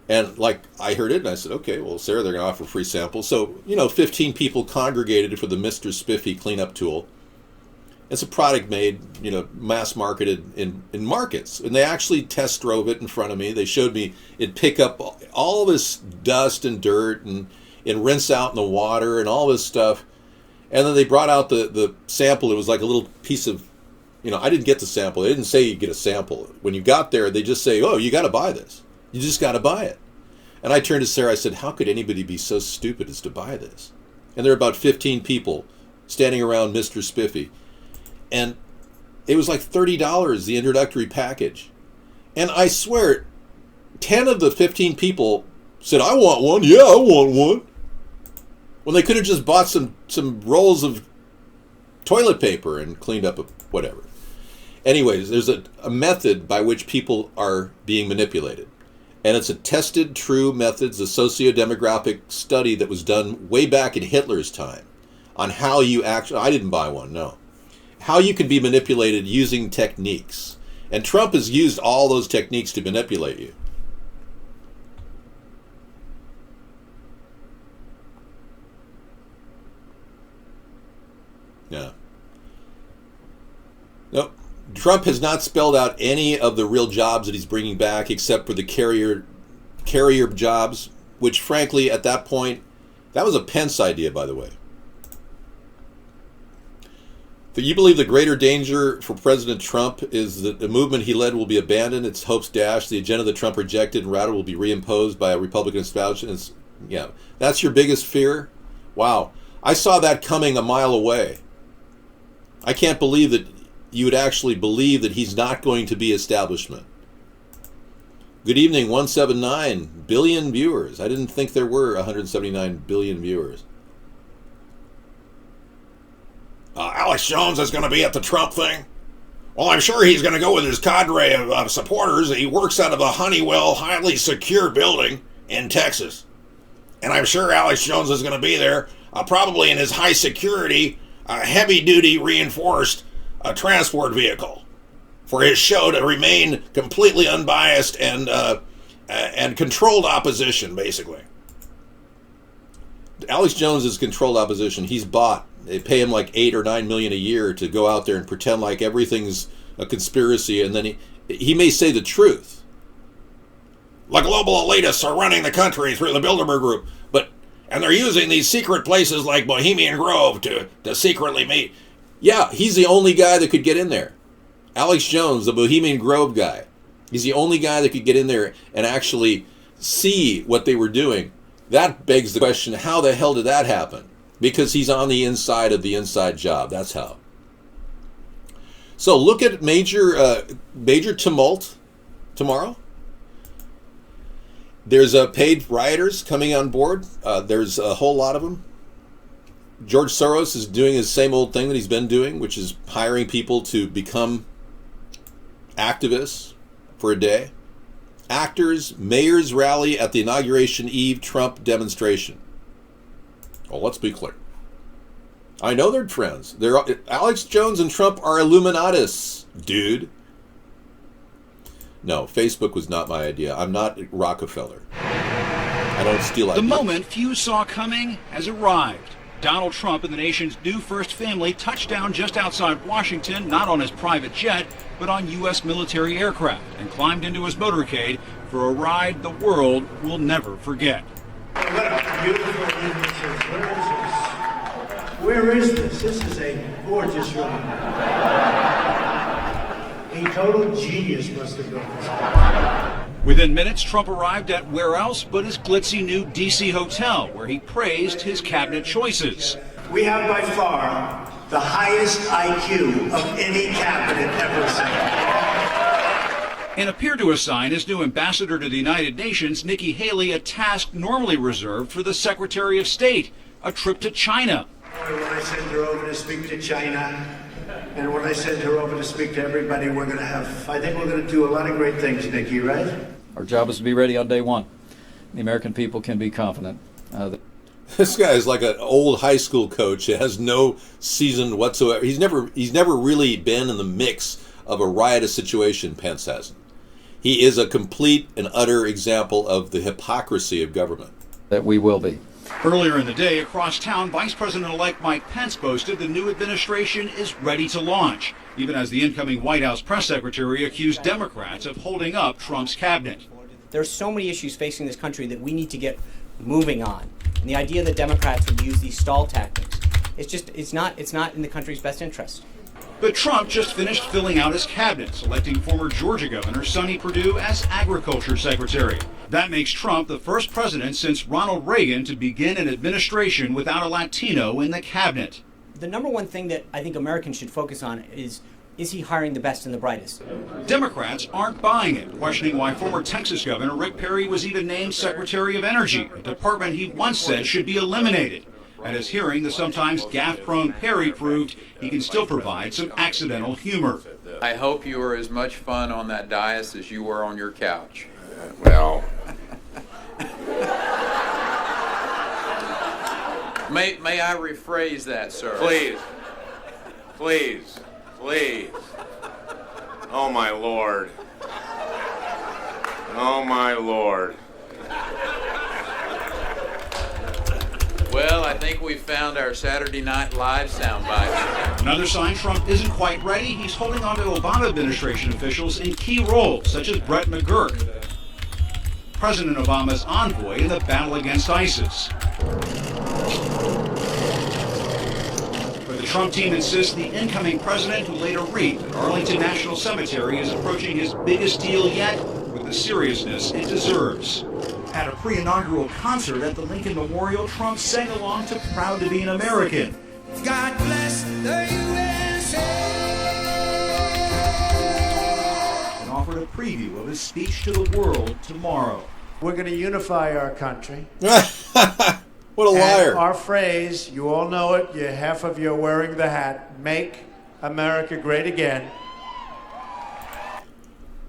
And I heard it and I said, okay, well, Sarah, they're going to offer a free sample. So, 15 people congregated for the Mr. Spiffy cleanup tool. It's a product made, mass marketed in markets. And they actually test drove it in front of me. They showed me it'd pick up all this dust and dirt and rinse out in the water and all this stuff. And then they brought out the sample. It was like a little piece of, I didn't get the sample. They didn't say you get a sample. When you got there, they just say, oh, you got to buy this. You just got to buy it. And I turned to Sarah, I said, how could anybody be so stupid as to buy this? And there were about 15 people standing around Mr. Spiffy. And it was like $30, the introductory package. And I swear, 10 of the 15 people said, I want one. Yeah, I want one. When they could have just bought some rolls of toilet paper and cleaned up whatever. Anyways, there's a method by which people are being manipulated. And it's a tested, true methods, a socio-demographic study that was done way back in Hitler's time on how you actually, I didn't buy one, no. How you can be manipulated using techniques. And Trump has used all those techniques to manipulate you. Yeah. Nope. Trump has not spelled out any of the real jobs that he's bringing back except for the carrier jobs, which frankly at that point, that was a Pence idea, by the way. Do you believe the greater danger for President Trump is that the movement he led will be abandoned, its hopes dashed, the agenda that Trump rejected and rather will be reimposed by a Republican establishment? Yeah, that's your biggest fear? Wow. I saw that coming a mile away. I can't believe that you would actually believe that he's not going to be establishment. Good evening, 179 billion viewers. I didn't think there were 179 billion viewers. Alex Jones is going to be at the Trump thing. Well, I'm sure he's going to go with his cadre of supporters. He works out of a Honeywell highly secure building in Texas. And I'm sure Alex Jones is going to be there, probably in his high security, heavy-duty reinforced transport vehicle for his show to remain completely unbiased and controlled opposition, basically. Alex Jones is controlled opposition. He's bought. They pay him like $8 or $9 million a year to go out there and pretend like everything's a conspiracy, and then he may say the truth. The global elitists are running the country through the Bilderberg Group, and they're using these secret places like Bohemian Grove to secretly meet. Yeah, he's the only guy that could get in there. Alex Jones, the Bohemian Grove guy. He's the only guy that could get in there and actually see what they were doing. That begs the question, how the hell did that happen? Because he's on the inside of the inside job. That's how. So look at major tumult tomorrow. There's paid rioters coming on board. There's a whole lot of them. George Soros is doing his same old thing that he's been doing, which is hiring people to become activists for a day. Actors, mayors rally at the inauguration eve Trump demonstration. Well, let's be clear. I know they're friends. Alex Jones and Trump are Illuminatis, dude. No, Facebook was not my idea. I'm not Rockefeller. I don't steal ideas. The moment few saw coming has arrived. Donald Trump and the nation's new first family touched down just outside Washington, not on his private jet, but on U.S. military aircraft, and climbed into his motorcade for a ride the world will never forget. What a beautiful evening. Where is this? This is a gorgeous room. A total genius must have built this. Within minutes, Trump arrived at where else but his glitzy new D.C. hotel, where he praised his cabinet choices. We have by far the highest IQ of any cabinet ever seen. And appeared to assign his new ambassador to the United Nations, Nikki Haley, a task normally reserved for the Secretary of State, a trip to China. When I send her over to speak to China, and when I send her over to speak to everybody, I think we're going to do a lot of great things, Nikki, right? Our job is to be ready on day one. The American people can be confident. This guy is like an old high school coach. It has no season whatsoever. He's never really been in the mix of a riotous situation. Pence hasn't. He is a complete and utter example of the hypocrisy of government. That we will be. Earlier in the day, across town, Vice President-elect Mike Pence boasted the new administration is ready to launch, even as the incoming White House press secretary accused Democrats of holding up Trump's cabinet. There are so many issues facing this country that we need to get moving on. And the idea that Democrats would use these stall tactics, it's not in the country's best interest. But Trump just finished filling out his cabinet, selecting former Georgia Governor Sonny Perdue as Agriculture Secretary. That makes Trump the first president since Ronald Reagan to begin an administration without a Latino in the cabinet. The number one thing that I think Americans should focus on is he hiring the best and the brightest? Democrats aren't buying it, questioning why former Texas Governor Rick Perry was even named Secretary of Energy, a department he once said should be eliminated. At his hearing, the sometimes gaffe-prone Perry proved he can still provide some accidental humor. I hope you were as much fun on that dais as you were on your couch. Well... May I rephrase that, sir? Please. Please. Please. Oh, my Lord. Oh, my Lord. Well, I think we found our Saturday Night Live soundbite. Another sign Trump isn't quite ready, he's holding on to Obama administration officials in key roles, such as Brett McGurk, President Obama's envoy in the battle against ISIS. But the Trump team insists the incoming president, who later reaped at Arlington National Cemetery, is approaching his biggest deal yet with the seriousness it deserves. At a pre-inaugural concert at the Lincoln Memorial, Trump sang along to Proud to Be an American. God bless the USA. And offered a preview of his speech to the world tomorrow. We're going to unify our country. What a liar. And our phrase, you all know it, half of you are wearing the hat, make America great again.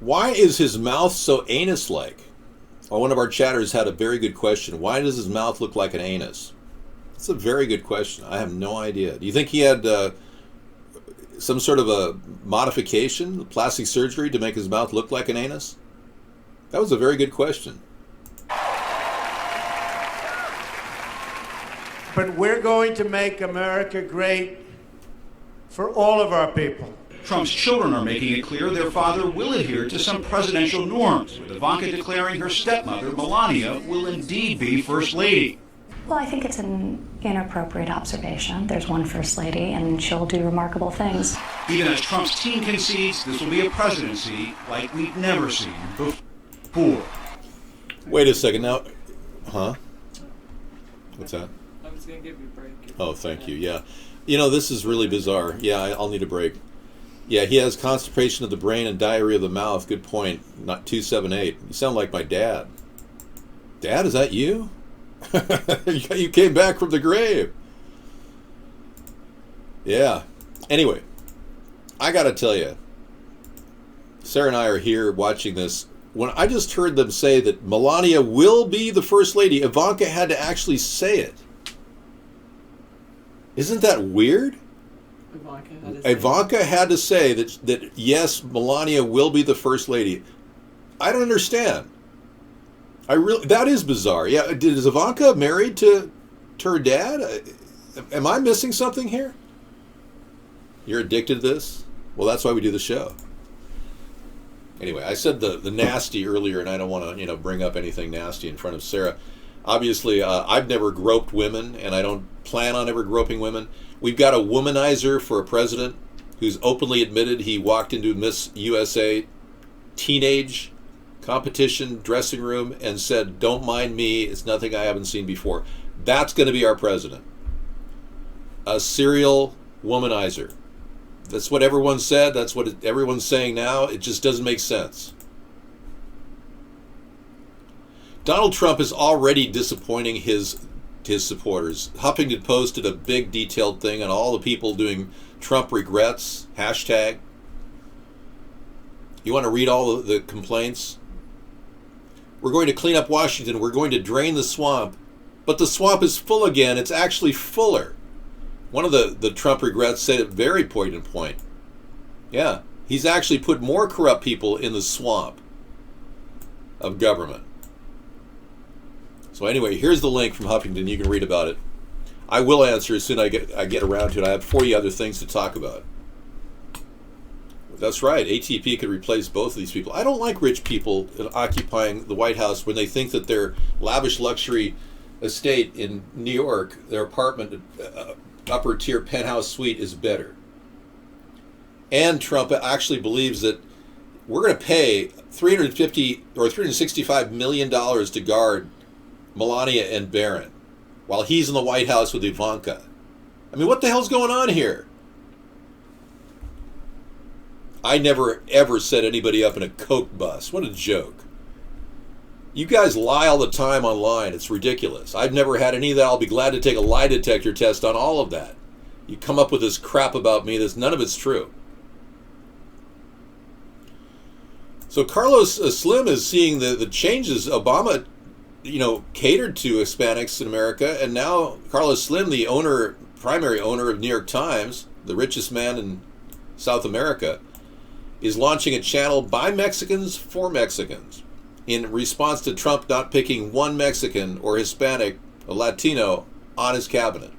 Why is his mouth so anus-like? Well, one of our chatters had a very good question. Why does his mouth look like an anus? That's a very good question. I have no idea. Do you think he had some sort of a modification, plastic surgery, to make his mouth look like an anus? That was a very good question. But we're going to make America great for all of our people. Trump's children are making it clear their father will adhere to some presidential norms, with Ivanka declaring her stepmother, Melania, will indeed be First Lady. Well, I think it's an inappropriate observation. There's one First Lady, and she'll do remarkable things. Even as Trump's team concedes, this will be a presidency like we've never seen before. Wait a second now. Huh? What's that? I was going to give you a break. Oh, thank you. Yeah. You know, this is really bizarre. Yeah, I'll need a break. Yeah, he has constipation of the brain and diarrhea of the mouth. Good point. Not 278. You sound like my dad. Dad, is that you? You came back from the grave. Yeah. Anyway, I got to tell you, Sarah and I are here watching this. When I just heard them say that Melania will be the First Lady, Ivanka had to actually say it. Isn't that weird? Ivanka had to say that yes, Melania will be the First Lady. I don't understand. That is bizarre. Yeah, is Ivanka married to her dad? Am I missing something here? You're addicted to this? Well, that's why we do the show. Anyway, I said the nasty earlier, and I don't want to bring up anything nasty in front of Sarah. Obviously, I've never groped women, and I don't plan on ever groping women. We've got a womanizer for a president who's openly admitted he walked into Miss USA teenage competition dressing room and said, "Don't mind me, it's nothing I haven't seen before." That's going to be our president. A serial womanizer. That's what everyone said. That's what everyone's saying now. It just doesn't make sense. Donald Trump is already disappointing his supporters. Huffington posted a big detailed thing on all the people doing Trump regrets, hashtag. You want to read all the complaints? We're going to clean up Washington. We're going to drain the swamp. But the swamp is full again. It's actually fuller. One of the Trump regrets said it very poignant point. Yeah, he's actually put more corrupt people in the swamp of government. So anyway, here's the link from Huffington. You can read about it. I will answer as soon as I get around to it. I have 40 other things to talk about. That's right. ATP could replace both of these people. I don't like rich people occupying the White House when they think that their lavish luxury estate in New York, their apartment, upper tier penthouse suite is better. And Trump actually believes that we're going to pay $350 or $365 million to guard Melania and Barron while he's in the White House with Ivanka. I mean, what the hell's going on here? I never ever set anybody up in a Coke bus. What a joke. You guys lie all the time online. It's ridiculous. I've never had any of that. I'll be glad to take a lie detector test on all of that. You come up with this crap about me. None of it's true. So Carlos Slim is seeing the changes Obama, catered to Hispanics in America, and now Carlos Slim, the primary owner of New York Times, the richest man in South America, is launching a channel by Mexicans for Mexicans in response to Trump not picking one Mexican or Hispanic or Latino on his cabinet.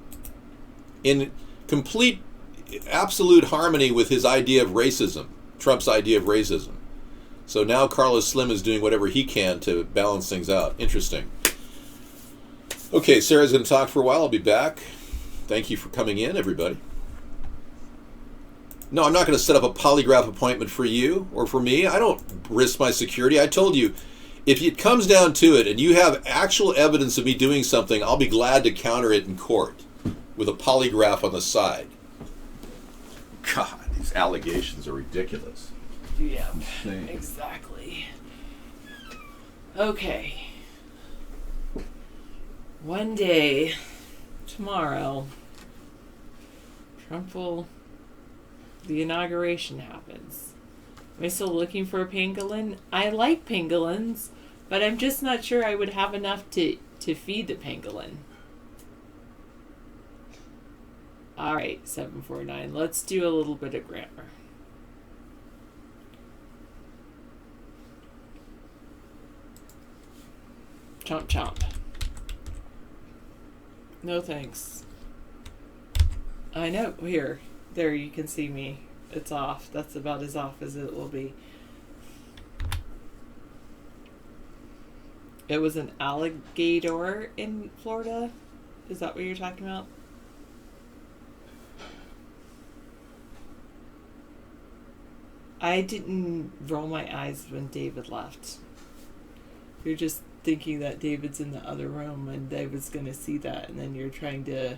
In complete, absolute harmony with his idea of racism, Trump's idea of racism. So now Carlos Slim is doing whatever he can to balance things out. Interesting. Okay, Sarah's going to talk for a while. I'll be back. Thank you for coming in, everybody. No, I'm not going to set up a polygraph appointment for you or for me. I don't risk my security. I told you, if it comes down to it and you have actual evidence of me doing something, I'll be glad to counter it in court with a polygraph on the side. God, these allegations are ridiculous. Yeah, exactly. Okay. One day, tomorrow, the inauguration happens. Am I still looking for a pangolin? I like pangolins, but I'm just not sure I would have enough to feed the pangolin. Alright, 749. Let's do a little bit of grammar. Chomp chomp. No thanks. I know. Here. There, you can see me. It's off. That's about as off as it will be. It was an alligator in Florida? Is that what you're talking about? I didn't roll my eyes when David left. You're just thinking that David's in the other room and David's going to see that, and then you're trying to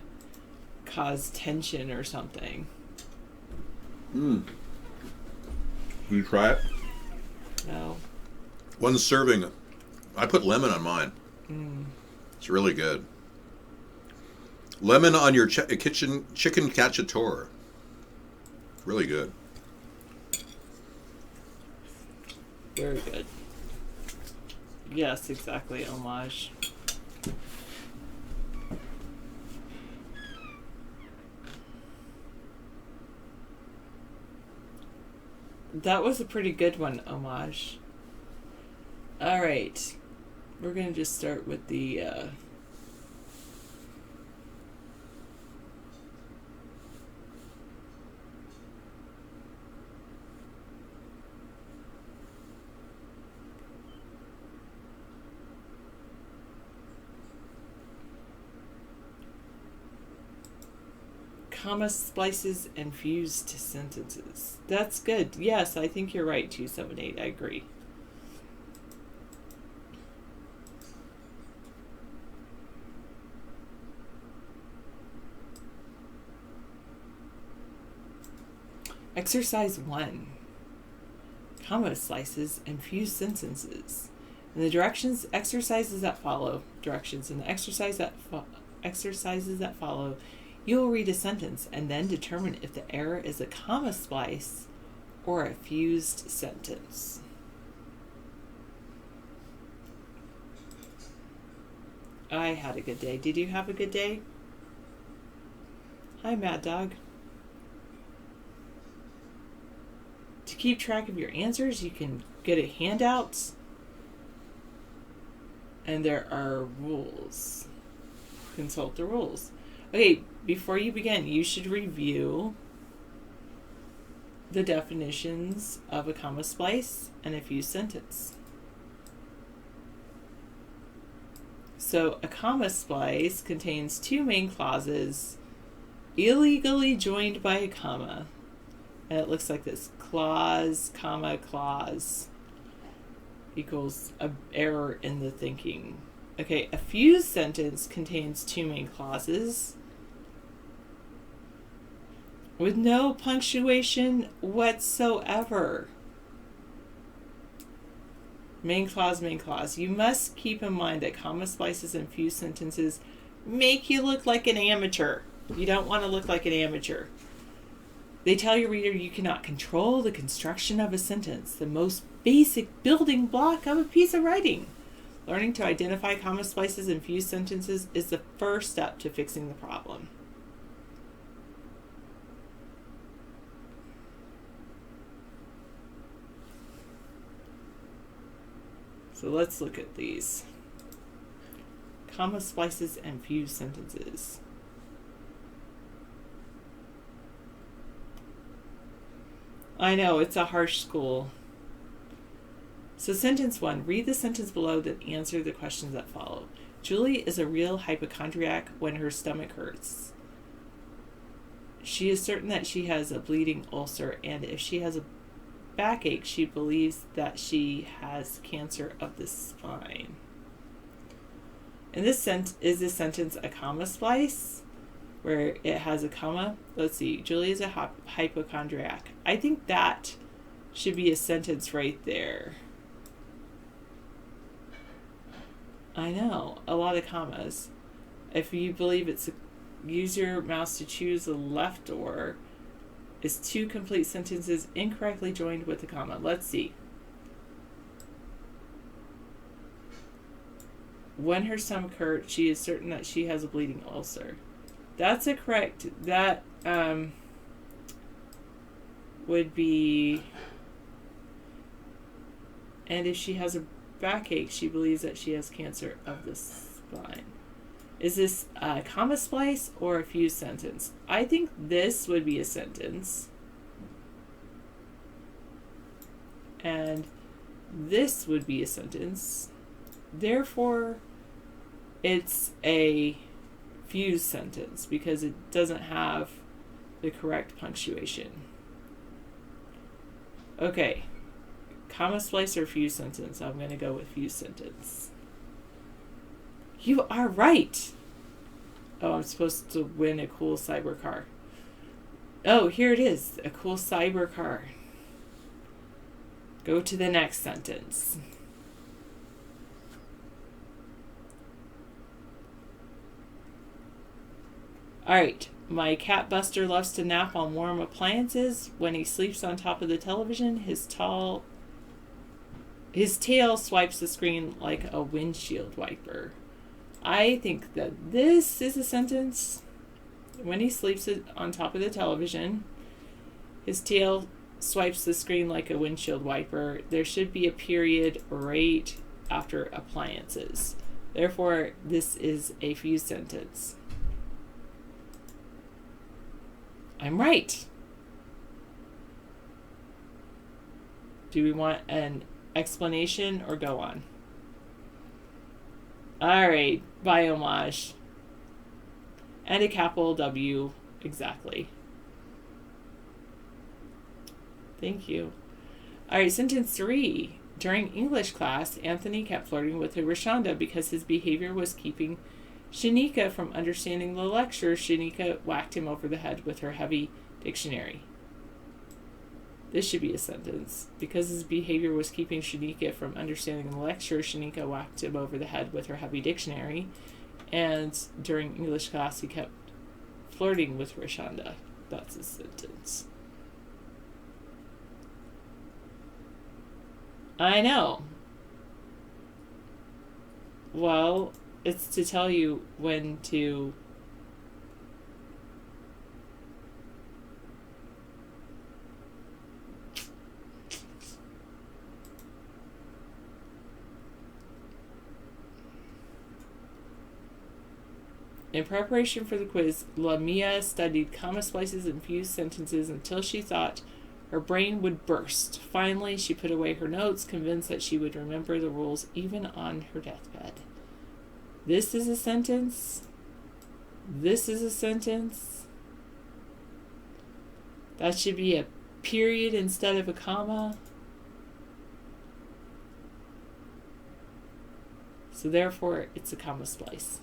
cause tension or something. Can you try it? No. One serving. I put lemon on mine. It's really good. Lemon on your chicken cacciatore. Really good. Very good. Yes, exactly. Homage. That was a pretty good one, Homage. Alright. We're going to just start with the... comma splices and fused sentences. That's good. Yes, I think you're right, 278. I agree. Exercise 1. Comma slices and fused sentences. And the exercises that follow, you will read a sentence and then determine if the error is a comma splice or a fused sentence. I had a good day. Did you have a good day? Hi, Mad Dog. To keep track of your answers, you can get a handout. And there are rules. Consult the rules. Okay, before you begin, you should review the definitions of a comma splice and a fused sentence. So, a comma splice contains two main clauses illegally joined by a comma. And it looks like this. Clause, comma, clause equals an error in the thinking. Okay, a fused sentence contains two main clauses with no punctuation whatsoever. Main clause, main clause. You must keep in mind that comma splices and fused sentences make you look like an amateur. You don't want to look like an amateur. They tell your reader you cannot control the construction of a sentence, the most basic building block of a piece of writing. Learning to identify comma splices and fused sentences is the first step to fixing the problem. So let's look at these. Comma splices and fused sentences. I know, it's a harsh school. So sentence 1, read the sentence below then answer the questions that follow. Julie is a real hypochondriac when her stomach hurts. She is certain that she has a bleeding ulcer, and if she has a backache, she believes that she has cancer of the spine. In this is this sentence a comma splice? Where it has a comma. Let's see. Julie is a hypochondriac. I think that should be a sentence right there. I know. A lot of commas. If you believe it's use your mouse to choose the left door is two complete sentences incorrectly joined with a comma. Let's see. When her stomach hurts, she is certain that she has a bleeding ulcer. That's a correct. That would be. And if she has a backache, she believes that she has cancer of the spine. Is this a comma splice or a fused sentence? I think this would be a sentence. And this would be a sentence. Therefore, it's a fused sentence because it doesn't have the correct punctuation. Okay, comma splice or fused sentence? I'm going to go with fused sentence. You are right. Oh, I'm supposed to win a cool cyber car. Oh, here it is, a cool cyber car. Go to the next sentence. Alright, my cat Buster loves to nap on warm appliances. When he sleeps on top of the television, his tail swipes the screen like a windshield wiper. I think that this is a sentence. When he sleeps on top of the television, his tail swipes the screen like a windshield wiper. There should be a period right after appliances. Therefore, this is a fused sentence. I'm right. Do we want an explanation or go on? All right, by homage. And a capital W exactly. Thank you. All right, sentence 3. During English class, Anthony kept flirting with Rashonda because his behavior was keeping Shanika from understanding the lecture. Shanika whacked him over the head with her heavy dictionary. This should be a sentence. Because his behavior was keeping Shanika from understanding the lecture, Shanika whacked him over the head with her heavy dictionary. And during English class, he kept flirting with Rashonda. That's a sentence. I know. Well, it's to tell you when to In preparation for the quiz, Lamia studied comma splices and fused sentences until she thought her brain would burst. Finally, she put away her notes, convinced that she would remember the rules even on her deathbed. This is a sentence. This is a sentence. That should be a period instead of a comma. So therefore, it's a comma splice.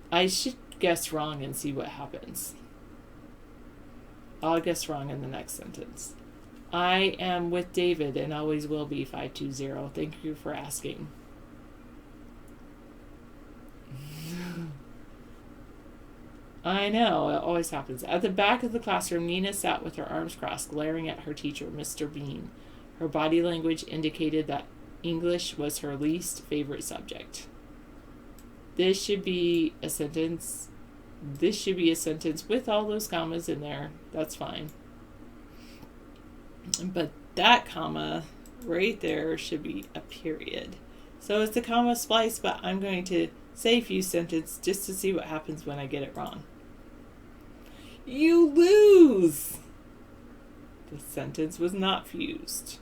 I should guess wrong and see what happens. I'll guess wrong in the next sentence. I am with David and always will be 520. Thank you for asking. I know, it always happens. At the back of the classroom, Nina sat with her arms crossed, glaring at her teacher, Mr. Bean. Her body language indicated that English was her least favorite subject. This should be a sentence. This should be a sentence with all those commas in there. That's fine. But that comma right there should be a period. So it's a comma splice, but I'm going to say fused sentence just to see what happens when I get it wrong. You lose! The sentence was not fused.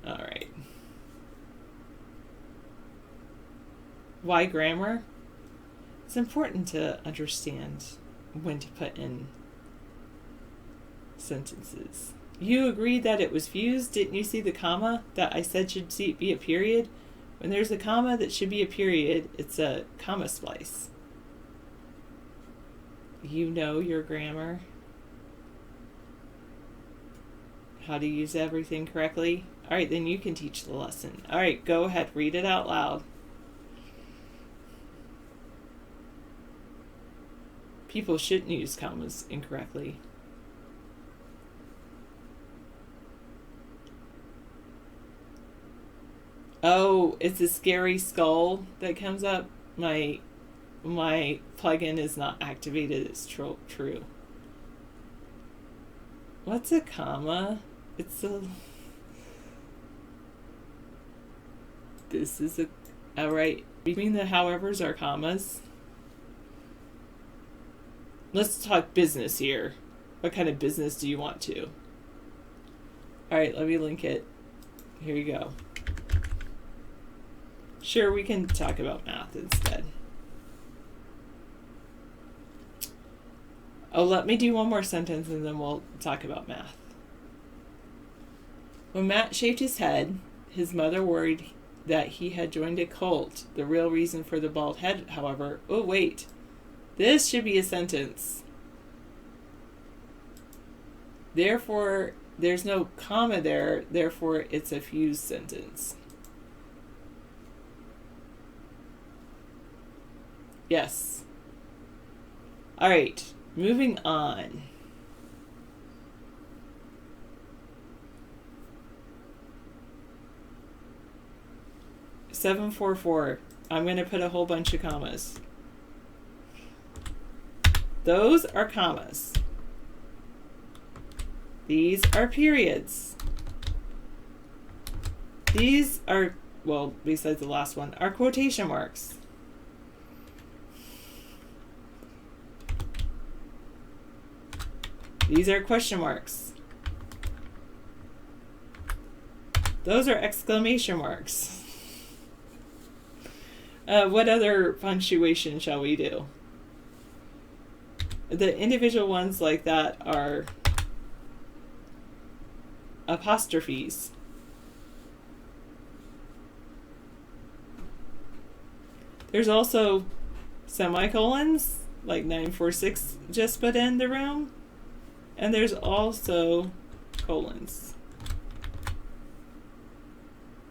All right. Why grammar? It's important to understand when to put in sentences. You agreed that it was fused. Didn't you see the comma that I said should be a period? When there's a comma that should be a period, it's a comma splice. You know your grammar. How to use everything correctly. All right, then you can teach the lesson. All right, go ahead, read it out loud. People shouldn't use commas incorrectly. Oh, it's a scary skull that comes up. My plugin is not activated. It's true. What's a comma? It's a... This is a... Alright. Between the howevers are commas. Let's talk business here. What kind of business do you want to? Alright, let me link it. Here you go. Sure, we can talk about math instead. Oh, let me do one more sentence and then we'll talk about math. When Matt shaved his head, his mother worried that he had joined a cult. The real reason for the bald head, however... Oh, wait. This should be a sentence. Therefore, there's no comma there. Therefore, it's a fused sentence. Yes. All right. Moving on. $744. I'm going to put a whole bunch of commas. Those are commas. These are periods. These are, well, besides the last one, are quotation marks. These are question marks. Those are exclamation marks. What other punctuation shall we do? The individual ones like that are apostrophes. There's also semicolons, like 946 just put in the room. And there's also colons.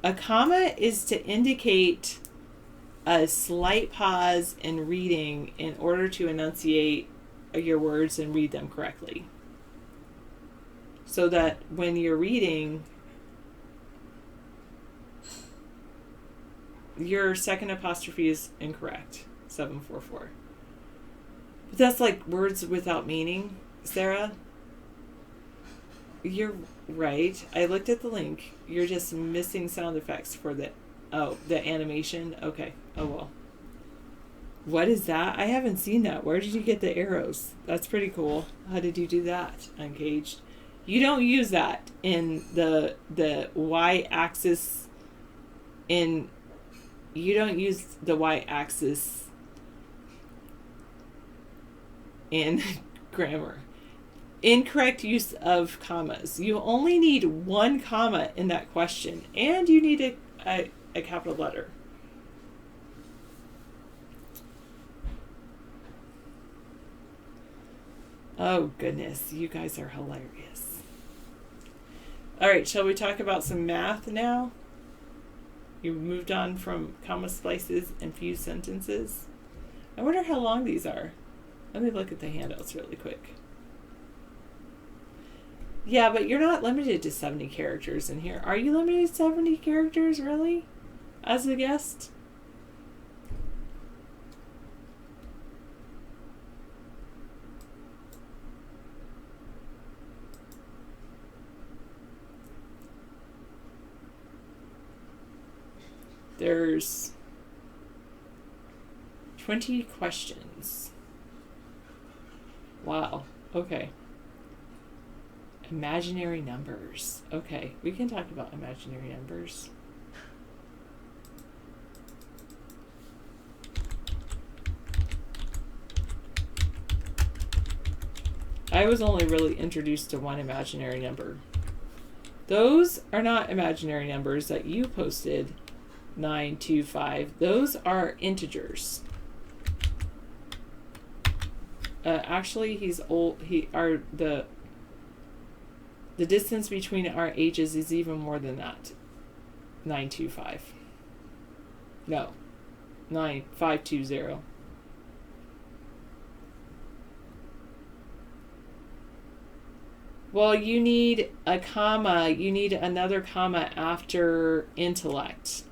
A comma is to indicate a slight pause in reading in order to enunciate your words and read them correctly. So that when you're reading, your second apostrophe is incorrect. 744. But that's like words without meaning, Sarah. You're right. I looked at the link. You're just missing sound effects for the animation. Okay. Oh well. What is that? I haven't seen that. Where did you get the arrows? That's pretty cool. How did you do that? Uncaged. You don't use that in the y-axis you don't use the y-axis in grammar. Incorrect use of commas. You only need one comma in that question, and you need a capital letter. Oh goodness, you guys are hilarious. All right, shall we talk about some math now? You moved on from comma splices and fused sentences. I wonder how long these are. Let me look at the handouts really quick. Yeah, but you're not limited to 70 characters in here. Are you limited to 70 characters, really? As a guest? There's 20 questions. Wow. Okay. Imaginary numbers. Okay, we can talk about imaginary numbers. I was only really introduced to one imaginary number. Those are not imaginary numbers that you posted, 925. Those are integers. Actually, he's old. The distance between our ages is even more than that. 925. No. 9520. Well, you need a comma. You need another comma after intellect.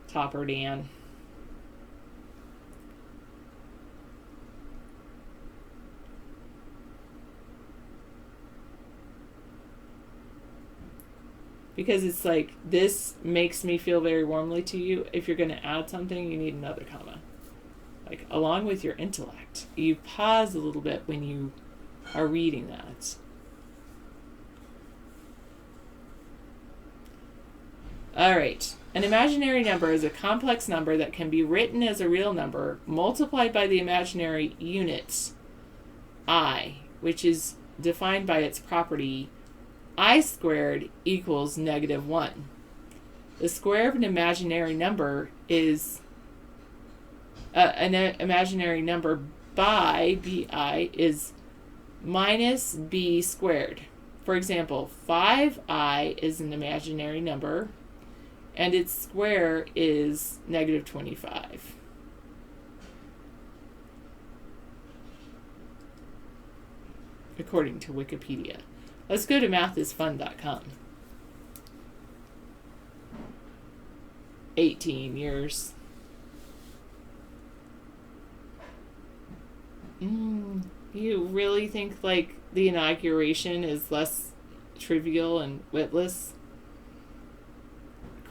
Topper Dan. Because it's like, this makes me feel very warmly to you. If you're going to add something, you need another comma. Like, along with your intellect. You pause a little bit when you are reading that. All right. An imaginary number is a complex number that can be written as a real number multiplied by the imaginary unit, I, which is defined by its property I squared equals -1. The square of an imaginary number is an imaginary number by bi is minus b squared. For example, 5i is an imaginary number, and its square is -25. According to Wikipedia. Let's go to mathisfun.com. 18 years. You really think like the inauguration is less trivial and witless?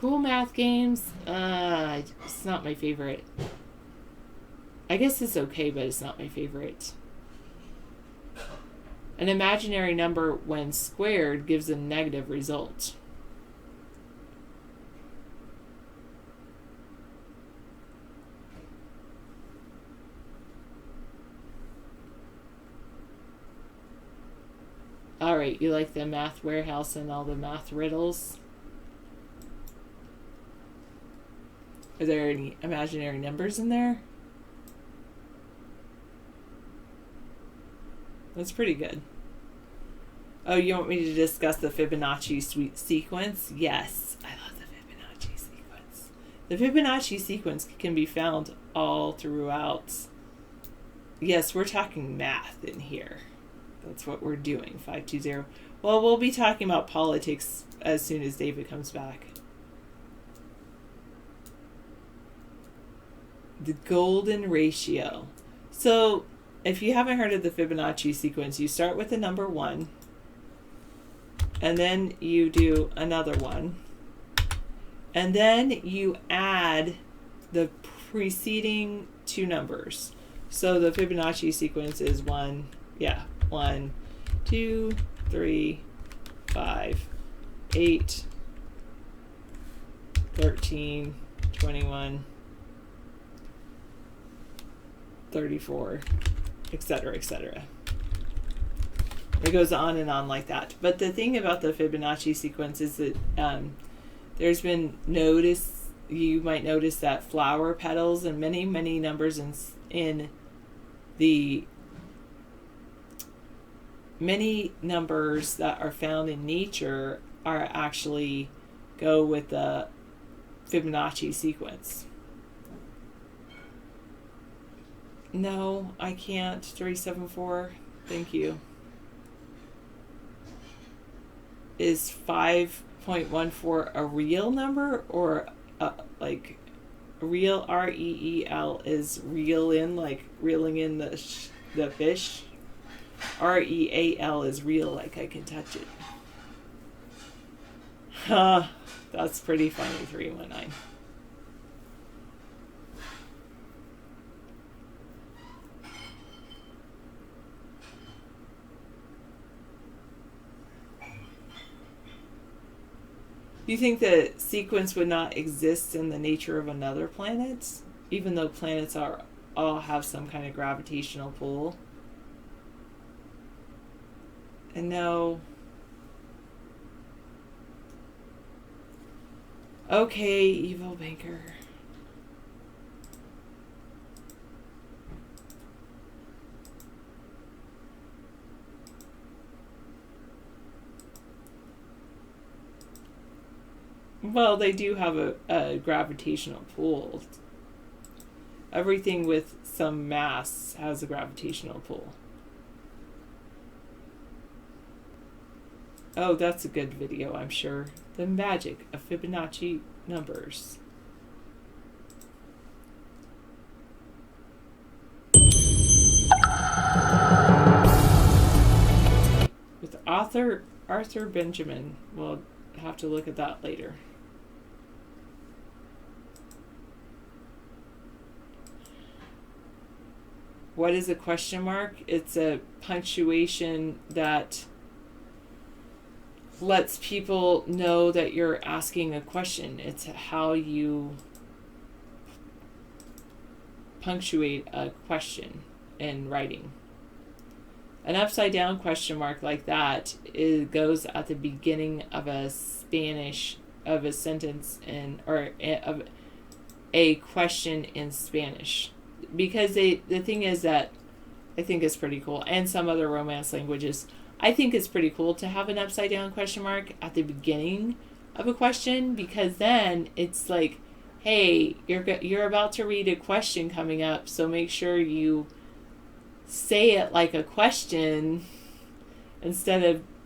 Cool math games? It's not my favorite. I guess it's okay, but it's not my favorite. An imaginary number, when squared, gives a negative result. All right, you like the math warehouse and all the math riddles? Are there any imaginary numbers in there? That's pretty good. Oh, you want me to discuss the Fibonacci sequence? Yes, I love the Fibonacci sequence. The Fibonacci sequence can be found all throughout. Yes, we're talking math in here. That's what we're doing, 520. Well, we'll be talking about politics as soon as David comes back. The golden ratio. So, if you haven't heard of the Fibonacci sequence, you start with the number 1, and then you do another 1, and then you add the preceding 2 numbers. So the Fibonacci sequence is 1, 2, 3, 5, 8, 13, 21, 34, etc., etc. It goes on and on like that. But the thing about the Fibonacci sequence is that there's been you might notice that flower petals and many, many numbers in the many numbers that are found in nature are actually go with the Fibonacci sequence. No, I can't. 374. Thank you. Is 5.14 a real number, or like real? REEL is reel in, like reeling in the fish. REAL is real, like I can touch it. Huh. That's pretty funny. 319. Do you think the sequence would not exist in the nature of another planet, even though planets all have some kind of gravitational pull? And no. Okay, evil banker. Well, they do have a gravitational pull. Everything with some mass has a gravitational pull. Oh, that's a good video, I'm sure. The magic of Fibonacci numbers. With Arthur Benjamin. We'll have to look at that later. What is a question mark? It's a punctuation that lets people know that you're asking a question. It's how you punctuate a question in writing. An upside down question mark like that goes at the beginning of a sentence or of a question in Spanish. Because the thing is that I think it's pretty cool, and some other Romance languages, I think it's pretty cool to have an upside down question mark at the beginning of a question, because then it's like, hey, you're about to read a question coming up, so make sure you say it like a question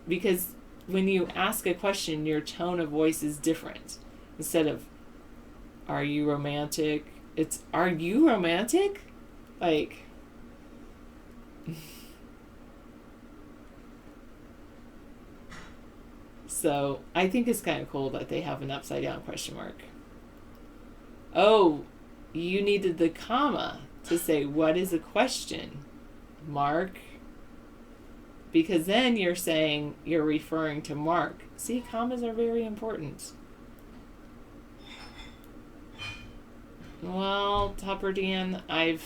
because when you ask a question, your tone of voice is different. Instead of, are you romantic? It's, are you romantic? Like, so I think it's kind of cool that they have an upside down question mark. Oh, you needed the comma to say, what is a question mark? Because then you're saying you're referring to Mark. See, commas are very important. Well, Topper Dan, I'm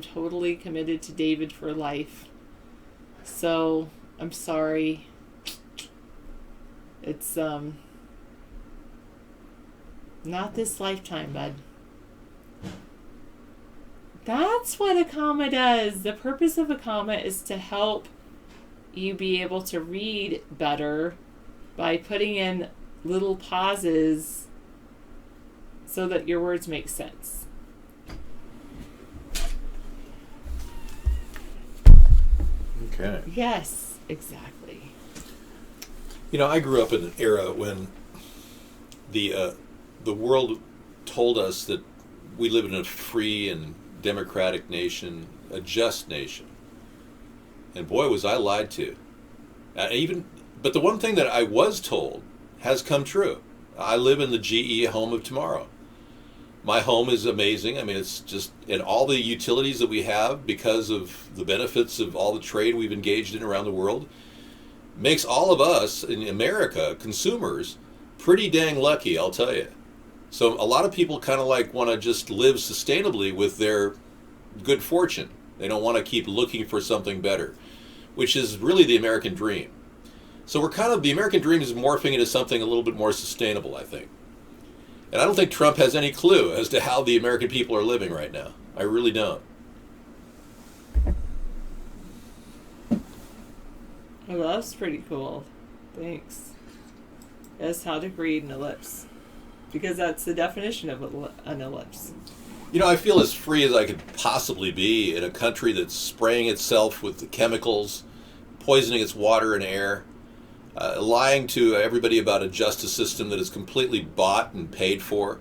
totally committed to David for life. So, I'm sorry. It's not this lifetime, bud. That's what a comma does. The purpose of a comma is to help you be able to read better by putting in little pauses so that your words make sense. Okay. Yes, exactly. You know, I grew up in an era when the world told us that we live in a free and democratic nation, a just nation. And boy, was I lied to. But the one thing that I was told has come true. I live in the GE home of tomorrow. My home is amazing. I mean, it's just, and all the utilities that we have because of the benefits of all the trade we've engaged in around the world makes all of us in America, consumers, pretty dang lucky, I'll tell you. So a lot of people kind of like want to just live sustainably with their good fortune. They don't want to keep looking for something better, which is really the American dream. So the American dream is morphing into something a little bit more sustainable, I think. And I don't think Trump has any clue as to how the American people are living right now. I really don't. Well, that's pretty cool. Thanks. Yes, how to read an ellipse. Because that's the definition of an ellipse. You know, I feel as free as I could possibly be in a country that's spraying itself with chemicals, poisoning its water and air, lying to everybody about a justice system that is completely bought and paid for.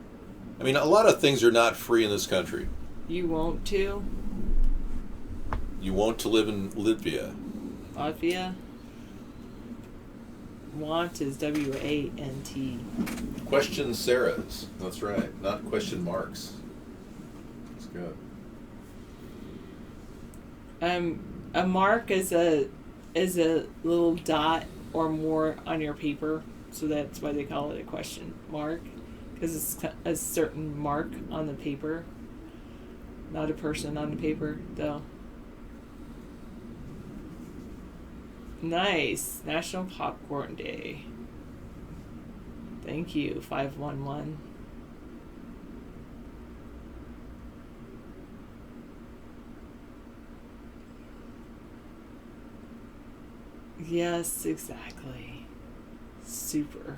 I mean, a lot of things are not free in this country. You want to? You want to live in Latvia. Latvia? Want is W-A-N-T. Question Sarah's. That's right. Not question marks. That's good. A mark is a little dot or more on your paper, so that's why they call it a question mark, because it's a certain mark on the paper, not a person on the paper, though. Nice. National Popcorn Day. Thank you, 511. Yes, exactly. Super.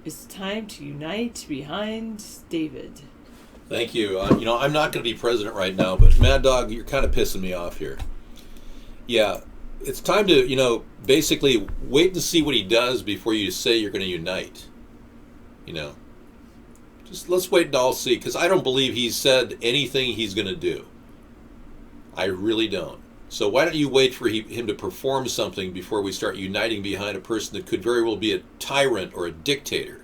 It's time to unite behind David. Thank you. I'm not going to be president right now, but Mad Dog, you're kind of pissing me off here. Yeah, it's time to, basically wait and see what he does before you say you're going to unite. Just let's wait and all see, because I don't believe he's said anything he's going to do. I really don't. So why don't you wait for him to perform something before we start uniting behind a person that could very well be a tyrant or a dictator?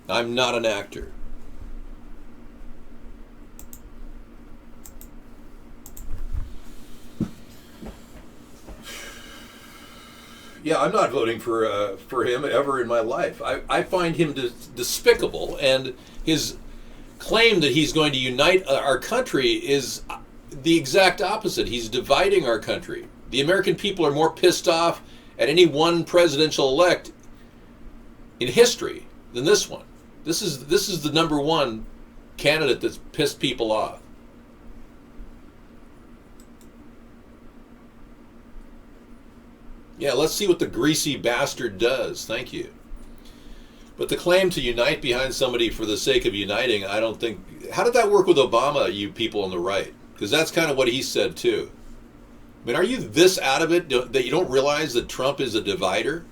I'm not an actor. Yeah, I'm not voting for him ever in my life. I find him despicable, and his claim that he's going to unite our country is the exact opposite. He's dividing our country. The American people are more pissed off at any one presidential elect in history than this one. This is the number one candidate that's pissed people off. Yeah, let's see what the greasy bastard does. Thank you. But the claim to unite behind somebody for the sake of uniting, I don't think... How did that work with Obama, you people on the right? Because that's kind of what he said, too. I mean, are you this out of it that you don't realize that Trump is a divider?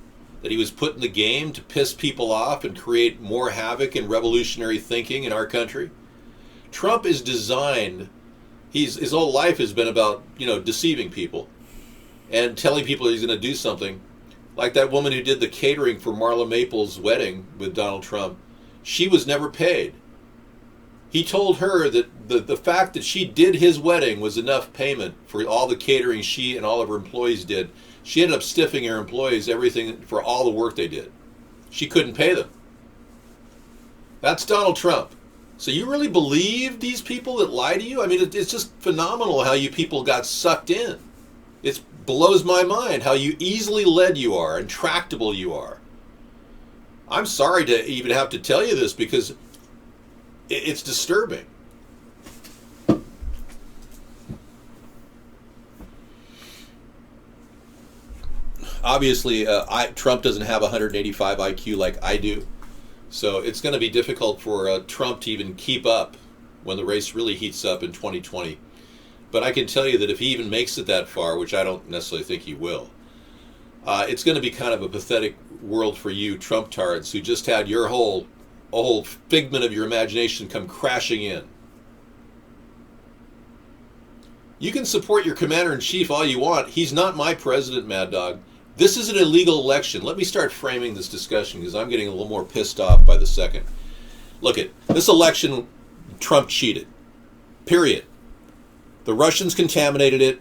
That he was put in the game to piss people off and create more havoc and revolutionary thinking in our country? Trump is designed... His whole life has been about, deceiving people and telling people he's going to do something. Like that woman who did the catering for Marla Maples' wedding with Donald Trump. She was never paid. He told her that the fact that she did his wedding was enough payment for all the catering she and all of her employees did. She ended up stiffing her employees everything for all the work they did. She couldn't pay them. That's Donald Trump. So you really believe these people that lie to you? I mean, it's just phenomenal how you people got sucked in. It's blows my mind how you easily led you are and tractable you are. I'm sorry to even have to tell you this because it's disturbing. Obviously, Trump doesn't have 185 IQ like I do, so it's going to be difficult for Trump to even keep up when the race really heats up in 2020. But I can tell you that if he even makes it that far, which I don't necessarily think he will, it's going to be kind of a pathetic world for you Trump-tards who just had your whole figment of your imagination come crashing in. You can support your commander-in-chief all you want. He's not my president, Mad Dog. This is an illegal election. Let me start framing this discussion because I'm getting a little more pissed off by the second. Look at this election, Trump cheated. Period. The Russians contaminated it.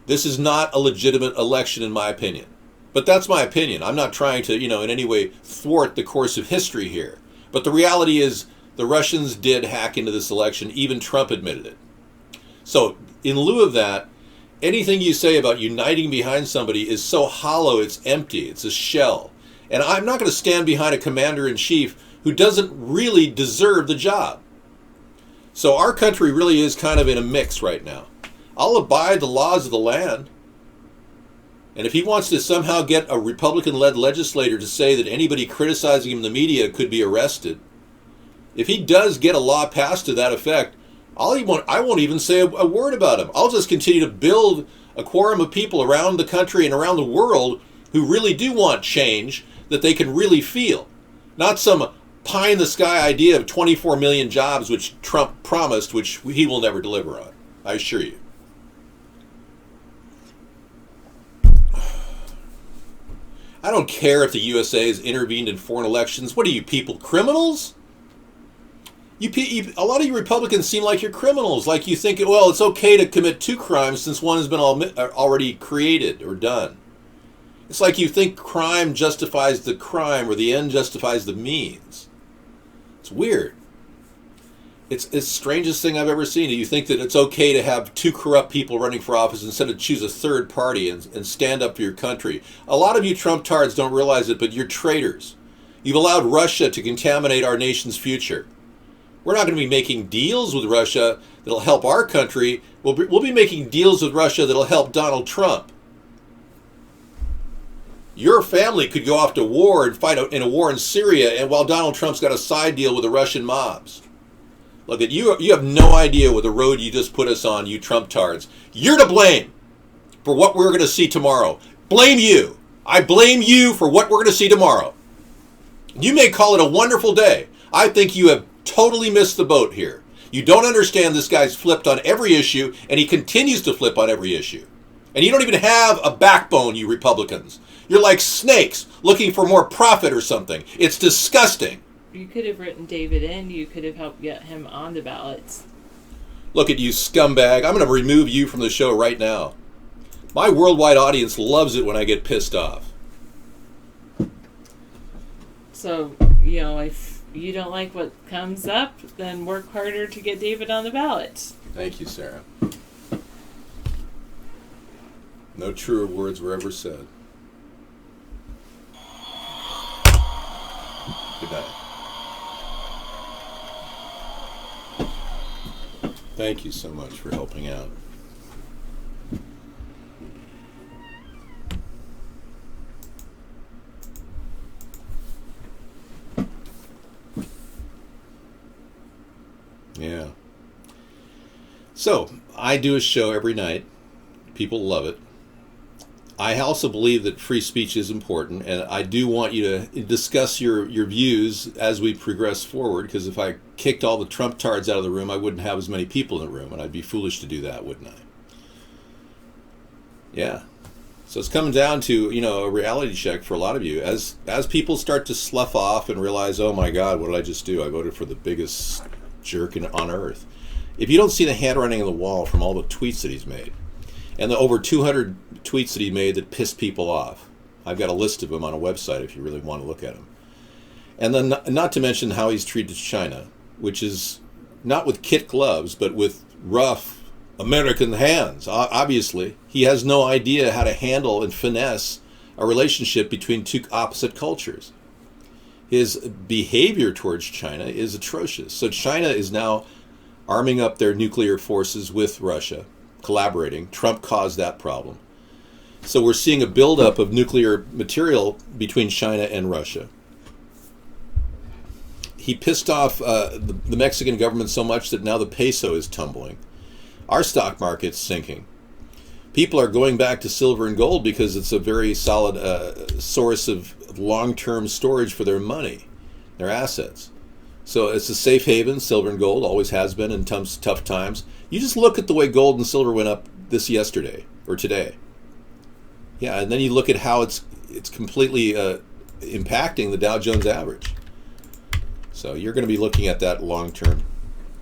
This is not a legitimate election in my opinion. But that's my opinion. I'm not trying to, in any way thwart the course of history here. But the reality is the Russians did hack into this election. Even Trump admitted it. So in lieu of that, anything you say about uniting behind somebody is so hollow, it's empty, it's a shell. And I'm not going to stand behind a commander-in-chief who doesn't really deserve the job. So our country really is kind of in a mix right now. I'll abide the laws of the land. And if he wants to somehow get a Republican-led legislator to say that anybody criticizing him in the media could be arrested, if he does get a law passed to that effect, I won't even say a word about him. I'll just continue to build a quorum of people around the country and around the world who really do want change that they can really feel. Not some pie-in-the-sky idea of 24 million jobs which Trump promised, which he will never deliver on. I assure you. I don't care if the USA has intervened in foreign elections. What are you people, criminals? A lot of you Republicans seem like you're criminals. Like you think, well, it's okay to commit two crimes since one has been already created or done. It's like you think crime justifies the crime or the end justifies the means. It's weird. It's the strangest thing I've ever seen. You think that it's okay to have two corrupt people running for office instead of choose a third party and stand up for your country. A lot of you Trump-tards don't realize it, but you're traitors. You've allowed Russia to contaminate our nation's future. We're not going to be making deals with Russia that'll help our country. We'll be making deals with Russia that'll help Donald Trump. Your family could go off to war and fight in a war in Syria, and while Donald Trump's got a side deal with the Russian mobs. Look, you have no idea what the road you just put us on, you Trump-tards. You're to blame for what we're going to see tomorrow. Blame you. I blame you for what we're going to see tomorrow. You may call it a wonderful day. I think you have totally missed the boat here. You don't understand this guy's flipped on every issue, and he continues to flip on every issue. And you don't even have a backbone, you Republicans. You're like snakes looking for more profit or something. It's disgusting. You could have written David in. You could have helped get him on the ballots. Look at you, scumbag. I'm going to remove you from the show right now. My worldwide audience loves it when I get pissed off. So, if you don't like what comes up, then work harder to get David on the ballot. Thank you, Sarah. No truer words were ever said. Good night. Thank you so much for helping out. Yeah. So, I do a show every night. People love it. I also believe that free speech is important, and I do want you to discuss your views as we progress forward, because if I kicked all the Trump-tards out of the room, I wouldn't have as many people in the room, and I'd be foolish to do that, wouldn't I? Yeah. So it's coming down to, a reality check for a lot of you. As people start to slough off and realize, oh my God, what did I just do? I voted for the biggest jerk on earth. If you don't see the handwriting on the wall from all the tweets that he's made, and the over 200 tweets that he made that pissed people off. I've got a list of them on a website if you really want to look at them. And then not to mention how he's treated China, which is not with kid gloves, but with rough American hands. Obviously, he has no idea how to handle and finesse a relationship between two opposite cultures. His behavior towards China is atrocious. So China is now arming up their nuclear forces with Russia, collaborating. Trump caused that problem. So we're seeing a buildup of nuclear material between China and Russia. He pissed off the Mexican government so much that now the peso is tumbling. Our stock market's sinking. People are going back to silver and gold because it's a very solid source of long-term storage for their money, their assets. So it's a safe haven. Silver and gold always has been in tough times. You just look at the way gold and silver went up yesterday or today. Yeah, and then you look at how it's completely impacting the Dow Jones average. So you're going to be looking at that long term.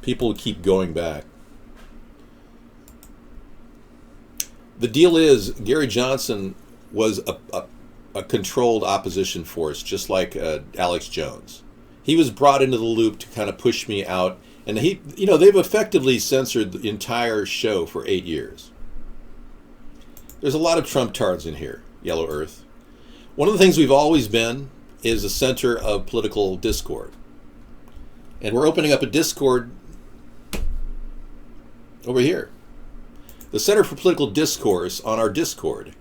People keep going back. The deal is Gary Johnson was a controlled opposition force, just like Alex Jones. He was brought into the loop to kind of push me out, and they've effectively censored the entire show for 8 years. There's a lot of Trump-tards in here, Yellow Earth. One of the things we've always been is a center of political discord. And we're opening up a discord over here. The Center for Political Discourse on our Discord.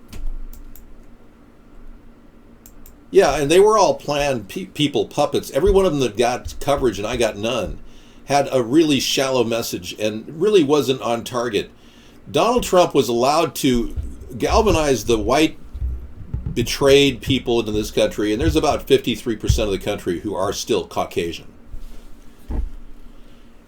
Yeah, and they were all planned people, puppets. Every one of them that got coverage, and I got none, had a really shallow message and really wasn't on target. Donald Trump was allowed to galvanize the white betrayed people into this country, and there's about 53% of the country who are still Caucasian.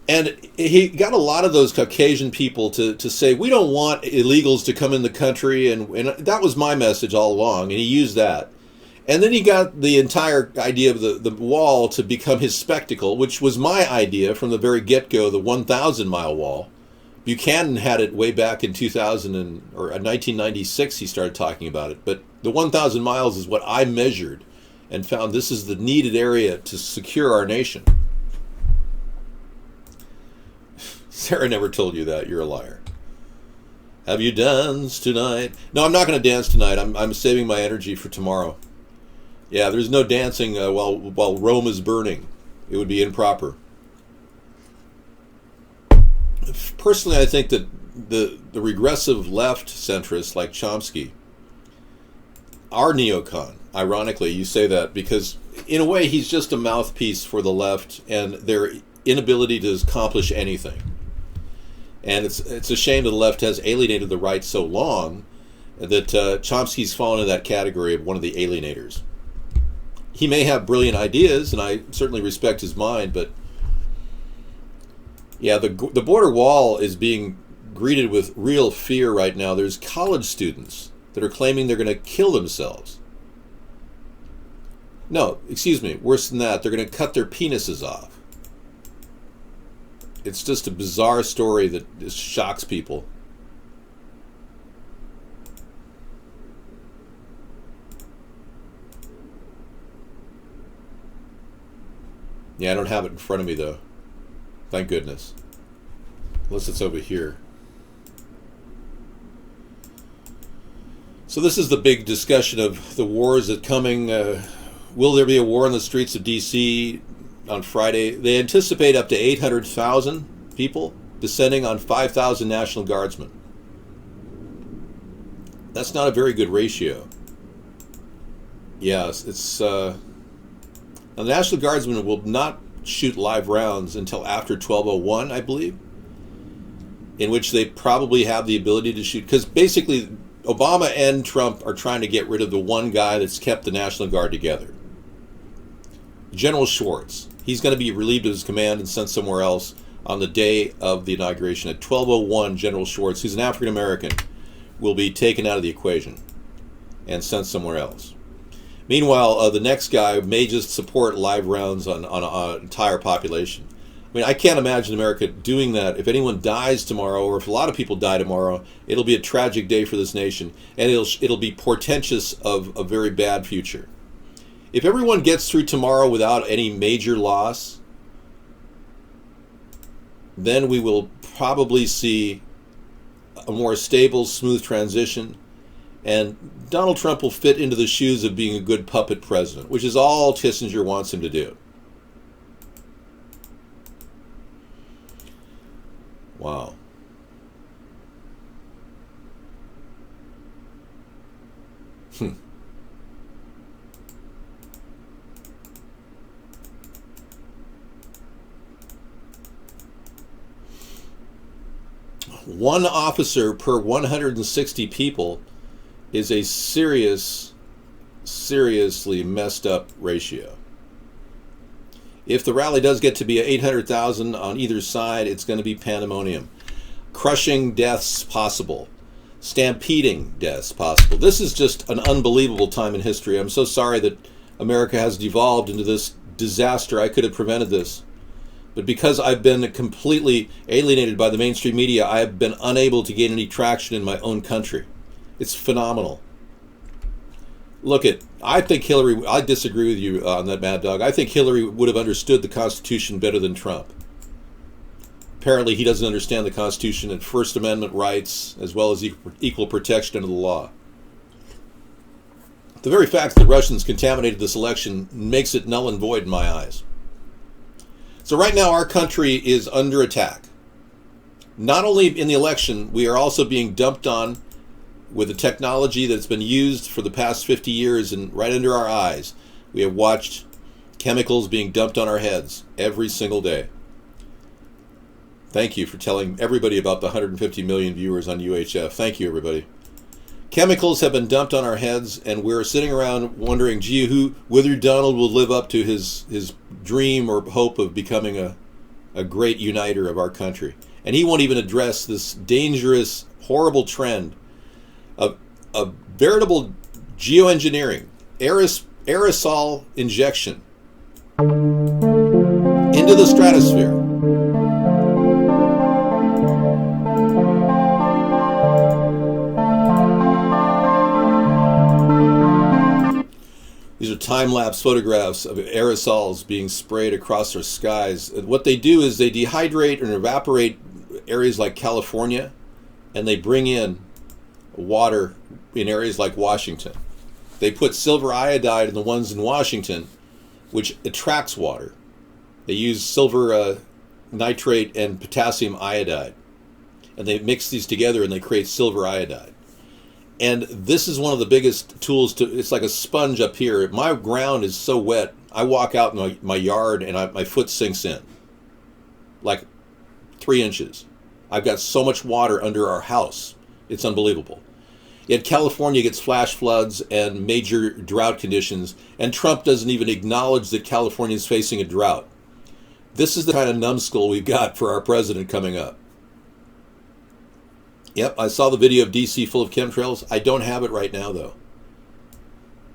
And he got a lot of those Caucasian people to say, we don't want illegals to come in the country, and that was my message all along, and he used that. And then he got the entire idea of the wall to become his spectacle, which was my idea from the very get-go, the 1,000-mile wall. Buchanan had it way back in 1996, he started talking about it. But the 1,000 miles is what I measured and found this is the needed area to secure our nation. Sarah never told you that. You're a liar. Have you danced tonight? No, I'm not going to dance tonight. I'm saving my energy for tomorrow. Yeah, there's no dancing while Rome is burning. It would be improper. Personally, I think that the regressive left centrists like Chomsky are neocon. Ironically, you say that because in a way he's just a mouthpiece for the left and their inability to accomplish anything. And it's a shame that the left has alienated the right so long that Chomsky's fallen into that category of one of the alienators. He may have brilliant ideas, and I certainly respect his mind, but yeah, the border wall is being greeted with real fear right now. There's college students that are claiming they're going to kill themselves. No, excuse me, worse than that, they're going to cut their penises off. It's just a bizarre story that just shocks people. Yeah, I don't have it in front of me, though. Thank goodness. Unless it's over here. So this is the big discussion of the wars that coming. Will there be a war on the streets of D.C. on Friday? They anticipate up to 800,000 people descending on 5,000 National Guardsmen. That's not a very good ratio. Yes, it's... Now, the National Guardsmen will not shoot live rounds until after 12:01, I believe, in which they probably have the ability to shoot. Because basically, Obama and Trump are trying to get rid of the one guy that's kept the National Guard together. General Schwartz. He's going to be relieved of his command and sent somewhere else on the day of the inauguration. At 12:01, General Schwartz, who's an African American, will be taken out of the equation and sent somewhere else. Meanwhile, the next guy may just support live rounds on an entire population. I mean, I can't imagine America doing that. If anyone dies tomorrow, or if a lot of people die tomorrow, it'll be a tragic day for this nation, and it'll be portentous of a very bad future. If everyone gets through tomorrow without any major loss, then we will probably see a more stable, smooth transition. And Donald Trump will fit into the shoes of being a good puppet president, which is all Kissinger wants him to do. Wow. One officer per 160 people is a seriously messed up ratio. If the rally does get to be 800,000 on either side, it's going to be pandemonium. Crushing deaths possible. Stampeding deaths possible. This is just an unbelievable time in history. I'm so sorry that America has devolved into this disaster. I could have prevented this. But because I've been completely alienated by the mainstream media, I have been unable to gain any traction in my own country. It's phenomenal. Look I think Hillary, I disagree with you on that, Mad Dog. I think Hillary would have understood the Constitution better than Trump. Apparently he doesn't understand the Constitution and First Amendment rights as well as equal protection under the law. The very fact that the Russians contaminated this election makes it null and void in my eyes. So right now our country is under attack. Not only in the election, we are also being dumped on with the technology that's been used for the past 50 years, and right under our eyes, we have watched chemicals being dumped on our heads every single day. Thank you for telling everybody about the 150 million viewers on UHF. Thank you, everybody. Chemicals have been dumped on our heads, and we're sitting around wondering, gee, whether Donald will live up to his dream or hope of becoming a great uniter of our country. And he won't even address this dangerous, horrible trend of veritable geoengineering, aerosol injection into the stratosphere. These are time-lapse photographs of aerosols being sprayed across our skies. What they do is they dehydrate and evaporate areas like California, and they bring in water in areas like Washington. They put silver iodide in the ones in Washington, which attracts water. They use silver nitrate and potassium iodide, and they mix these together and they create silver iodide. And this is one of the biggest tools it's like a sponge up here. My ground is so wet, I walk out in my yard and my foot sinks in, like 3 inches. I've got so much water under our house. It's unbelievable. Yet California gets flash floods and major drought conditions, and Trump doesn't even acknowledge that California is facing a drought. This is the kind of numbskull we've got for our president coming up. Yep, I saw the video of DC full of chemtrails. I don't have it right now, though.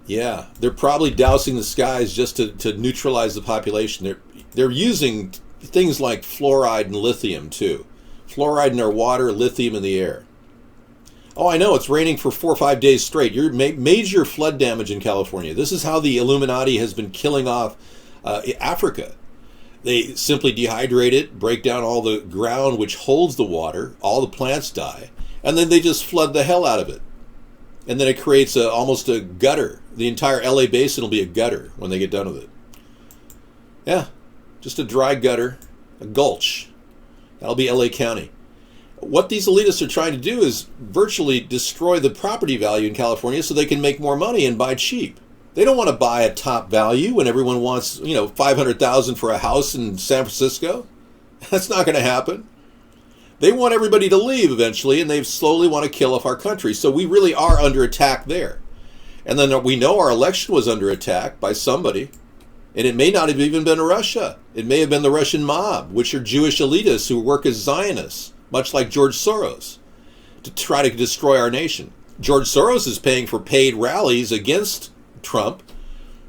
Yeah, they're probably dousing the skies just to neutralize the population. They're using things like fluoride and lithium, too. Fluoride in our water, lithium in the air. Oh, I know, it's raining for 4 or 5 days straight. You're major flood damage in California. This is how the Illuminati has been killing off Africa. They simply dehydrate it, break down all the ground which holds the water, all the plants die, and then they just flood the hell out of it. And then it creates almost a gutter. The entire LA basin will be a gutter when they get done with it. Yeah, just a dry gutter, a gulch. That'll be LA County. What these elitists are trying to do is virtually destroy the property value in California so they can make more money and buy cheap. They don't want to buy at top value when everyone wants, $500,000 for a house in San Francisco. That's not going to happen. They want everybody to leave eventually, and they slowly want to kill off our country. So we really are under attack there. And then we know our election was under attack by somebody. And it may not have even been Russia. It may have been the Russian mob, which are Jewish elitists who work as Zionists, much like George Soros, to try to destroy our nation. George Soros is paying for paid rallies against Trump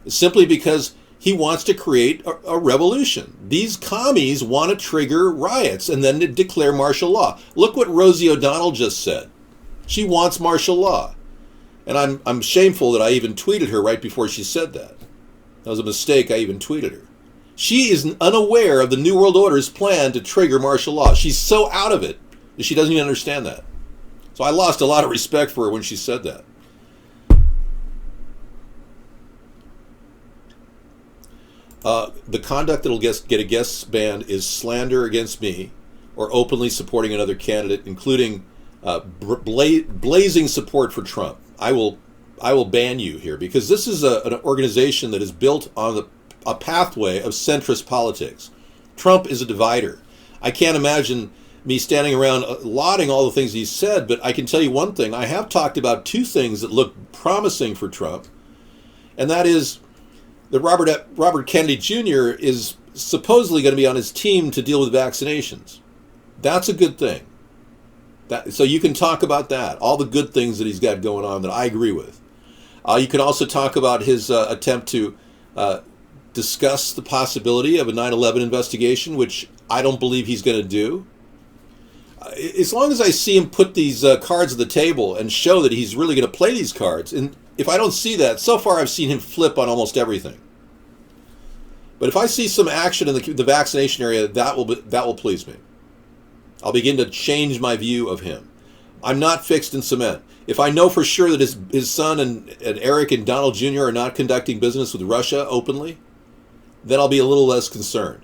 simply because he wants to create a revolution. These commies want to trigger riots and then to declare martial law. Look what Rosie O'Donnell just said. She wants martial law. And I'm shameful that I even tweeted her right before she said that. That was a mistake. I even tweeted her. She is unaware of the New World Order's plan to trigger martial law. She's so out of it that she doesn't even understand that. So I lost a lot of respect for her when she said that. The conduct that will get a guest banned is slander against me or openly supporting another candidate, including blazing support for Trump. I will ban you here because this is an organization that is built on a pathway of centrist politics. Trump is a divider. I can't imagine me standing around lauding all the things he said, but I can tell you one thing. I have talked about two things that look promising for Trump, and that is that Robert Kennedy Jr. is supposedly going to be on his team to deal with vaccinations. That's a good thing. So you can talk about that, all the good things that he's got going on that I agree with. You can also talk about his attempt to discuss the possibility of a 9/11 investigation, which I don't believe he's going to do. As long as I see him put these cards on the table and show that he's really going to play these cards, and if I don't see that, so far I've seen him flip on almost everything. But if I see some action in the vaccination area, that will please me. I'll begin to change my view of him. I'm not fixed in cement. If I know for sure that his son and Eric and Donald Jr. are not conducting business with Russia openly, then I'll be a little less concerned.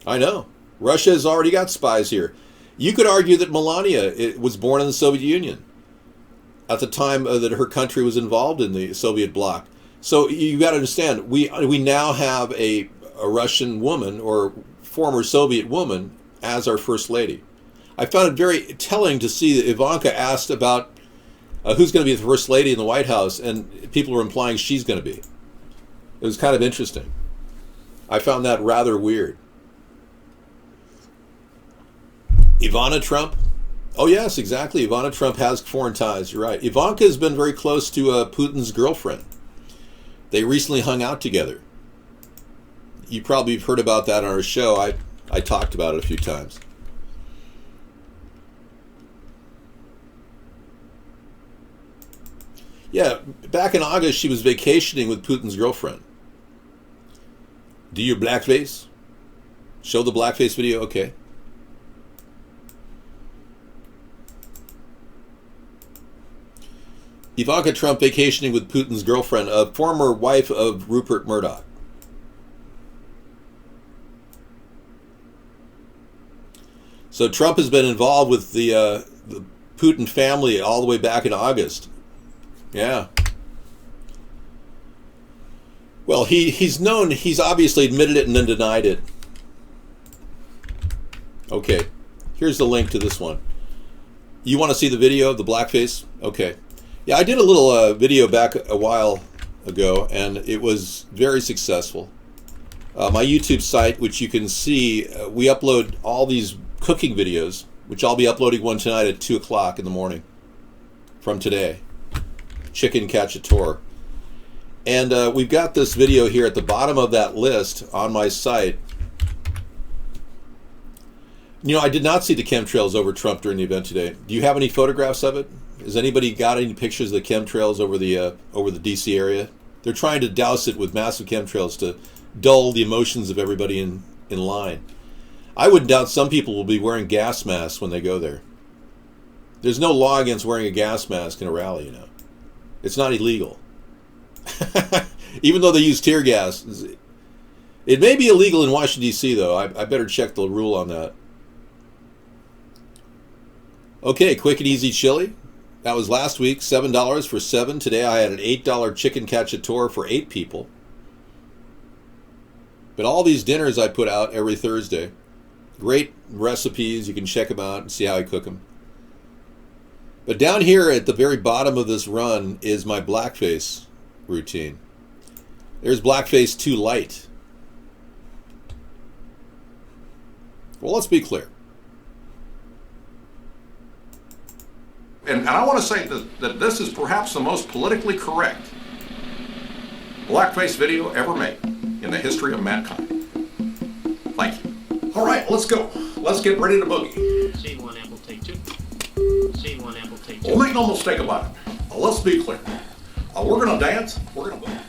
I know. Russia has already got spies here. You could argue that Melania was born in the Soviet Union at the time that her country was involved in the Soviet bloc. So you got to understand, we now have a Russian woman or former Soviet woman as our first lady. I found it very telling to see that Ivanka asked about who's going to be the first lady in the White House, and people were implying she's going to be. It was kind of interesting. I found that rather weird. Ivana Trump? Oh yes, exactly. Ivana Trump has foreign ties. You're right. Ivanka has been very close to Putin's girlfriend. They recently hung out together. You probably have heard about that on our show. I talked about it a few times. Yeah, back in August, she was vacationing with Putin's girlfriend. Do your blackface? Show the blackface video? Okay. Ivanka Trump vacationing with Putin's girlfriend, a former wife of Rupert Murdoch. So Trump has been involved with the Putin family all the way back in August. Yeah. Well, he's obviously admitted it and then denied it. Okay, here's the link to this one. You want to see the video of the blackface? Okay. Yeah, I did a little video back a while ago, and it was very successful. My YouTube site, which you can see, we upload all these cooking videos, which I'll be uploading one tonight at 2 o'clock in the morning from today. Chicken cacciatore. And we've got this video here at the bottom of that list on my site. You know, I did not see the chemtrails over Trump during the event today. Do you have any photographs of it? Has anybody got any pictures of the chemtrails over the D.C. area? They're trying to douse it with massive chemtrails to dull the emotions of everybody in line. I wouldn't doubt some people will be wearing gas masks when they go there. There's no law against wearing a gas mask in a rally, you know. It's not illegal. Even though they use tear gas. It may be illegal in Washington, D.C., though. I better check the rule on that. Okay, quick and easy chili. That was last week, $7 for 7. Today I had an $8 chicken cacciatore for 8 people. But all these dinners I put out every Thursday. Great recipes. You can check them out and see how I cook them. But down here at the very bottom of this run is my blackface routine. There's blackface too light. Well, let's be clear. And I want to say that this is perhaps the most politically correct blackface video ever made in the history of mankind. Thank you. All right, let's go. Let's get ready to boogie. Scene 1, ample take 2. Scene 1, ample take 2. Well, make no mistake about it. Let's be clear. We're going to dance. We're going to boogie.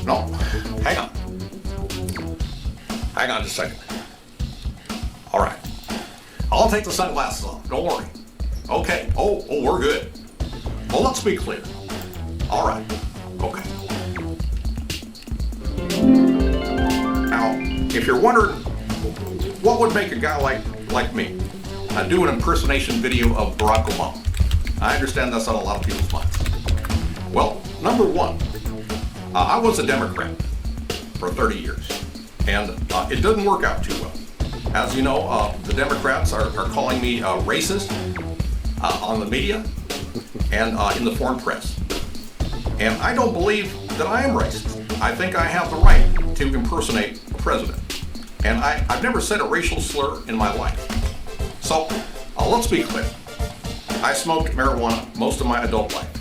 No, hang on. Hang on just a second. All right. I'll take the sunglasses off. Don't worry. Okay. Oh, we're good. Well, let's be clear. All right. Okay. Now, if you're wondering what would make a guy like me do an impersonation video of Barack Obama, I understand that's on a lot of people's minds. Well, number one, I was a Democrat for 30 years, and it didn't work out too well. As you know, the Democrats are calling me racist on the media and in the foreign press. And I don't believe that I am racist. I think I have the right to impersonate a president. And I've never said a racial slur in my life. So, let's be clear. I smoked marijuana most of my adult life.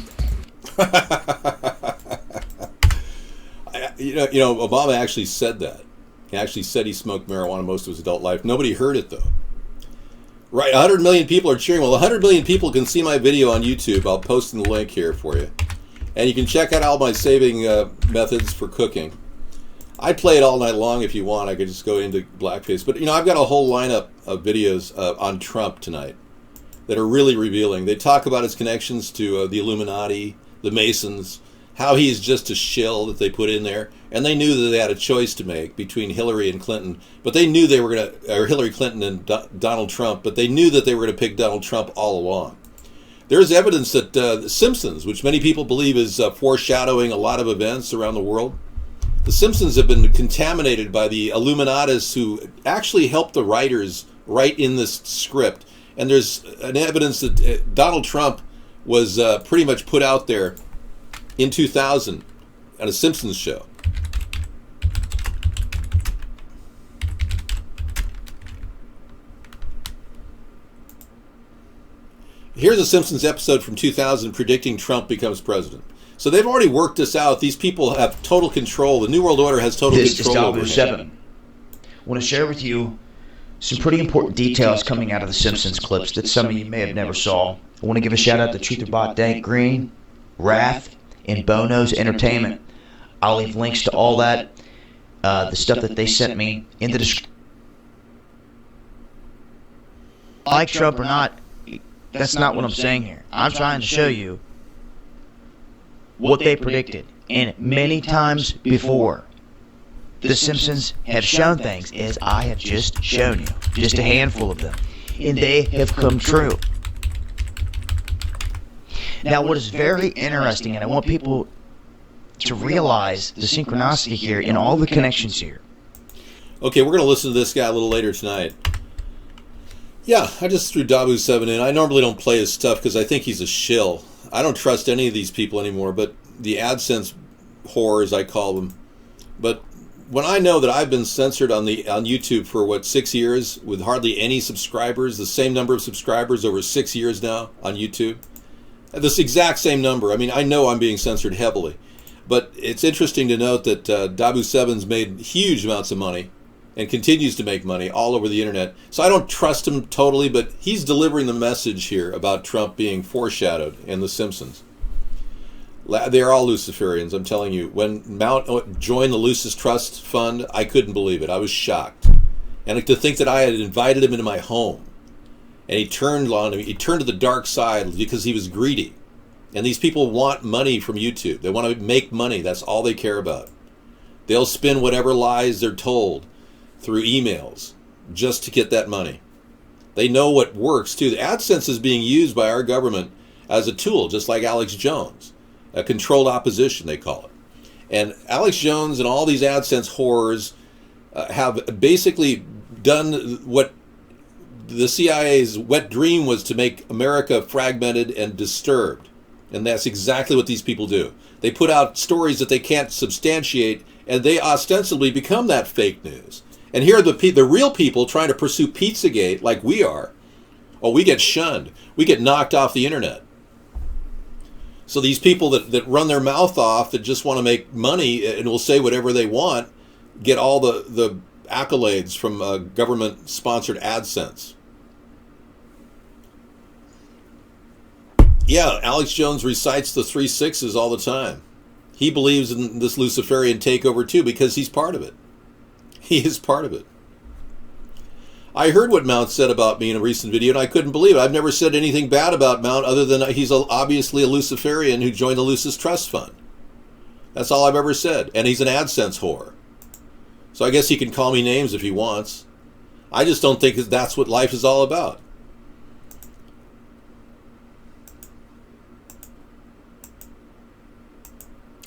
You know, Obama actually said that. He actually said he smoked marijuana most of his adult life. Nobody heard it, though. Right, 100 million people are cheering. Well, 100 million people can see my video on YouTube. I'll post in the link here for you. And you can check out all my saving methods for cooking. I'd play it all night long if you want. I could just go into blackface. But, you know, I've got a whole lineup of videos on Trump tonight that are really revealing. They talk about his connections to the Illuminati, the Masons, how he's just a shill that they put in there. And they knew that they had a choice to make between Hillary and Clinton. But they knew they were going to, or Hillary Clinton and Donald Trump, but they knew that they were going to pick Donald Trump all along. There's evidence that The Simpsons, which many people believe is foreshadowing a lot of events around the world, The Simpsons have been contaminated by the Illuminatis who actually helped the writers write in this script. And there's an evidence that Donald Trump was pretty much put out there in 2000 at a Simpsons show. Here's a Simpsons episode from 2000 predicting Trump becomes president. So they've already worked this out. These people have total control. The New World Order has total control over it. This is Dabu7. I want to share with you some pretty important details coming out of the Simpsons clips that some of you may have never saw. I want to give a shout out to TrutherBot Dank Green, Wrath, and Bono's Entertainment. I'll leave links to all that, the stuff that they sent me in the description. Like Trump or not, that's not what I'm saying here. I'm trying to show you what they predicted. And many times before, The Simpsons have shown things as I have just shown you. Just a handful of them. And they have come true. Now, what is very interesting, and I want people to realize the synchronicity here and all the connections here. Okay, we're going to listen to this guy a little later tonight. Yeah, I just threw Dabu7 in. I normally don't play his stuff because I think he's a shill. I don't trust any of these people anymore, but the AdSense whores, I call them. But when I know that I've been censored on YouTube for, 6 years with hardly any subscribers, the same number of subscribers over 6 years now on YouTube, this exact same number. I mean, I know I'm being censored heavily. But it's interesting to note that Dabu7's made huge amounts of money and continues to make money all over the internet. So I don't trust him totally, but he's delivering the message here about Trump being foreshadowed in The Simpsons. They're all Luciferians, I'm telling you. When Mount joined the Lucis Trust Fund, I couldn't believe it. I was shocked. And to think that I had invited him into my home, and he turned on me. He turned to the dark side because he was greedy. And these people want money from YouTube. They want to make money. That's all they care about. They'll spin whatever lies they're told through emails just to get that money. They know what works too. The AdSense is being used by our government as a tool, just like Alex Jones. A controlled opposition, they call it. And Alex Jones and all these AdSense whores have basically done what the CIA's wet dream was, to make America fragmented and disturbed. And that's exactly what these people do. They put out stories that they can't substantiate, and they ostensibly become that fake news. And here are the real people trying to pursue Pizzagate like we are. Oh, we get shunned. We get knocked off the internet. So these people that run their mouth off, that just want to make money and will say whatever they want, get all the accolades from government-sponsored AdSense. Yeah, Alex Jones recites the 3 6s all the time. He believes in this Luciferian takeover too because he's part of it. He is part of it. I heard what Mount said about me in a recent video, and I couldn't believe it. I've never said anything bad about Mount other than he's obviously a Luciferian who joined the Lucis Trust Fund. That's all I've ever said. And he's an AdSense whore. So I guess he can call me names if he wants. I just don't think that's what life is all about.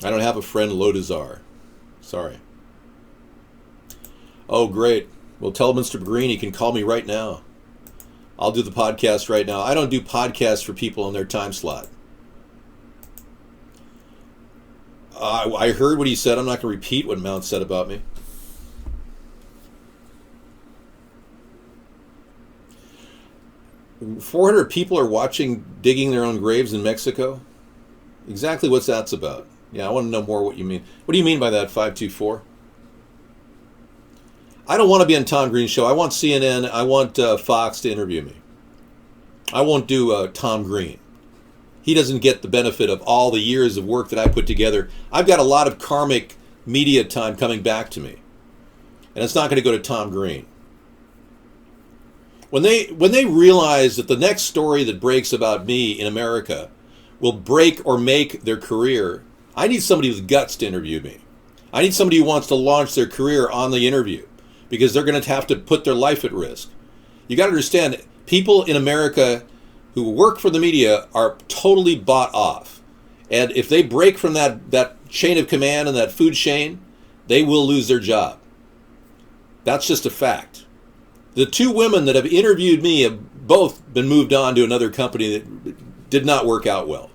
I don't have a friend Lodazar. Sorry. Oh, great. Well, tell Mr. Green he can call me right now. I'll do the podcast right now. I don't do podcasts for people on their time slot. I heard what he said. I'm not going to repeat what Mount said about me. "400 people are watching digging their own graves in Mexico." Exactly what's that's about. Yeah, I want to know more what you mean. What do you mean by that, 524? I don't want to be on Tom Green's show. I want CNN. I want Fox to interview me. I won't do Tom Green. He doesn't get the benefit of all the years of work that I put together. I've got a lot of karmic media time coming back to me. And it's not going to go to Tom Green. When they realize that the next story that breaks about me in America will break or make their career, I need somebody with guts to interview me. I need somebody who wants to launch their career on the interview, because they're going to have to put their life at risk. You got to understand, people in America who work for the media are totally bought off. And if they break from that chain of command and that food chain, they will lose their job. That's just a fact. The two women that have interviewed me have both been moved on to another company that did not work out well.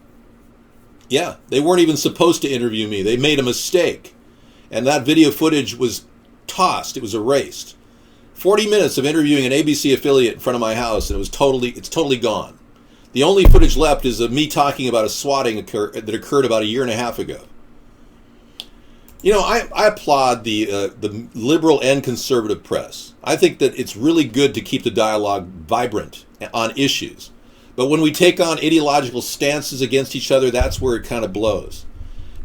Yeah, they weren't even supposed to interview me. They made a mistake. And that video footage was tossed. It was erased. 40 minutes of interviewing an ABC affiliate in front of my house, and it's totally gone. The only footage left is of me talking about a swatting that occurred about a year and a half ago. You know, I applaud the liberal and conservative press. I think that it's really good to keep the dialogue vibrant on issues. But when we take on ideological stances against each other, that's where it kind of blows.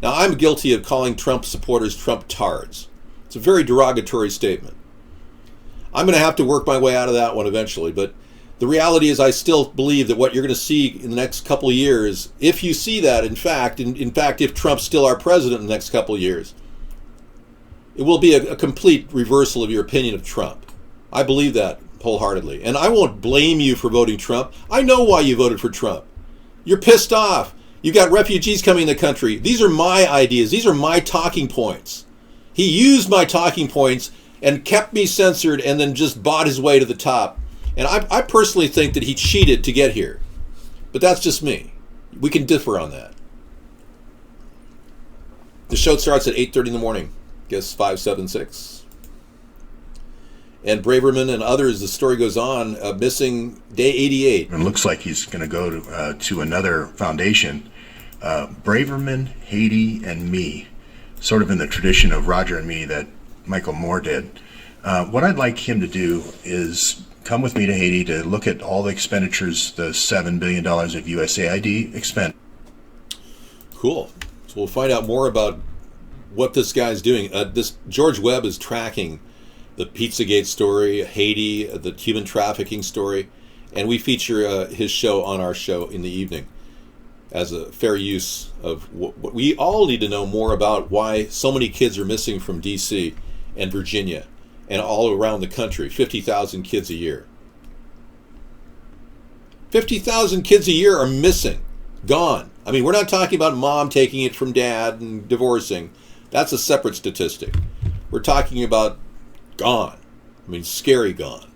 Now, I'm guilty of calling Trump supporters Trump tards. It's a very derogatory statement. I'm going to have to work my way out of that one eventually, but the reality is I still believe that what you're going to see in the next couple of years, if you see that, in fact, if Trump's still our president in the next couple of years, it will be a complete reversal of your opinion of Trump. I believe that wholeheartedly. And I won't blame you for voting Trump. I know why you voted for Trump. You're pissed off. You got refugees coming in the country. These are my ideas. These are my talking points. He used my talking points and kept me censored and then just bought his way to the top. And I personally think that he cheated to get here. But that's just me. We can differ on that. The show starts at 8:30 in the morning. Guess 576. And Braverman and others, the story goes on, missing day 88. It looks like he's going to go to another foundation. Braverman, Haiti, and me. Sort of in the tradition of Roger and Me that Michael Moore did. What I'd like him to do is come with me to Haiti to look at all the expenditures, the $7 billion of USAID expend. Cool. So we'll find out more about what this guy's doing. This George Webb is tracking the Pizzagate story, Haiti, the human trafficking story, and we feature his show on our show in the evening as a fair use of what we all need to know more about, why so many kids are missing from D.C. and Virginia and all around the country. 50,000 kids a year. 50,000 kids a year are missing, gone. I mean, we're not talking about mom taking it from dad and divorcing. That's a separate statistic. We're talking about gone. I mean, scary gone.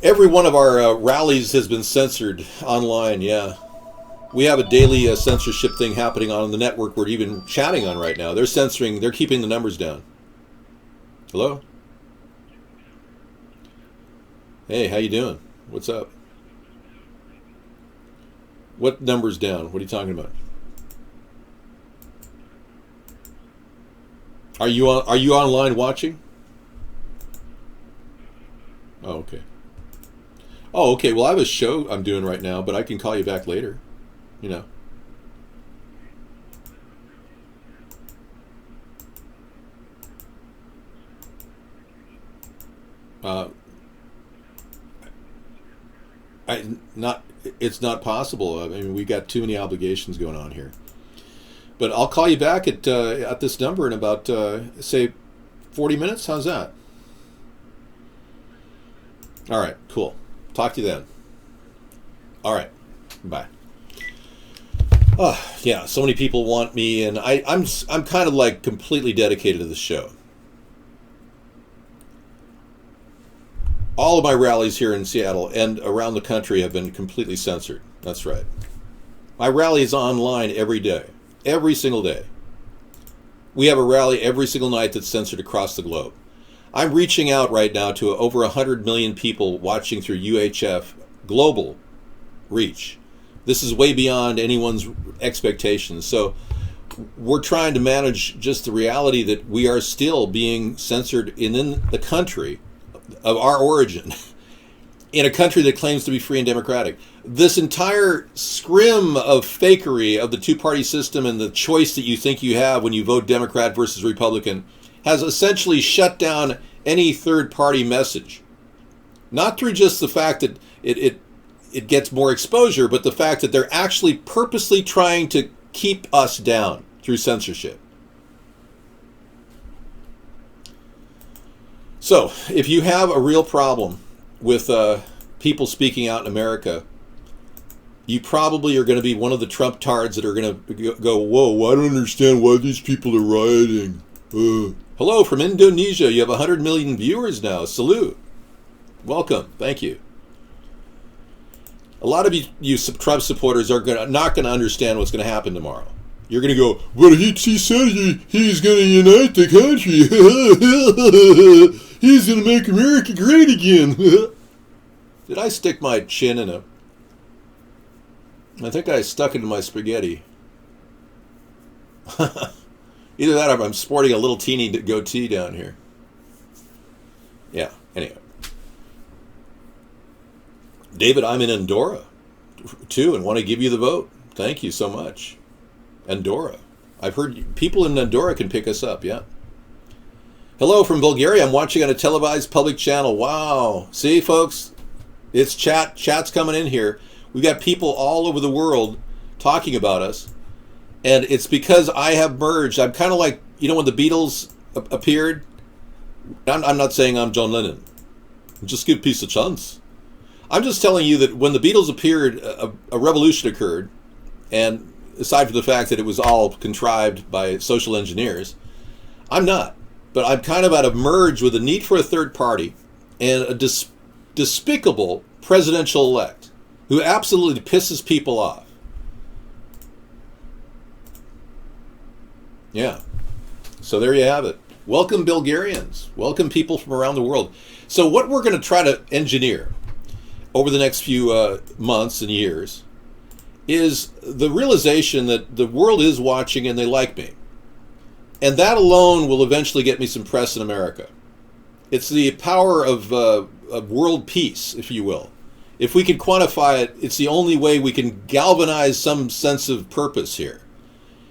Every one of our rallies has been censored online, yeah. We have a daily censorship thing happening on the network we're even chatting on right now. They're censoring, they're keeping the numbers down. Hello? Hey, how you doing? What's up? What numbers down? What are you talking about? Are you online watching? Oh, okay. Oh, okay. Well, I have a show I'm doing right now, but I can call you back later. You know. It's not possible. I mean, we got too many obligations going on here. But I'll call you back at this number in about say 40 minutes. How's that? All right, cool. Talk to you then. All right, bye. Oh, yeah, so many people want me, and I'm kind of like completely dedicated to the show. All of my rallies here in Seattle and around the country have been completely censored. That's right. My rally is online every day, every single day. We have a rally every single night that's censored across the globe. I'm reaching out right now to over 100 million people watching through UHF global reach. This is way beyond anyone's expectations. So we're trying to manage just the reality that we are still being censored in the country of our origin, in a country that claims to be free and democratic. This entire scrim of fakery of the two-party system and the choice that you think you have when you vote Democrat versus Republican has essentially shut down any third-party message. Not through just the fact that it gets more exposure, but the fact that they're actually purposely trying to keep us down through censorship. So, if you have a real problem with people speaking out in America, you probably are going to be one of the Trump tards that are going to go, whoa, I don't understand why these people are rioting. Hello from Indonesia. You have 100 million viewers now. Salute. Welcome. Thank you. A lot of you Trump supporters are not going to understand what's going to happen tomorrow. You're going to go, well, he said he's going to unite the country. He's going to make America great again. Did I stick my chin in a... I think I stuck it in my spaghetti. Either that or I'm sporting a little teeny goatee down here. Yeah, anyway. David, I'm in Andorra, too, and want to give you the vote. Thank you so much. Andorra. I've heard people in Andorra can pick us up, yeah. Hello from Bulgaria. I'm watching on a televised public channel. Wow. See, folks? It's chat. Chat's coming in here. We've got people all over the world talking about us. And it's because I have merged. I'm kind of like, when the Beatles appeared? I'm not saying I'm John Lennon. Just give peace a chance. I'm just telling you that when the Beatles appeared, a revolution occurred. And aside from the fact that it was all contrived by social engineers, I'm not. But I'm kind of at a merge with a need for a third party and a despicable presidential elect who absolutely pisses people off. Yeah. So there you have it. Welcome, Bulgarians. Welcome, people from around the world. So what we're going to try to engineer over the next few months and years is the realization that the world is watching and they like me. And that alone will eventually get me some press in America. It's the power of world peace, if you will. If we can quantify it, it's the only way we can galvanize some sense of purpose here.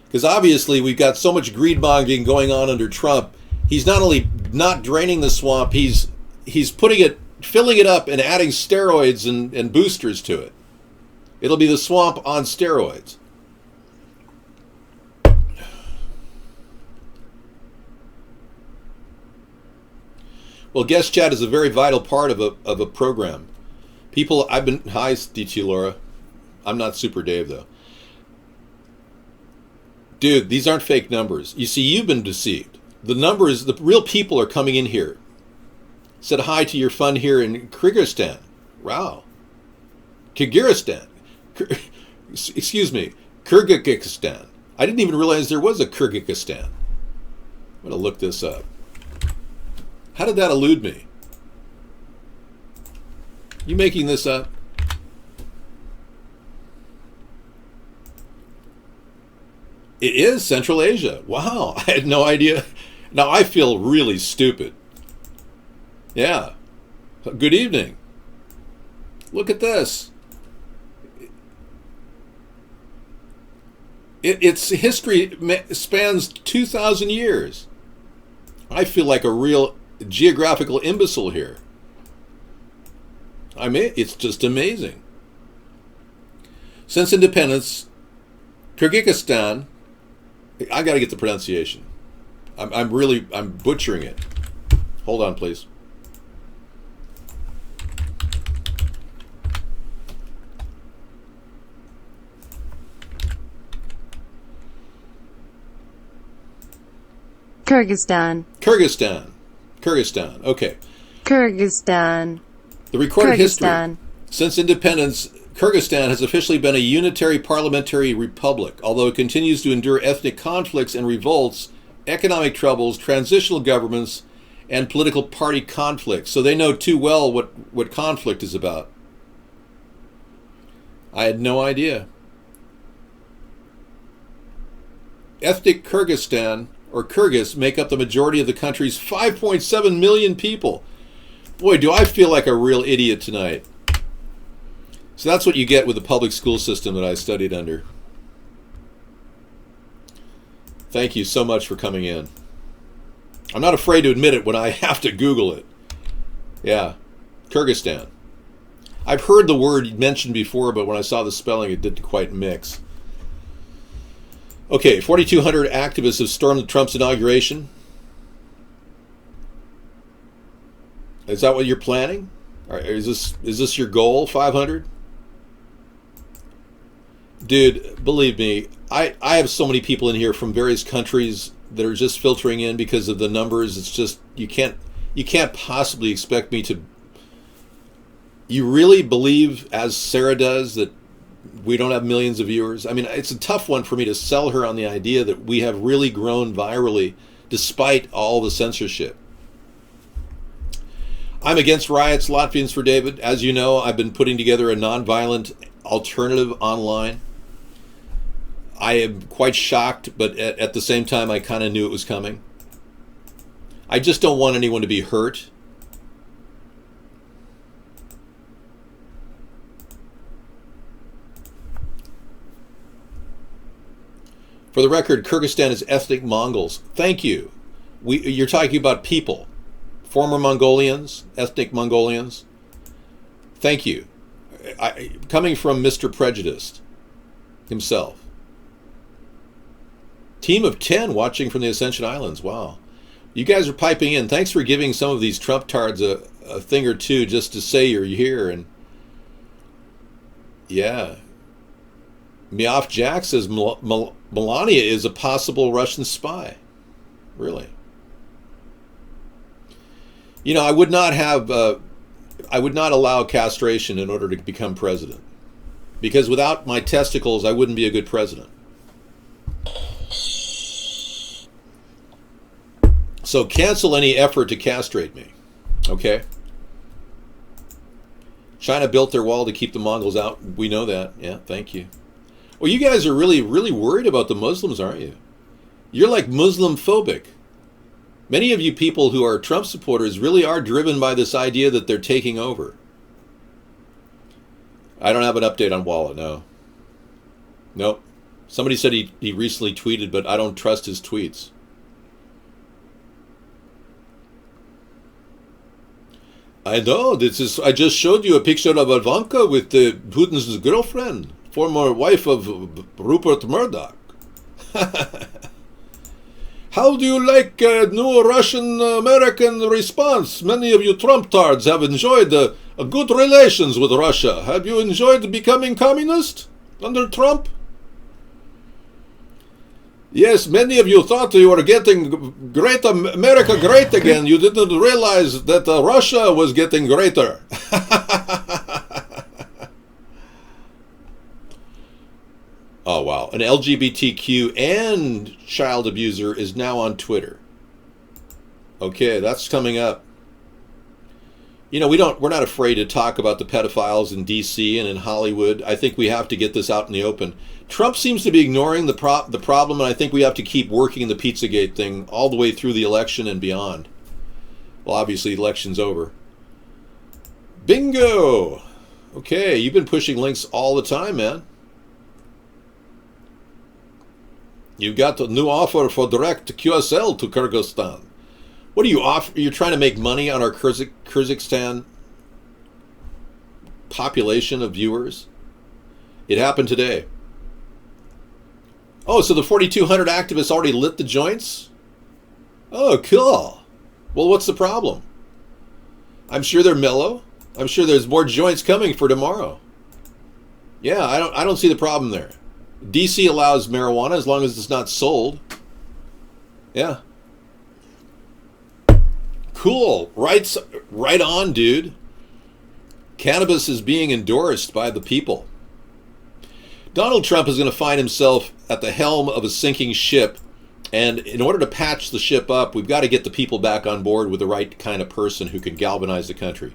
Because obviously we've got so much greed-mongering going on under Trump. He's not only not draining the swamp, he's filling it up and adding steroids and boosters to it. It'll be the swamp on steroids. Well, guest chat is a very vital part of a program. People, hi, DT Laura. I'm not Super Dave, though. Dude, these aren't fake numbers. You see, you've been deceived. The numbers, the real people are coming in here. Said hi to your fun here in Kyrgyzstan. Wow. Kyrgyzstan. Excuse me. Kyrgyzstan. I didn't even realize there was a Kyrgyzstan. I'm going to look this up. How did that elude me? You making this up? It is Central Asia. Wow, I had no idea. Now I feel really stupid. Yeah. Good evening. Look at this. Its history spans 2,000 years. I feel like a real geographical imbecile here. I mean, it's just amazing. Since independence, Kyrgyzstan, I got to get the pronunciation. I'm butchering it. Hold on, please. Kyrgyzstan. Okay. Kyrgyzstan. The recorded history. Since independence, Kyrgyzstan has officially been a unitary parliamentary republic, although it continues to endure ethnic conflicts and revolts, economic troubles, transitional governments, and political party conflicts. So they know too well what conflict is about. I had no idea. Ethnic Kyrgyzstan, or Kyrgyz, make up the majority of the country's 5.7 million people. Boy, do I feel like a real idiot tonight. So that's what you get with the public school system that I studied under. Thank you so much for coming in. I'm not afraid to admit it when I have to Google it. Yeah, Kyrgyzstan. I've heard the word mentioned before, but when I saw the spelling, it didn't quite mix. Okay, 4,200 activists have stormed Trump's inauguration. Is that what you're planning? Or is this your goal, 500? Dude, believe me, I have so many people in here from various countries that are just filtering in because of the numbers. It's just you can't possibly expect me to. You really believe, as Sarah does, that we don't have millions of viewers? I mean, it's a tough one for me to sell her on the idea that we have really grown virally despite all the censorship. I'm against riots, Latvians for David. As you know, I've been putting together a nonviolent alternative online. I am quite shocked, but at the same time, I kind of knew it was coming. I just don't want anyone to be hurt. For the record, Kyrgyzstan is ethnic Mongols. Thank you. You're talking about people. Former Mongolians, ethnic Mongolians. Thank you. Coming from Mr. Prejudiced himself. Team of 10 watching from the Ascension Islands. Wow. You guys are piping in. Thanks for giving some of these Trump tards a thing or two just to say you're here. And yeah. Miaf Jack says Melania is a possible Russian spy. Really? You know, I would not allow castration in order to become president. Because without my testicles, I wouldn't be a good president. So cancel any effort to castrate me. Okay? China built their wall to keep the Mongols out. We know that. Yeah, thank you. Well, you guys are really, really worried about the Muslims, aren't you? You're like Muslim phobic. Many of you people who are Trump supporters really are driven by this idea that they're taking over. I don't have an update on Wallet, no. Nope. Somebody said he recently tweeted, but I don't trust his tweets. I know. I just showed you a picture of Ivanka with Putin's girlfriend, former wife of Rupert Murdoch. How do you like new Russian-American response? Many of you Trump tards have enjoyed good relations with Russia. Have you enjoyed becoming communist under Trump? Yes, many of you thought you were getting great America great again. You didn't realize that Russia was getting greater. Oh, wow. An LGBTQ and child abuser is now on Twitter. Okay, that's coming up. You know, we're not afraid to talk about the pedophiles in DC and in Hollywood. I think we have to get this out in the open. Trump seems to be ignoring the problem, and I think we have to keep working the Pizzagate thing all the way through the election and beyond. Well, obviously, the election's over. Bingo! Okay, you've been pushing links all the time, man. You've got a new offer for direct QSL to Kyrgyzstan. What do you offer? You're trying to make money on our Kyrgyzstan population of viewers? It happened today. Oh, so the 4,200 activists already lit the joints? Oh, cool. Well, what's the problem? I'm sure they're mellow. I'm sure there's more joints coming for tomorrow. Yeah, I don't see the problem there. DC allows marijuana as long as it's not sold. Yeah. Cool. Right on, dude. Cannabis is being endorsed by the people. Donald Trump is going to find himself at the helm of a sinking ship, and in order to patch the ship up, we've got to get the people back on board with the right kind of person who can galvanize the country.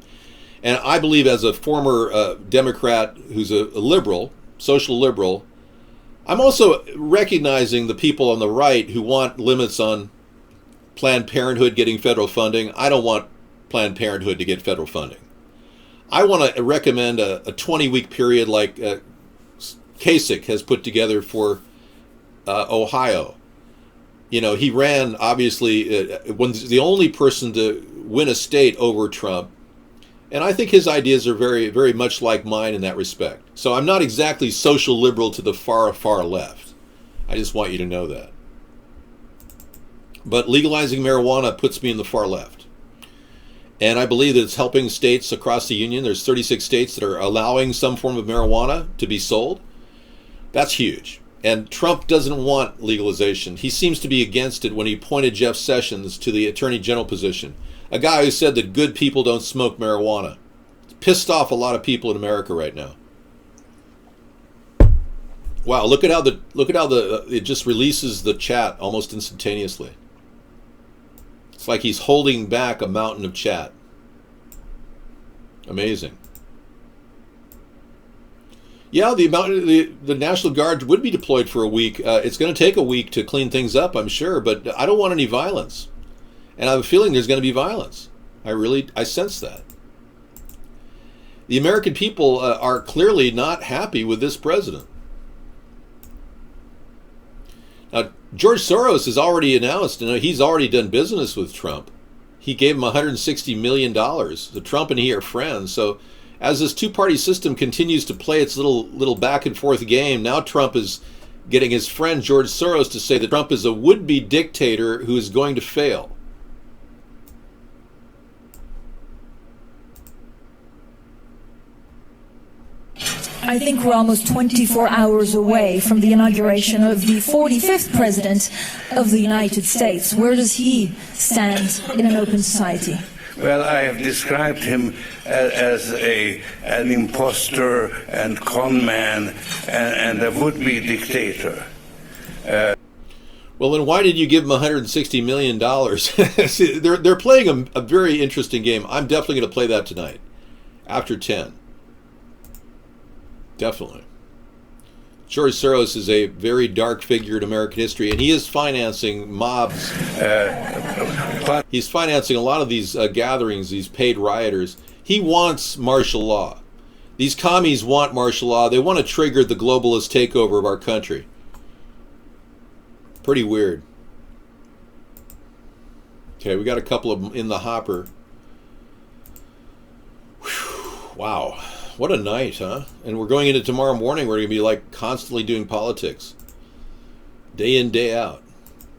And I believe, as a former Democrat who's a liberal, social liberal, I'm also recognizing the people on the right who want limits on Planned Parenthood getting federal funding. I don't want Planned Parenthood to get federal funding. I want to recommend a 20-week period like Kasich has put together for Ohio. You know, he ran, obviously, was the only person to win a state over Trump. And I think his ideas are very, very much like mine in that respect. So I'm not exactly social liberal to the far, far left. I just want you to know that. But legalizing marijuana puts me in the far left. And I believe that it's helping states across the union. There's 36 states that are allowing some form of marijuana to be sold. That's huge. And Trump doesn't want legalization. He seems to be against it when he appointed Jeff Sessions to the Attorney General position. A guy who said that good people don't smoke marijuana. It's pissed off a lot of people in America right now. Wow, look at how it just releases the chat almost instantaneously. It's like he's holding back a mountain of chat. Amazing. Yeah, the National Guard would be deployed for a week. It's going to take a week to clean things up, I'm sure, but I don't want any violence. And I have a feeling there's going to be violence. I sense that. The American people are clearly not happy with this president. Now, George Soros has already announced, he's already done business with Trump. He gave him $160 million. So Trump and he are friends. So as this two-party system continues to play its little back and forth game, now Trump is getting his friend George Soros to say that Trump is a would-be dictator who is going to fail. I think we're almost 24 hours away from the inauguration of the 45th President of the United States. Where does he stand in an open society? Well, I have described him as an imposter and con man and a would-be dictator. Well, then why did you give him $160 million? See, they're playing a very interesting game. I'm definitely going to play that tonight, after 10. Definitely. George Soros is a very dark figure in American history, and he is financing mobs. He's financing a lot of these gatherings, these paid rioters. He wants martial law. These commies want martial law. They want to trigger the globalist takeover of our country. Pretty weird. Okay, we got a couple of them in the hopper. Whew, wow. What a night, huh? And we're going into tomorrow morning. We're going to be like constantly doing politics. Day in, day out.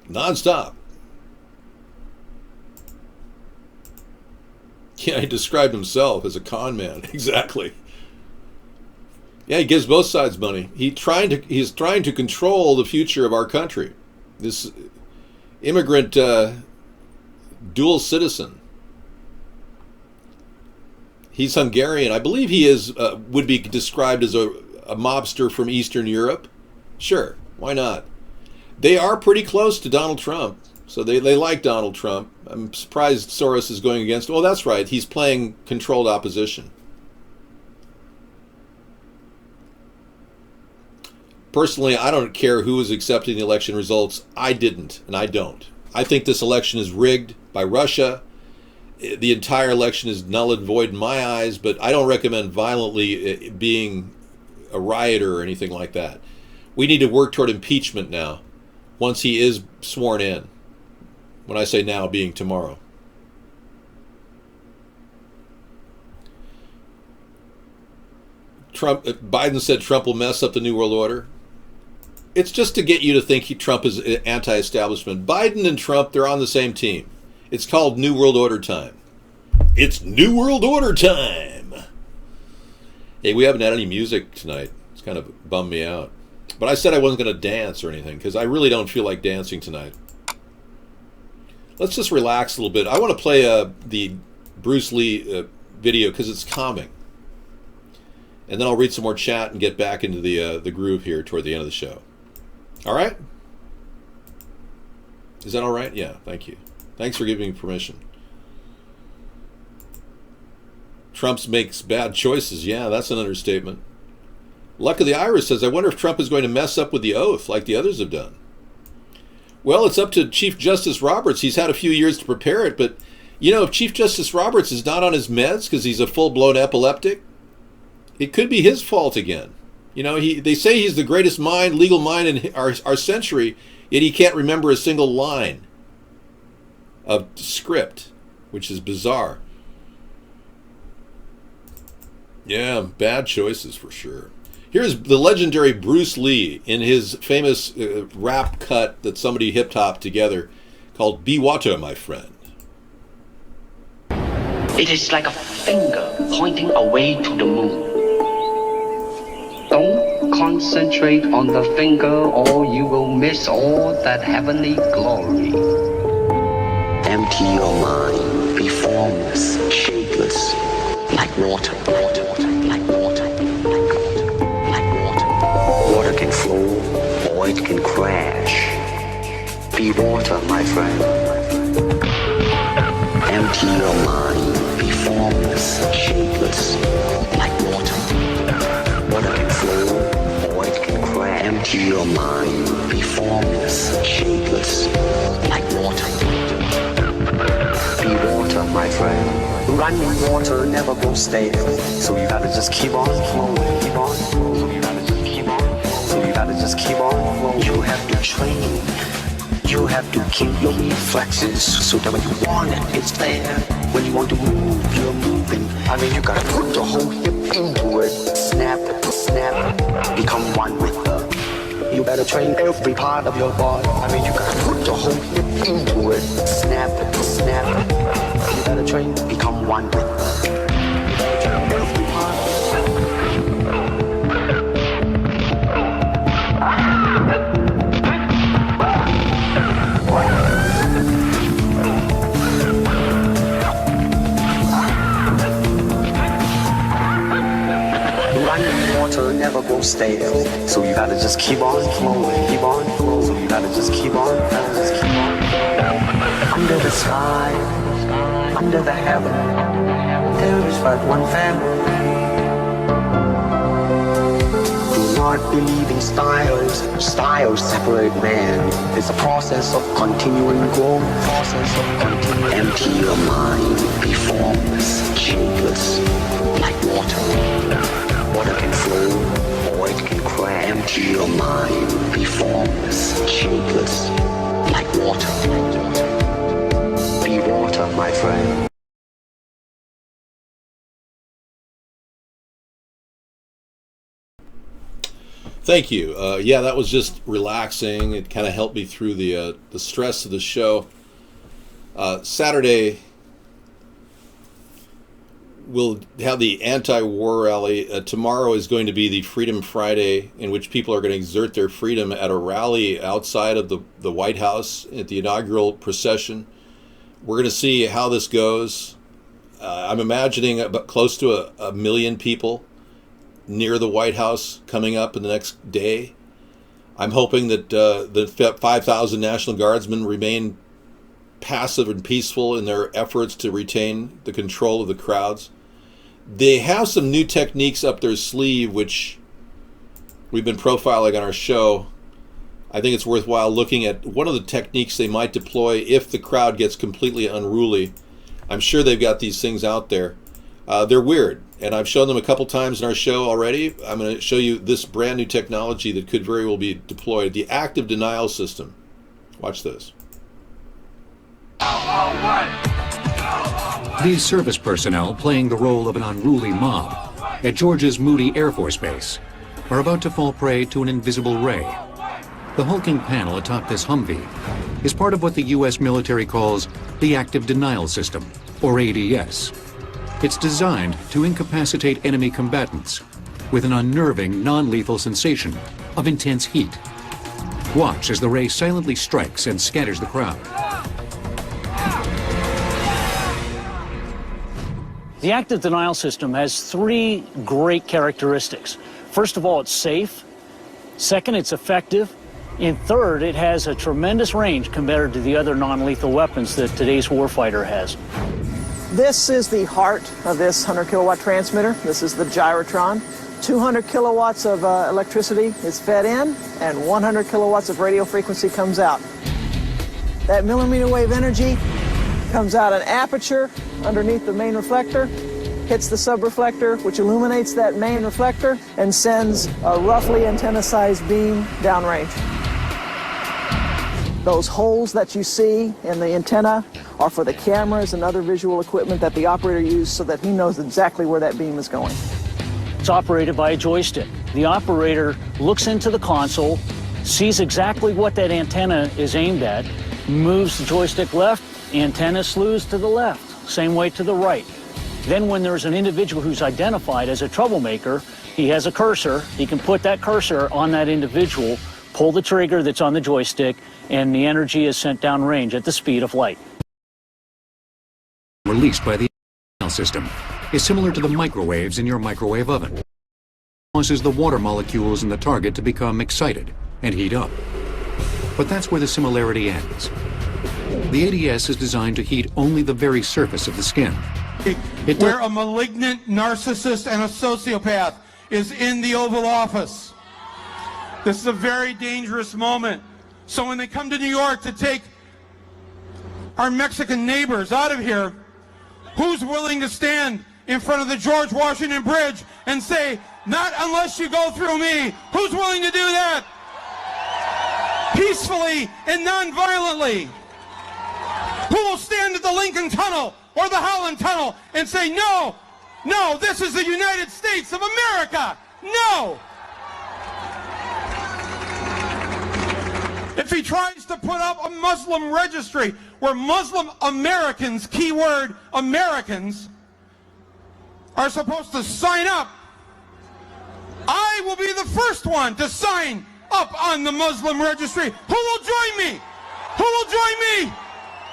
Non-stop. Yeah, he described himself as a con man. Exactly. Yeah, he gives both sides money. He's trying to control the future of our country. This immigrant dual citizen. He's Hungarian. I believe he would be described as a mobster from Eastern Europe. Sure, why not? They are pretty close to Donald Trump, so they like Donald Trump. I'm surprised Soros is going against him. Oh, that's right. He's playing controlled opposition. Personally, I don't care who is accepting the election results. I didn't, and I don't. I think this election is rigged by Russia. The entire election is null and void in my eyes, but I don't recommend violently being a rioter or anything like that. We need to work toward impeachment now, once he is sworn in. When I say now, being tomorrow. Biden said Trump will mess up the New World Order. It's just to get you to think Trump is anti-establishment. Biden and Trump, they're on the same team. It's called New World Order time. It's New World Order time. Hey, we haven't had any music tonight. It's kind of bummed me out. But I said I wasn't going to dance or anything because I really don't feel like dancing tonight. Let's just relax a little bit. I want to play the Bruce Lee video because it's calming. And then I'll read some more chat and get back into the groove here toward the end of the show. All right? Is that all right? Yeah, thank you. Thanks for giving me permission. Trump makes bad choices. Yeah, that's an understatement. Luck of the Irish says, I wonder if Trump is going to mess up with the oath like the others have done. Well, it's up to Chief Justice Roberts. He's had a few years to prepare it, but, you know, if Chief Justice Roberts is not on his meds because he's a full-blown epileptic, it could be his fault again. You know, they say he's the greatest legal mind in our century, yet he can't remember a single line of script, which is bizarre. Yeah, bad choices for sure. Here's the legendary Bruce Lee in his famous rap cut that somebody hip-hopped together called Be Water, My Friend. It is like a finger pointing away to the moon. Don't concentrate on the finger or you will miss all that heavenly glory. Empty your mind, be formless, shapeless, like water, like water. Water can flow or it can crash. Be water, my friend. Empty your mind, be formless, shapeless, like water. Water can flow or it can crash. Empty your mind, be formless, shapeless, like water. Be water, my friend. Running water never goes stale, so you gotta just keep on flowing, keep on flowing. You gotta just keep on flowing. So you gotta just keep on flowing. You have to train. You have to keep your reflexes so that when you want it, it's there. When you want to move, you're moving. I mean, you gotta put the whole hip into it. Snap, snap, become one with the. You better train every part of your body. I mean, you gotta put the whole hip into it. Snap, snap. You better train, become one with the. You better train every part. Running water never goes stale, so you gotta just keep on flowing, keep on flowing. So you gotta just keep on, gotta just keep on. Under the sky, under the heaven, there is but one family. Do not believe in styles. Styles separate man. It's a process of continuing growth. Process of continuing. Empty your mind, be formless, shapeless, like water. Water can flow or it can crash. Empty your mind, be formless, shapeless, like water. Be water, my friend. Thank you. Yeah, that was just relaxing. It kind of helped me through the stress of the show. Saturday, we'll have the anti-war rally. Tomorrow is going to be the Freedom Friday, in which people are going to exert their freedom at a rally outside of the White House at the inaugural procession. We're going to see how this goes. I'm imagining about close to a million people near the White House coming up in the next day. I'm hoping that the 5,000 National Guardsmen remain passive and peaceful in their efforts to retain the control of the crowds. They have some new techniques up their sleeve, which we've been profiling on our show. I think it's worthwhile looking at one of the techniques they might deploy if the crowd gets completely unruly. I'm sure they've got these things out there. They're weird, and I've shown them a couple times in our show already. I'm going to show you this brand new technology that could very well be deployed, the active denial system. Watch this. These service personnel playing the role of an unruly mob at Georgia's Moody Air Force Base are about to fall prey to an invisible ray. The hulking panel atop this Humvee is part of what the U.S. military calls the Active Denial System, or ADS. It's designed to incapacitate enemy combatants with an unnerving, non-lethal sensation of intense heat. Watch as the ray silently strikes and scatters the crowd. The active denial system has three great characteristics. First of all, it's safe. Second, it's effective. And third, it has a tremendous range compared to the other non-lethal weapons that today's warfighter has. This is the heart of this 100 kilowatt transmitter. This is the gyrotron. 200 kilowatts of electricity is fed in, and 100 kilowatts of radio frequency comes out. That millimeter wave energy comes out an aperture underneath the main reflector, hits the subreflector, which illuminates that main reflector, and sends a roughly antenna-sized beam downrange. Those holes that you see in the antenna are for the cameras and other visual equipment that the operator uses so that he knows exactly where that beam is going. It's operated by a joystick. The operator looks into the console, sees exactly what that antenna is aimed at, moves the joystick left, antenna slews to the left, same way to the right. Then when there's an individual who's identified as a troublemaker, he has a cursor. He can put that cursor on that individual, pull the trigger that's on the joystick, and the energy is sent downrange at the speed of light. Released by the system is similar to the microwaves in your microwave oven. It causes the water molecules in the target to become excited and heat up. But that's where the similarity ends. The ADS is designed to heat only the very surface of the skin. Where a malignant narcissist and a sociopath is in the Oval Office. This is a very dangerous moment. So when they come to New York to take our Mexican neighbors out of here, who's willing to stand in front of the George Washington Bridge and say, not unless you go through me? Who's willing to do that? Peacefully and non-violently. Who will stand at the Lincoln Tunnel or the Holland Tunnel and say, no, no, this is the United States of America. No. If he tries to put up a Muslim registry where Muslim Americans, keyword Americans, are supposed to sign up, I will be the first one to sign up on the Muslim registry. Who will join me? Who will join me?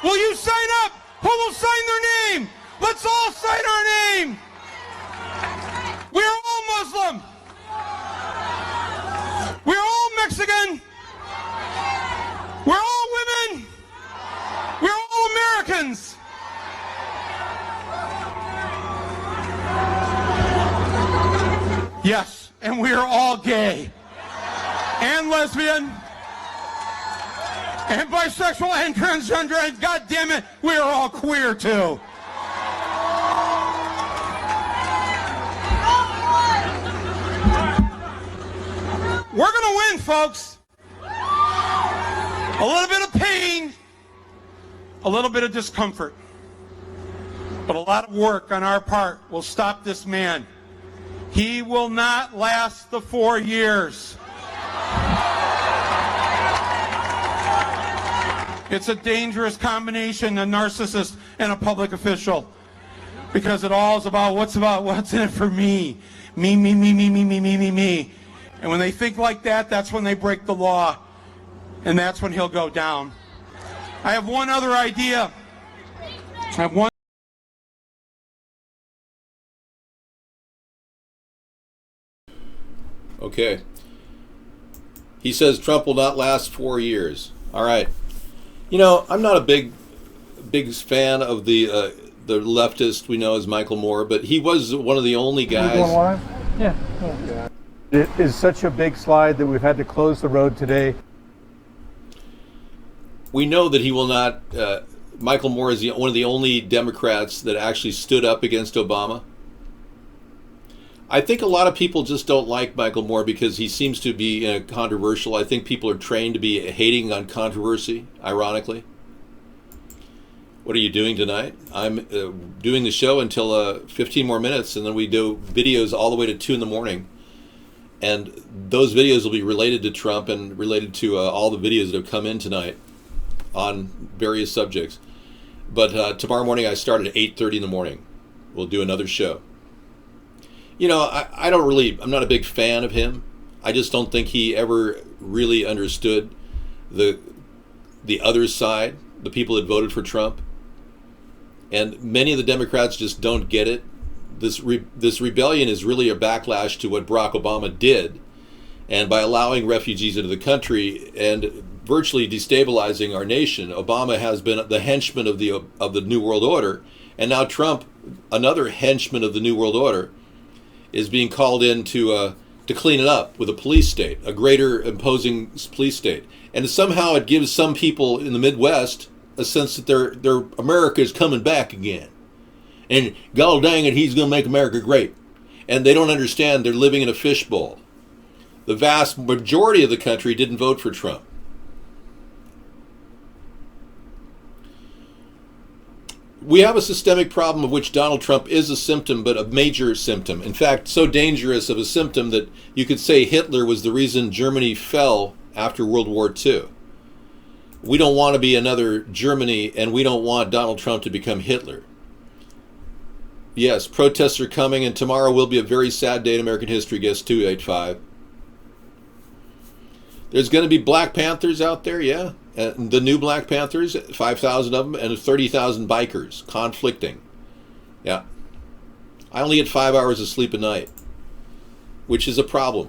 Will you sign up? Who will sign their name? Let's all sign our name. We are all Muslim. We're all Mexican. We're all women. We're all Americans. Yes, and we are all gay and lesbian and bisexual and transgender, and God damn it, we are all queer too. We're gonna win, folks. A little bit of pain, a little bit of discomfort, but a lot of work on our part will stop this man. He will not last the 4 years. It's a dangerous combination, a narcissist and a public official, because it all is about what's in it for me. Me, me, me, me, me, me, me, me, me. And when they think like that, that's when they break the law. And that's when he'll go down. I have one other idea. Okay. He says Trump will not last 4 years. All right. You know, I'm not a big fan of the leftist we know as Michael Moore, but he was one of the only guys. Going live? Yeah. It is such a big slide that we've had to close the road today. We know that he will not. Michael Moore is one of the only Democrats that actually stood up against Obama. I think a lot of people just don't like Michael Moore because he seems to be controversial. I think people are trained to be hating on controversy, ironically. What are you doing tonight? I'm doing the show until 15 more minutes, and then we do videos all the way to 2 in the morning. And those videos will be related to Trump and related to all the videos that have come in tonight on various subjects. But tomorrow morning I start at 8:30 in the morning. We'll do another show. You know, I'm not a big fan of him. I just don't think he ever really understood the other side, the people that voted for Trump. And many of the Democrats just don't get it. This rebellion is really a backlash to what Barack Obama did. And by allowing refugees into the country and virtually destabilizing our nation, Obama has been the henchman of the New World Order. And now Trump, another henchman of the New World Order, is being called in to clean it up with a police state, a greater imposing police state. And somehow it gives some people in the Midwest a sense that their America is coming back again. And God dang it, he's going to make America great. And they don't understand they're living in a fishbowl. The vast majority of the country didn't vote for Trump. We have a systemic problem of which Donald Trump is a symptom, but a major symptom. In fact, so dangerous of a symptom that you could say Hitler was the reason Germany fell after World War II. We don't want to be another Germany, and we don't want Donald Trump to become Hitler. Yes, protests are coming, and tomorrow will be a very sad day in American history, guest 285. There's going to be Black Panthers out there, yeah. The new Black Panthers, 5,000 of them, and 30,000 bikers conflicting. Yeah. I only get 5 hours of sleep a night, which is a problem.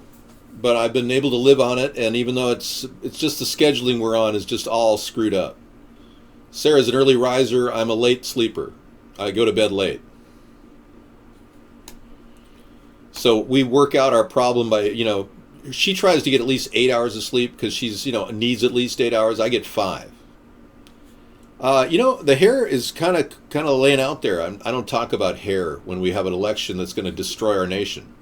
But I've been able to live on it, and even though it's just the scheduling we're on is just all screwed up. Sarah's an early riser. I'm a late sleeper. I go to bed late. So we work out our problem by, she tries to get at least 8 hours of sleep because she's, needs at least 8 hours. I get 5. The hair is kind of laying out there. I don't talk about hair when we have an election that's going to destroy our nation.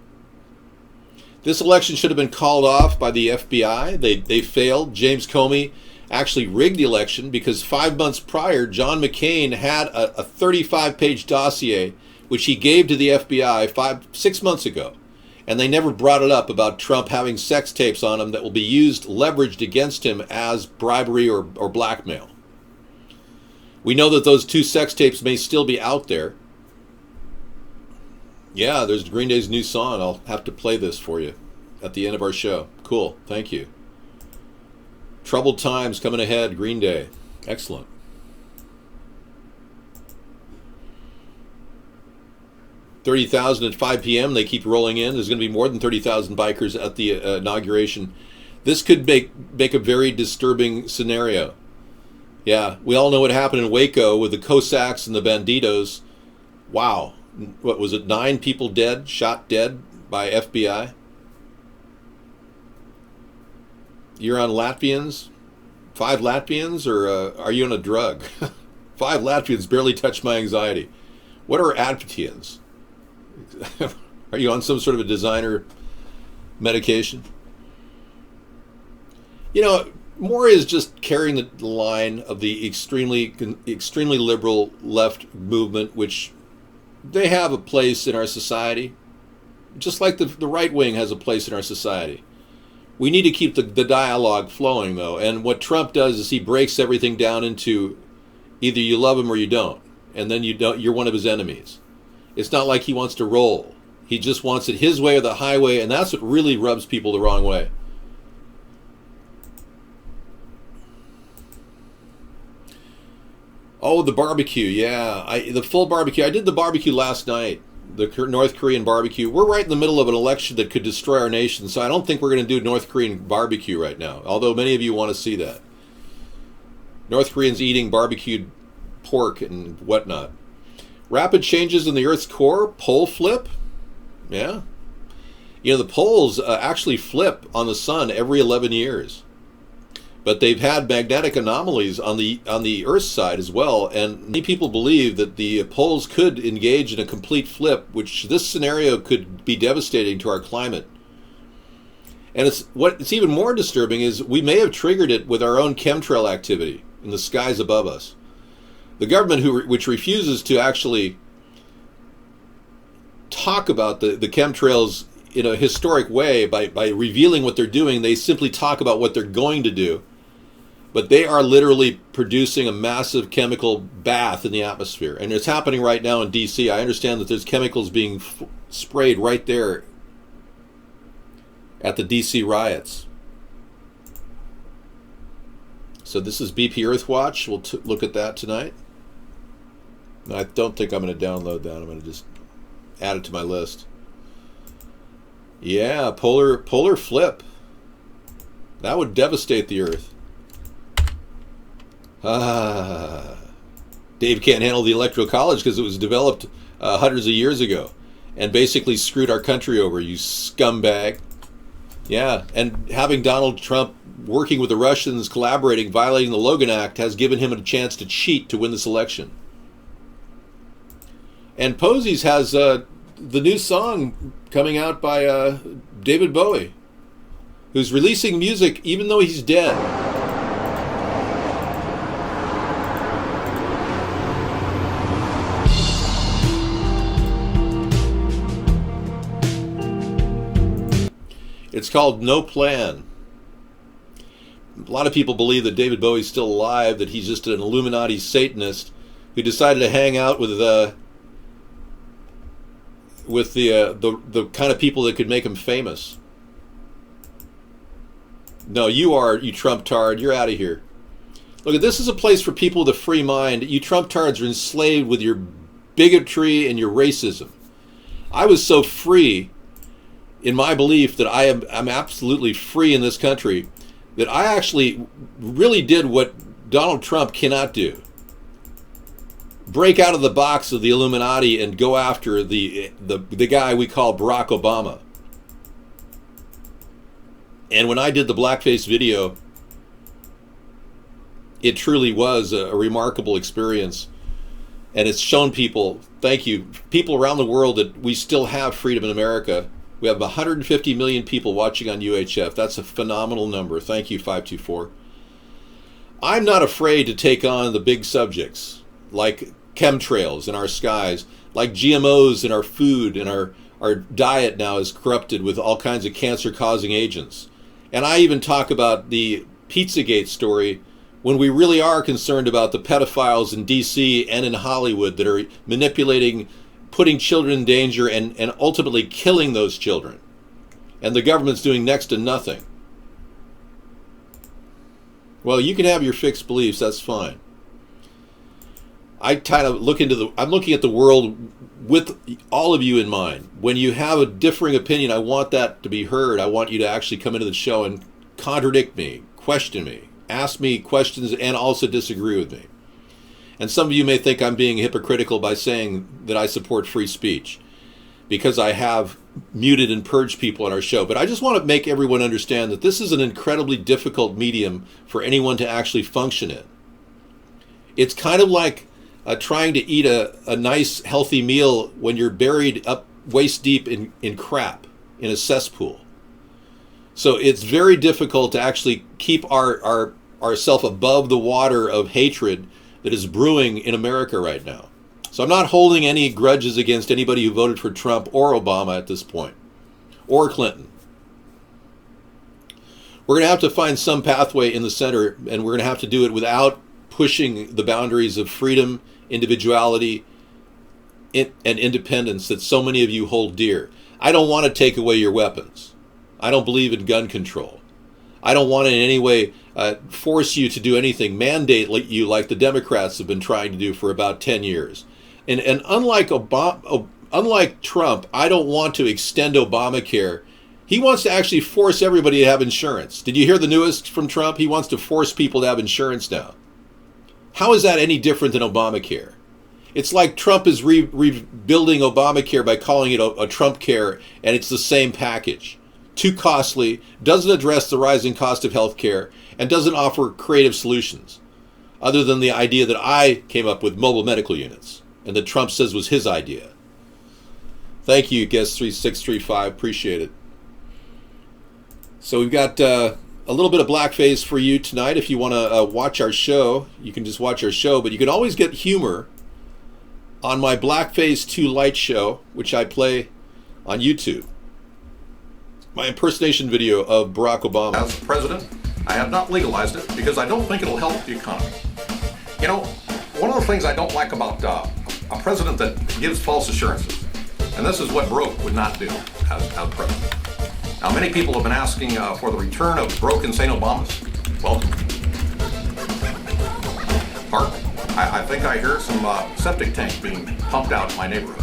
This election should have been called off by the FBI. They failed. James Comey actually rigged the election because 5 months prior, John McCain had a 35-page dossier which he gave to the FBI 6 months ago. And they never brought it up about Trump having sex tapes on him that will be leveraged against him as bribery or blackmail. We know that those 2 sex tapes may still be out there. Yeah, there's Green Day's new song. I'll have to play this for you at the end of our show. Cool, thank you. Troubled times coming ahead, Green Day. Excellent. $30,000 at 5 p.m. They keep rolling in. There's going to be more than 30,000 bikers at the inauguration. This could make a very disturbing scenario. Yeah, we all know what happened in Waco with the Cossacks and the Banditos. Wow. What was it, 9 people dead, shot dead by FBI? You're on Latvians? 5 Latvians, or are you on a drug? 5 Latvians barely touched my anxiety. What are Adventians? Are you on some sort of a designer medication? More is just carrying the line of the extremely liberal left movement, which they have a place in our society, just like the right wing has a place in our society. We need to keep the dialogue flowing, though. And what Trump does is he breaks everything down into either you love him or you don't, and then you're one of his enemies. It's not like he wants to roll. He just wants it his way or the highway, and that's what really rubs people the wrong way. Oh, the barbecue, yeah. The full barbecue. I did the barbecue last night, the North Korean barbecue. We're right in the middle of an election that could destroy our nation, so I don't think we're going to do North Korean barbecue right now, although many of you want to see that. North Koreans eating barbecued pork and whatnot. Rapid changes in the Earth's core, pole flip. Yeah. The poles actually flip on the sun every 11 years. But they've had magnetic anomalies on the Earth's side as well, and many people believe that the poles could engage in a complete flip, which this scenario could be devastating to our climate. And what's even more disturbing is we may have triggered it with our own chemtrail activity in the skies above us. The government which refuses to actually talk about the chemtrails in a historic way by revealing what they're doing. They simply talk about what they're going to do. But they are literally producing a massive chemical bath in the atmosphere. And it's happening right now in D.C. I understand that there's chemicals being sprayed right there at the D.C. riots. So this is BP Earthwatch. We'll look at that tonight. And I don't think I'm going to download that. I'm going to just add it to my list. Yeah, polar flip. That would devastate the Earth. Dave can't handle the Electoral College because it was developed hundreds of years ago and basically screwed our country over, you scumbag. Yeah, and having Donald Trump working with the Russians, collaborating, violating the Logan Act has given him a chance to cheat to win this election. And Posies has the new song coming out by David Bowie, who's releasing music even though he's dead. It's called No Plan. A lot of people believe that David Bowie's still alive, that he's just an Illuminati Satanist who decided to hang out with the kind of people that could make him famous. No, you Trump-tard, you're out of here. Look, this is a place for people with a free mind. You Trump-tards are enslaved with your bigotry and your racism. I was so free in my belief that I'm absolutely free in this country, that I actually really did what Donald Trump cannot do. Break out of the box of the Illuminati and go after the guy we call Barack Obama. And when I did the blackface video, it truly was a remarkable experience. And it's shown people, thank you, people around the world, that we still have freedom in America. We have 150 million people watching on UHF. That's a phenomenal number. Thank you, 524. I'm not afraid to take on the big subjects, like chemtrails in our skies, like GMOs in our food, and our diet now is corrupted with all kinds of cancer-causing agents. And I even talk about the Pizzagate story when we really are concerned about the pedophiles in D.C. and in Hollywood that are manipulating, putting children in danger, and ultimately killing those children. And the government's doing next to nothing. Well, you can have your fixed beliefs, that's fine. I kind of I'm looking at the world with all of you in mind. When you have a differing opinion, I want that to be heard. I want you to actually come into the show and contradict me, question me, ask me questions, and also disagree with me. And some of you may think I'm being hypocritical by saying that I support free speech, because I have muted and purged people on our show. But I just want to make everyone understand that this is an incredibly difficult medium for anyone to actually function in. It's kind of like trying to eat a nice, healthy meal when you're buried up waist deep in crap, in a cesspool. So it's very difficult to actually keep ourself above the water of hatred that is brewing in America right now. So I'm not holding any grudges against anybody who voted for Trump or Obama at this point, or Clinton. We're going to have to find some pathway in the center, and we're going to have to do it without pushing the boundaries of freedom, individuality, and independence that so many of you hold dear. I don't want to take away your weapons. I don't believe in gun control. I don't want to in any way force you to do anything, mandate you like the Democrats have been trying to do for about 10 years. And unlike Trump, I don't want to extend Obamacare. He wants to actually force everybody to have insurance. Did you hear the newest from Trump? He wants to force people to have insurance now. How is that any different than Obamacare? It's like Trump is rebuilding Obamacare by calling it a Trump care, and it's the same package. Too costly, doesn't address the rising cost of health care, and doesn't offer creative solutions, other than the idea that I came up with, mobile medical units, and that Trump says was his idea. Thank you, guest 3635, appreciate it. So we've got a little bit of blackface for you tonight. If you want to watch our show, you can just watch our show, but you can always get humor on my Blackface 2 Light show, which I play on YouTube. My impersonation video of Barack Obama. As president, I have not legalized it because I don't think it'll help the economy. You know, one of the things I don't like about a president that gives false assurances, and this is what Broke would not do as president. Now, many people have been asking for the return of broke, insane Obamas. Welcome. Pardon? I think I hear some septic tanks being pumped out in my neighborhood.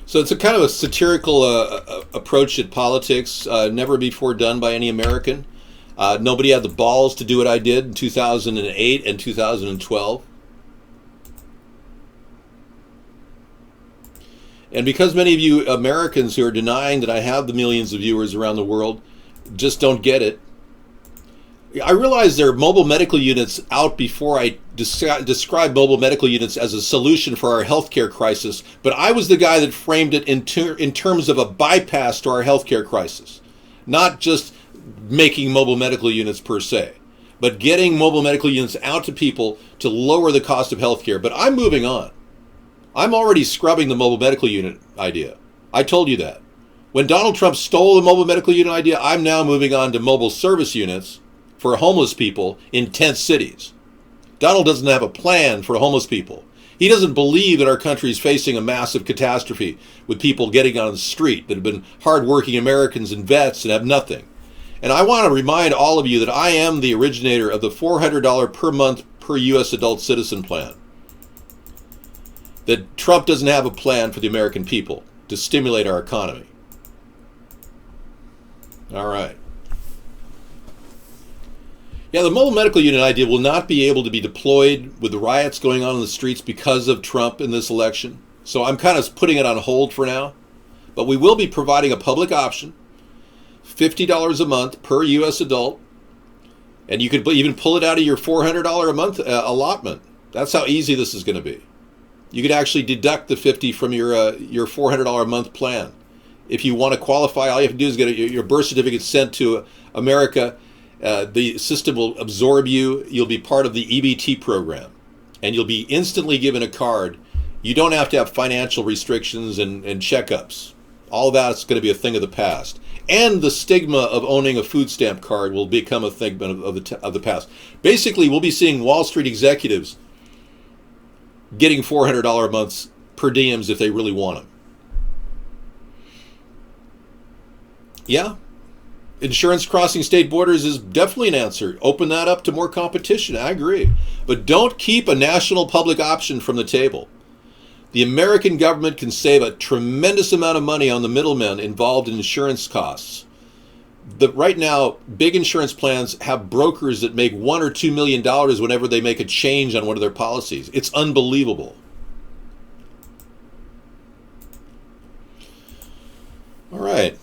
So it's a kind of a satirical approach at politics, never before done by any American. Nobody had the balls to do what I did in 2008 and 2012. And because many of you Americans who are denying that I have the millions of viewers around the world just don't get it, I realize there are mobile medical units out before I describe mobile medical units as a solution for our healthcare crisis, but I was the guy that framed it in terms of a bypass to our healthcare crisis. Not just making mobile medical units per se, but getting mobile medical units out to people to lower the cost of healthcare. But I'm moving on. I'm already scrubbing the mobile medical unit idea. I told you that. When Donald Trump stole the mobile medical unit idea, I'm now moving on to mobile service units for homeless people in tent cities. Donald doesn't have a plan for homeless people. He doesn't believe that our country is facing a massive catastrophe with people getting on the street that have been hardworking Americans and vets and have nothing. And I want to remind all of you that I am the originator of the $400 per month per U.S. adult citizen plan. That Trump doesn't have a plan for the American people to stimulate our economy. All right. Yeah, the mobile medical unit idea will not be able to be deployed with the riots going on in the streets because of Trump in this election. So I'm kind of putting it on hold for now. But we will be providing a public option, $50 a month per U.S. adult. And you could even pull it out of your $400 a month allotment. That's how easy this is going to be. You could actually deduct the $50 from your $400 a month plan. If you want to qualify, all you have to do is get your birth certificate sent to America. The system will absorb you. You'll be part of the EBT program. And you'll be instantly given a card. You don't have to have financial restrictions and checkups. All that's going to be a thing of the past. And the stigma of owning a food stamp card will become a thing of the past. Basically, we'll be seeing Wall Street executives getting $400 a month per diems if they really want them. Yeah, insurance crossing state borders is definitely an answer. Open that up to more competition. I agree. But don't keep a national public option from the table. The American government can save a tremendous amount of money on the middlemen involved in insurance costs. Right now, big insurance plans have brokers that make $1 or $2 million whenever they make a change on one of their policies. It's unbelievable. All right.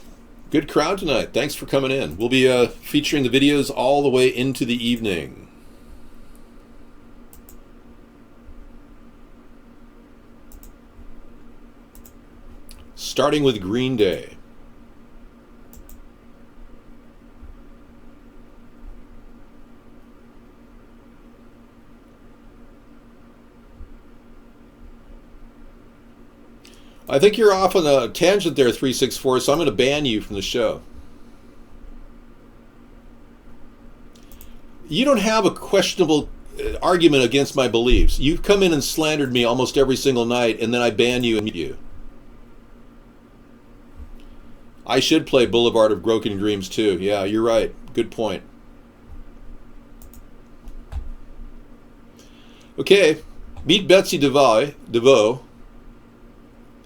Good crowd tonight. Thanks for coming in. We'll be featuring the videos all the way into the evening. Starting with Green Day. I think you're off on a tangent there, 364, so I'm going to ban you from the show. You don't have a questionable argument against my beliefs. You've come in and slandered me almost every single night, and then I ban you and mute you. I should play Boulevard of Broken Dreams too. Yeah, you're right. Good point. Okay, meet Betsy DeVoe.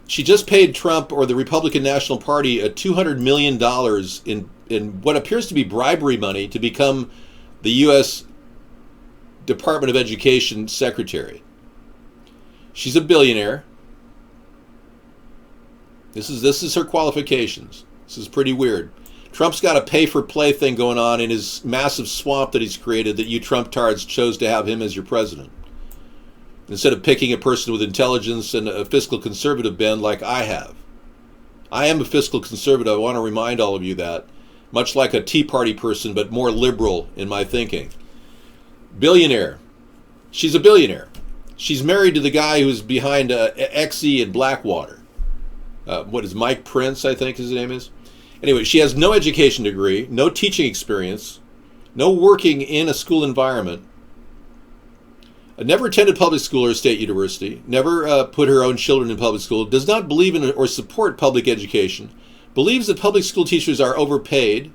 She just paid Trump or the Republican National Party $200 million in what appears to be bribery money to become the U.S. Department of Education secretary. She's a billionaire. This is her qualifications. This is pretty weird. Trump's got a pay-for-play thing going on in his massive swamp that he's created that you Trump-tards chose to have him as your president. Instead of picking a person with intelligence and a fiscal conservative bend like I have. I am a fiscal conservative. I want to remind all of you that. much like a Tea Party person, but more liberal in my thinking. Billionaire. She's a billionaire. She's married to the guy who's behind XE and Blackwater. What is Mike Prince, I think his name is? Anyway, she has no education degree, no teaching experience, no working in a school environment, never attended public school or state university, never put her own children in public school, does not believe in or support public education, believes that public school teachers are overpaid.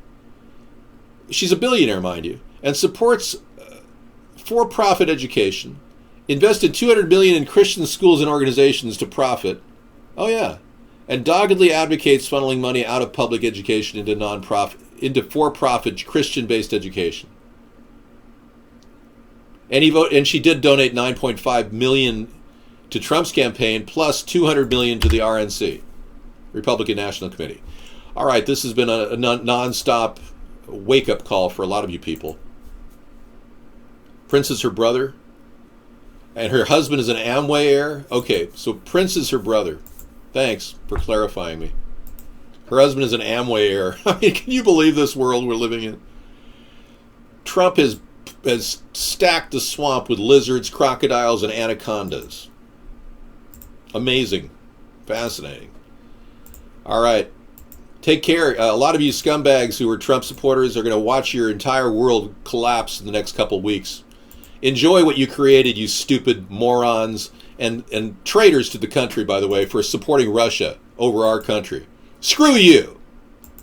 She's a billionaire, mind you, and supports for-profit education, invested $200 million in Christian schools and organizations to profit. Oh yeah. And doggedly advocates funneling money out of public education into for-profit Christian-based education. And she did donate $9.5 million to Trump's campaign, plus $200 million to the RNC, Republican National Committee. All right, this has been a non-stop wake-up call for a lot of you people. Prince is her brother, and her husband is an Amway heir. Okay, so Prince is her brother. Thanks for clarifying me. Her husband is an Amway heir. I mean, can you believe this world we're living in? Trump has stacked the swamp with lizards, crocodiles, and anacondas. Amazing. Fascinating. All right. Take care. A lot of you scumbags who are Trump supporters are going to watch your entire world collapse in the next couple of weeks. Enjoy what you created, you stupid morons, and traitors to the country, by the way, for supporting Russia over our country. Screw you!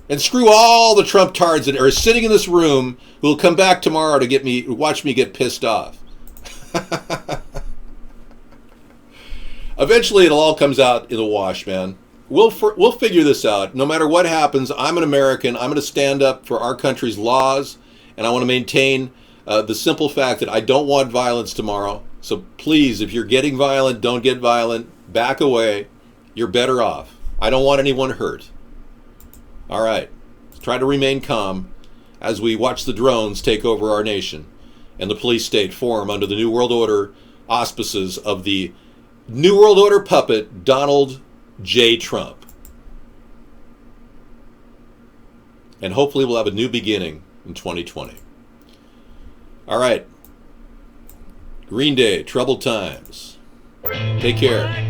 And screw all the Trump tards that are sitting in this room who will come back tomorrow to watch me get pissed off. Eventually, it all comes out in the wash, man. We'll figure this out. No matter what happens, I'm an American. I'm going to stand up for our country's laws, and I want to maintain the simple fact that I don't want violence tomorrow. So please, if you're getting violent, don't get violent. Back away. You're better off. I don't want anyone hurt. All right. Let's try to remain calm as we watch the drones take over our nation and the police state form under the New World Order auspices of the New World Order puppet, Donald J. Trump. And hopefully we'll have a new beginning in 2020. All right. Green Day, Troubled Times. Take care.